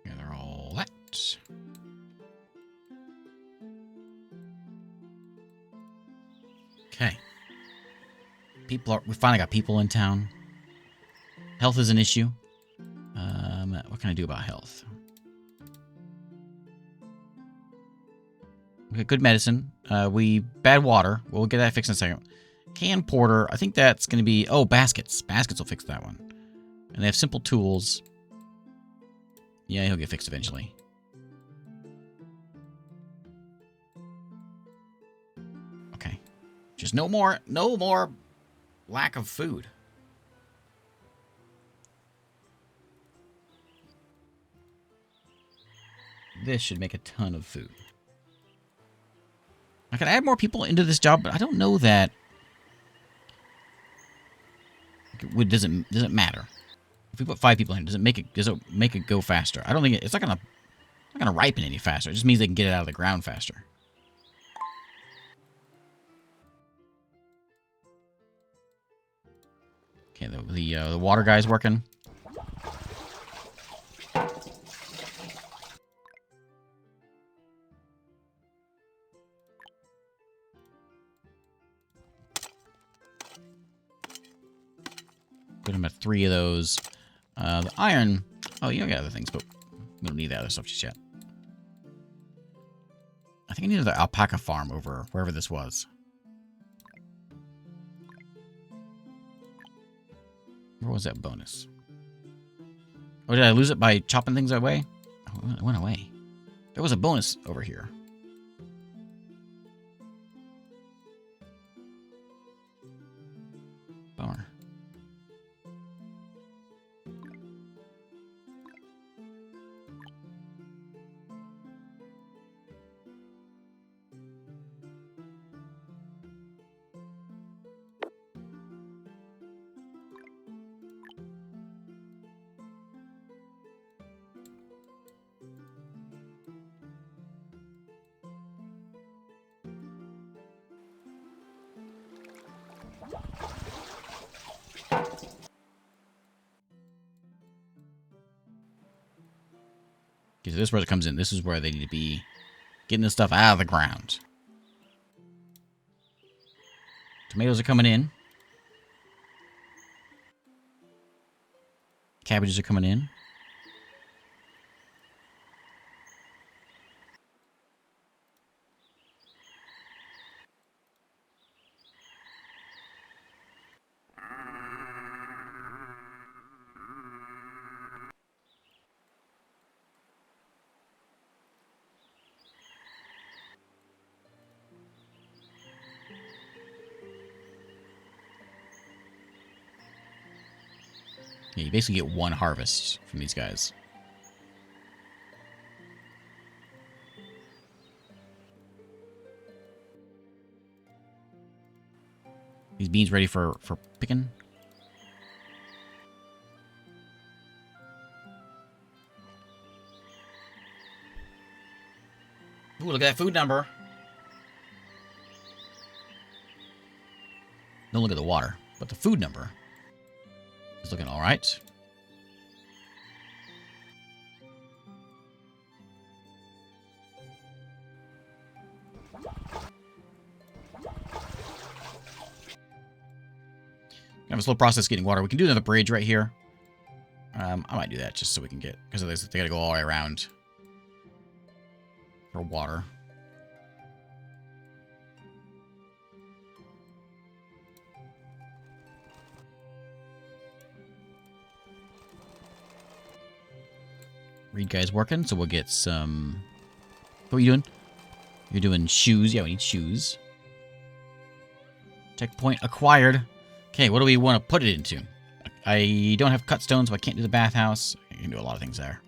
Gather all that. Okay. We finally got people in town. Health is an issue. What can I do about health? We got good medicine. Bad water. We'll get that fixed in a second. Canned porter. I think that's going to be... Oh, baskets. Baskets will fix that one. And they have simple tools. Yeah, he'll get fixed eventually. Okay. Just no more lack of food. This should make a ton of food. I could add more people into this job, but I don't know that does it matter. If we put 5 people in, does it make it go faster? I don't think it's not gonna ripen any faster. It just means they can get it out of the ground faster. Okay, the water guy's working. Put him at 3 of those. The iron. Oh, you got other things, but we don't need that other stuff just yet. I think I need another alpaca farm over wherever this was. Where was that bonus? Oh, did I lose it by chopping things away? Oh, it went away. There was a bonus over here. Bummer. Okay, so this is where it comes in. This is where they need to be getting this stuff out of the ground. Tomatoes are coming in. Cabbages are coming in. Yeah, you basically get 1 harvest from these guys. These beans ready for picking. Ooh, look at that food number. Don't look at the water, but the food number is looking all right. Have a slow process getting water. We can do another bridge right here. I might do that just so we can get, because of this, they gotta go all the way around for water. Reed guy's working, so we'll get some... What are you doing? You're doing shoes. Yeah, we need shoes. Checkpoint acquired. Okay, what do we want to put it into? I don't have cut stones, so I can't do the bathhouse. I can do a lot of things there.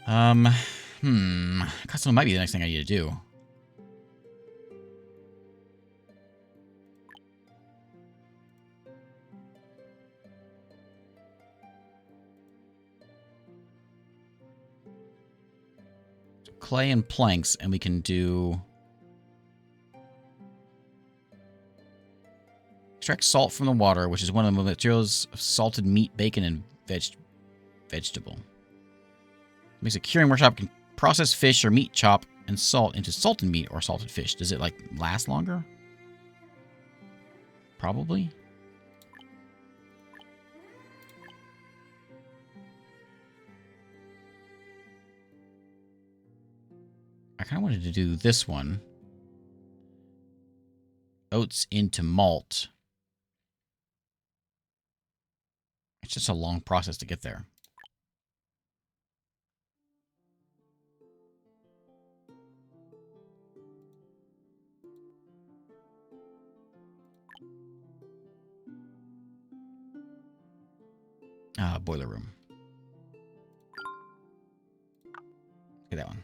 Cut stone might be the next thing I need to do. Clay and planks, and we can do... Extract salt from the water, which is one of the materials of salted meat, bacon, and vegetable. Makes a curing workshop, can process fish or meat chop and salt into salted meat or salted fish. Does it, like, last longer? Probably. I kind of wanted to do this one. Oats into malt. It's just a long process to get there. Boiler room. Look at that one.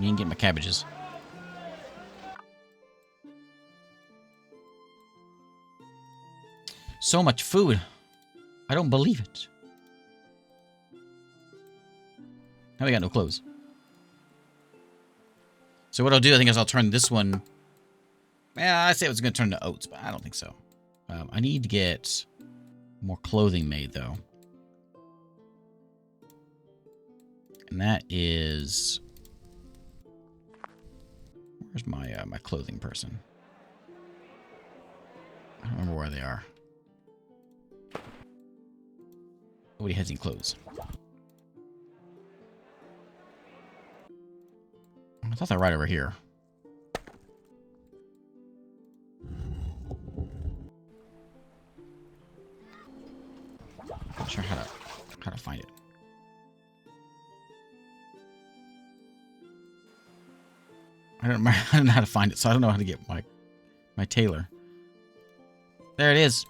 You can get my cabbages. So much food. I don't believe it. Now we got no clothes. So what I'll do, I think, is I'll turn this one... Yeah, I say it was going to turn to oats, but I don't think so. I need to get more clothing made, though. And that is... Where's my my clothing person? I don't remember where they are. Nobody has any clothes. I thought they're right over here. Not sure how to find it. I don't know how to find it, so I don't know how to get my tailor. There it is.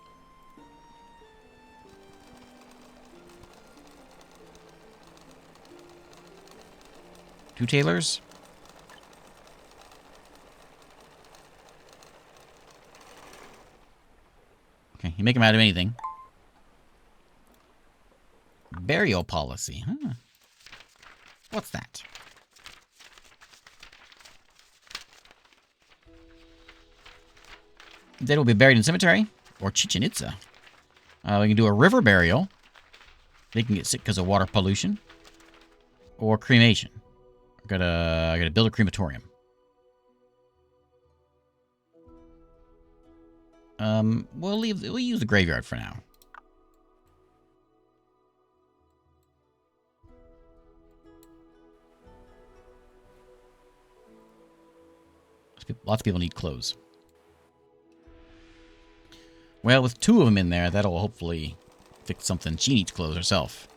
Two tailors? Okay, you make them out of anything. Burial policy, huh? What's that? Dead will be buried in cemetery or Chichen Itza. We can do a river burial. They can get sick because of water pollution. Or cremation. I gotta build a crematorium. We'll use the graveyard for now. Lots of people need clothes. Well, with two of them in there, that'll hopefully fix something. She needs clothes herself.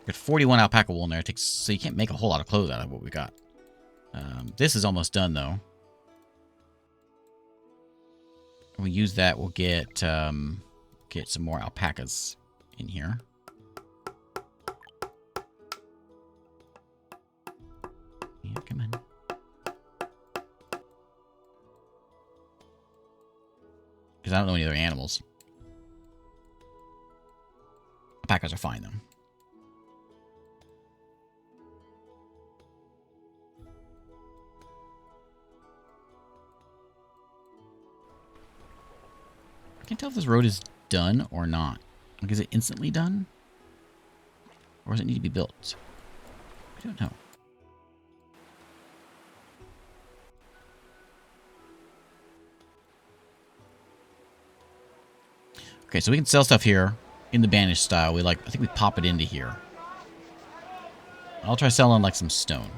Got 41 alpaca wool in there. So you can't make a whole lot of clothes out of what we got. This is almost done, though. When we use that, we'll get some more alpacas in here. Yeah, come on. Because I don't know any other animals. Alpacas are fine, though. I can't tell if this road is done or not. Like, is it instantly done? Or does it need to be built? I don't know. Okay, so we can sell stuff here in the banished style. I think we pop it into here. I'll try selling like some stone.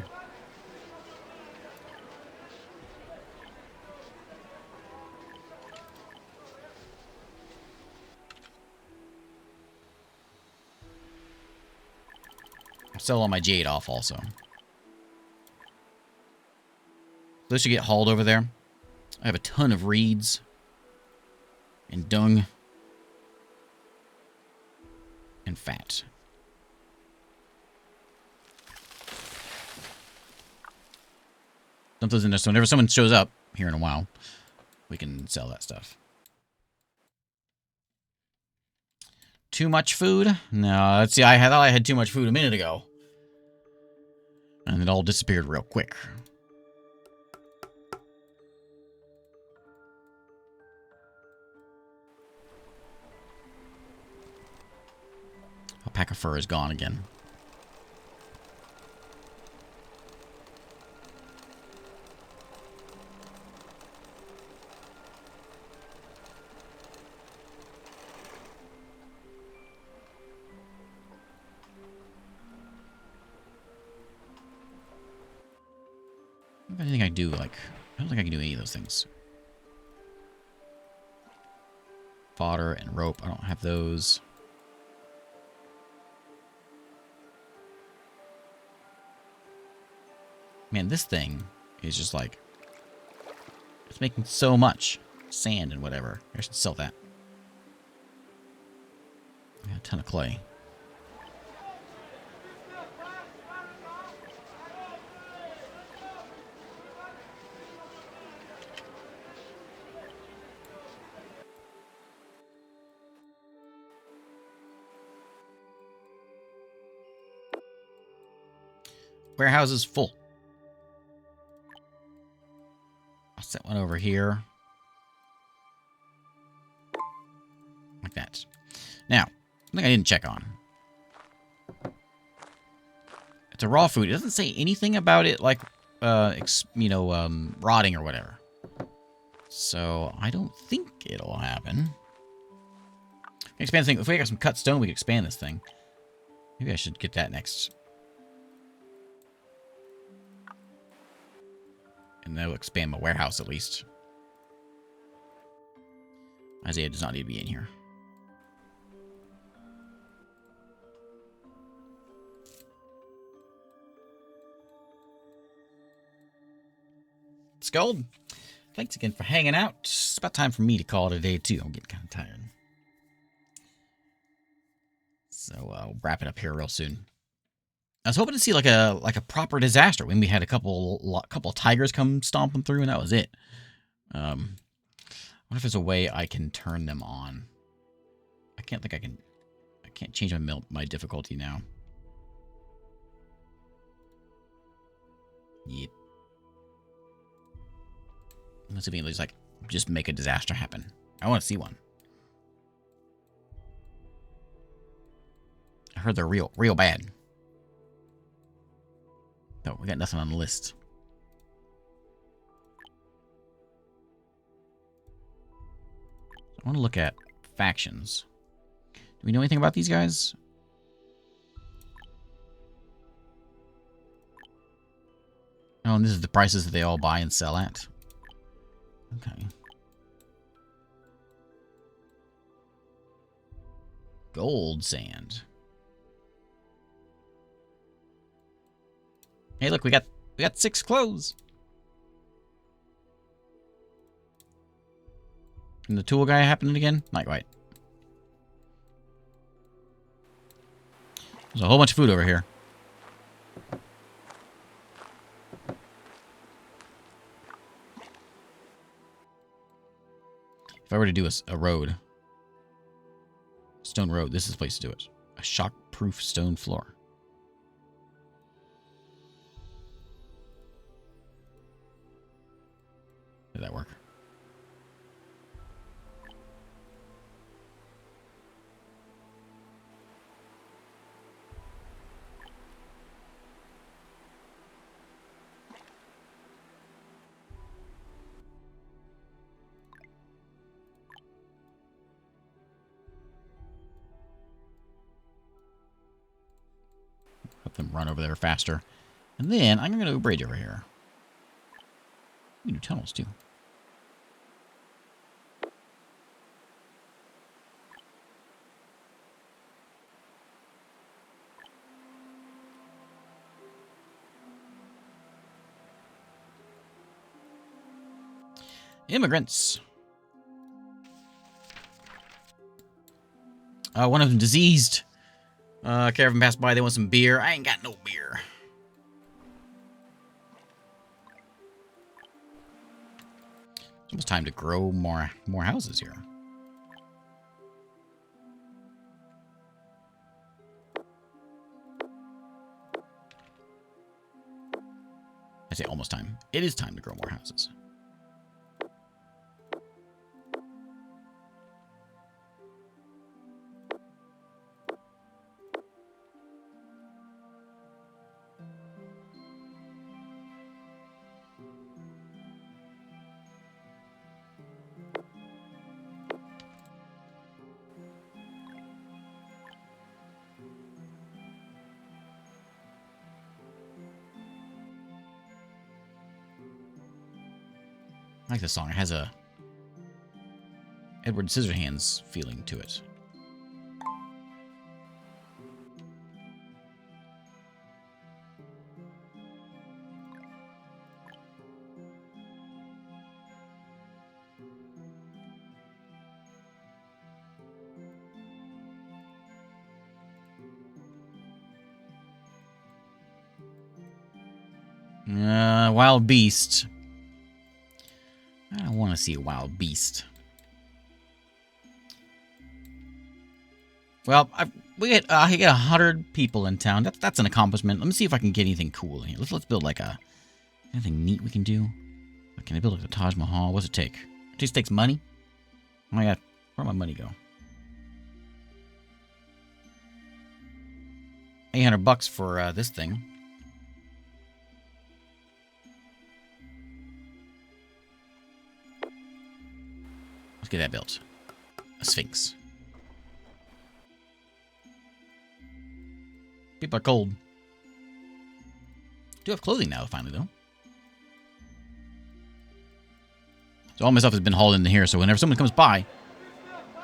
I'll sell all my jade off also. Those should get hauled over there. I have a ton of reeds and dung. And fat. Dump those in there so whenever someone shows up here in a while, we can sell that stuff. Too much food? No, let's see. I thought I had too much food a minute ago. And it all disappeared real quick. Alpaca fur is gone again. I don't think I do, like... I don't think I can do any of those things. Fodder and rope. I don't have those. Man, this thing is just like... It's making so much sand and whatever. I should sell that. I got a ton of clay. warehouse is full. I'll set one over here. Like that. Now, something I didn't check on. It's a raw food. It doesn't say anything about it, like, rotting or whatever. So, I don't think it'll happen. Expand this thing. If we got some cut stone, we can expand this thing. Maybe I should get that next. And that'll expand my warehouse at least. Isaiah does not need to be in here. Scold, thanks again for hanging out. It's about time for me to call it a day too. I'm getting kind of tired. So I'll wrap it up here real soon. I was hoping to see like a proper disaster when we had a couple of tigers come stomping through, and that was it. I wonder if there's a way I can turn them on. I can't think I can. I can't change my difficulty now. Yep. Let's see if anybody's like just make a disaster happen. I want to see one. I heard they're real bad. No, we got nothing on the list. I want to look at factions. Do we know anything about these guys? Oh, and this is the prices that they all buy and sell at. Okay. Gold sand. Hey, look, we got 6 clothes. And the tool guy happening again? Not quite. There's a whole bunch of food over here. If I were to do a road, stone road, this is the place to do it. A shock-proof stone floor. Did that work? Help them run over there faster. And then I'm going to do a bridge over here. We can do tunnels too. Immigrants. One of them diseased. Caravan passed by. They want some beer. I ain't got no beer. It's almost time to grow more houses here. I say almost time. It is time to grow more houses. I like this song. It has a Edward Scissorhands feeling to it. Wild beast. I don't want to see a wild beast. Well, I get 100 people in town. That's an accomplishment. Let me see if I can get anything cool in here. Let's build like anything neat we can do. Can I build like the Taj Mahal? What's it take? It just takes money. Oh my god, where'd my money go? $800 for this thing. Let's get that built. A Sphinx. People are cold. Do have clothing now, finally, though. So all my stuff has been hauled into here, so whenever someone comes by,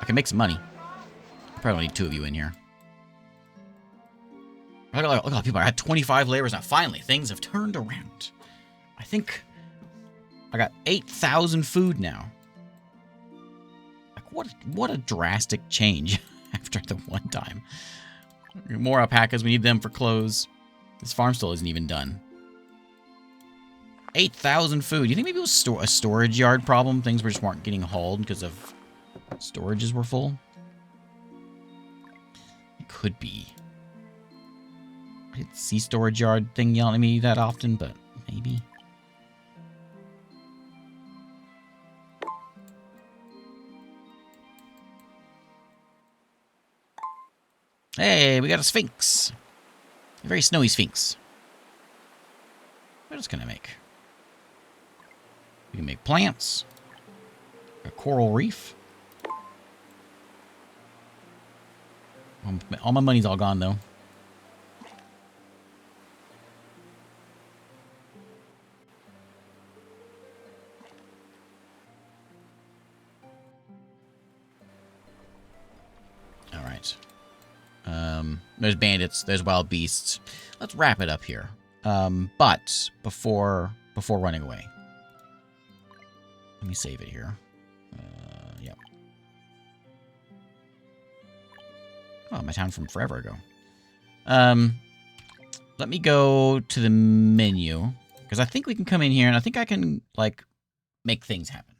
I can make some money. I probably don't need 2 of you in here. Look at all the people. I had 25 laborers now. Finally, things have turned around. I think I got 8,000 food now. Like, what a drastic change after the one time. More alpacas. We need them for clothes. This farm still isn't even done. 8,000 food. You think maybe it was a storage yard problem? Things just weren't getting hauled because of storages were full? It could be. I didn't see storage yard thing yelling at me that often, but maybe. Hey, we got a Sphinx. A very snowy Sphinx. What else can I make? We can make plants. A coral reef. All my money's all gone, though. All right. There's bandits. There's wild beasts. Let's wrap it up here. But before running away, let me save it here. Yep. Oh, my town from forever ago. Let me go to the menu because I think we can come in here and I think I can like make things happen.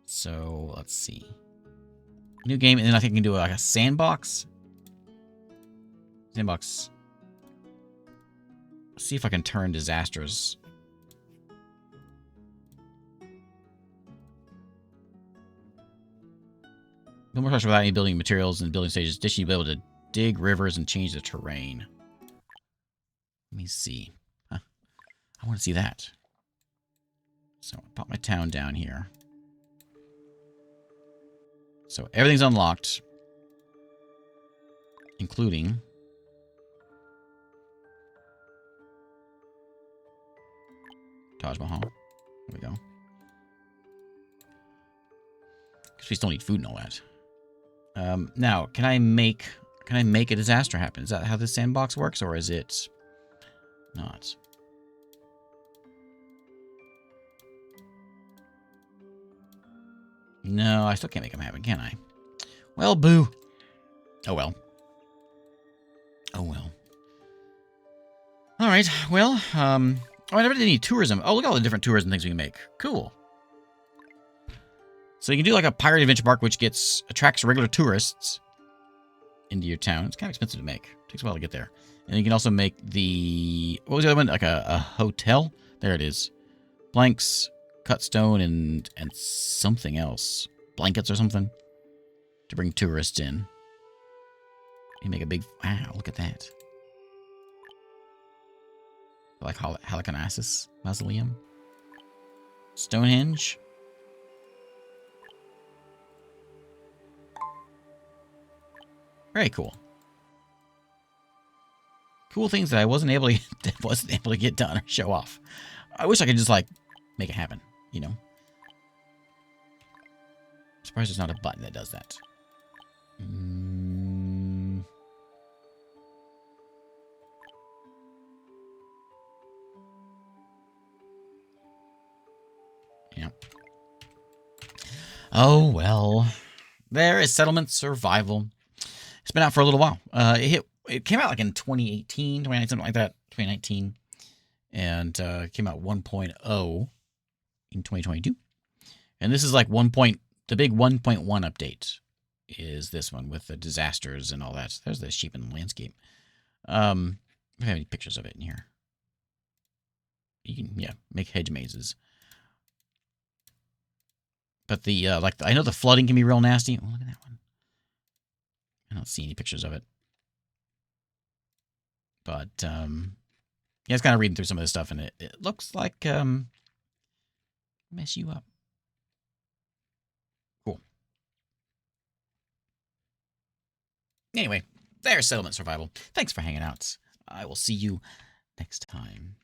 So let's see. New game, and then I think I can do like a sandbox. Sandbox. Let's see if I can turn disasters. No more pressure without any building materials and building stages. Additionally, you'll be able to dig rivers and change the terrain. Let me see. Huh. I want to see that. So I'll pop my town down here. So everything's unlocked, including Taj Mahal. There we go. Because we still need food and all that. Now, can I make a disaster happen? Is that how this sandbox works, or is it not? No, I still can't make them happen, can I? Well, boo. Oh, well. Oh, well. All right, well, oh, I never did any tourism. Oh, look at all the different tourism things we can make. Cool. So you can do like a pirate adventure park, which attracts regular tourists into your town. It's kind of expensive to make. It takes a while to get there. And you can also make what was the other one? Like a hotel? There it is. Blanks, cut stone, and something else. Blankets or something. To bring tourists in. You make a big... Wow, look at that. Like Halicarnassus Mausoleum. Stonehenge. Very cool. Cool things that I wasn't able to get done or show off. I wish I could just like make it happen, you know. I'm surprised there's not a button that does that. Yeah. Oh well. There is Settlement Survival. It's been out for a little while. It came out like in 2018, 2019, something like that. 2019. And came out 1.0 in 2022. And this is like the big 1.1 update. is this one with the disasters and all that. There's the sheep in the landscape. I don't have any pictures of it in here. You can, yeah, make hedge mazes. But the, I know the flooding can be real nasty. Oh, look at that one. I don't see any pictures of it. But, yeah, it's kind of reading through some of this stuff, and it looks like, mess you up. Cool. Anyway, there's Settlement Survival. Thanks for hanging out. I will see you next time.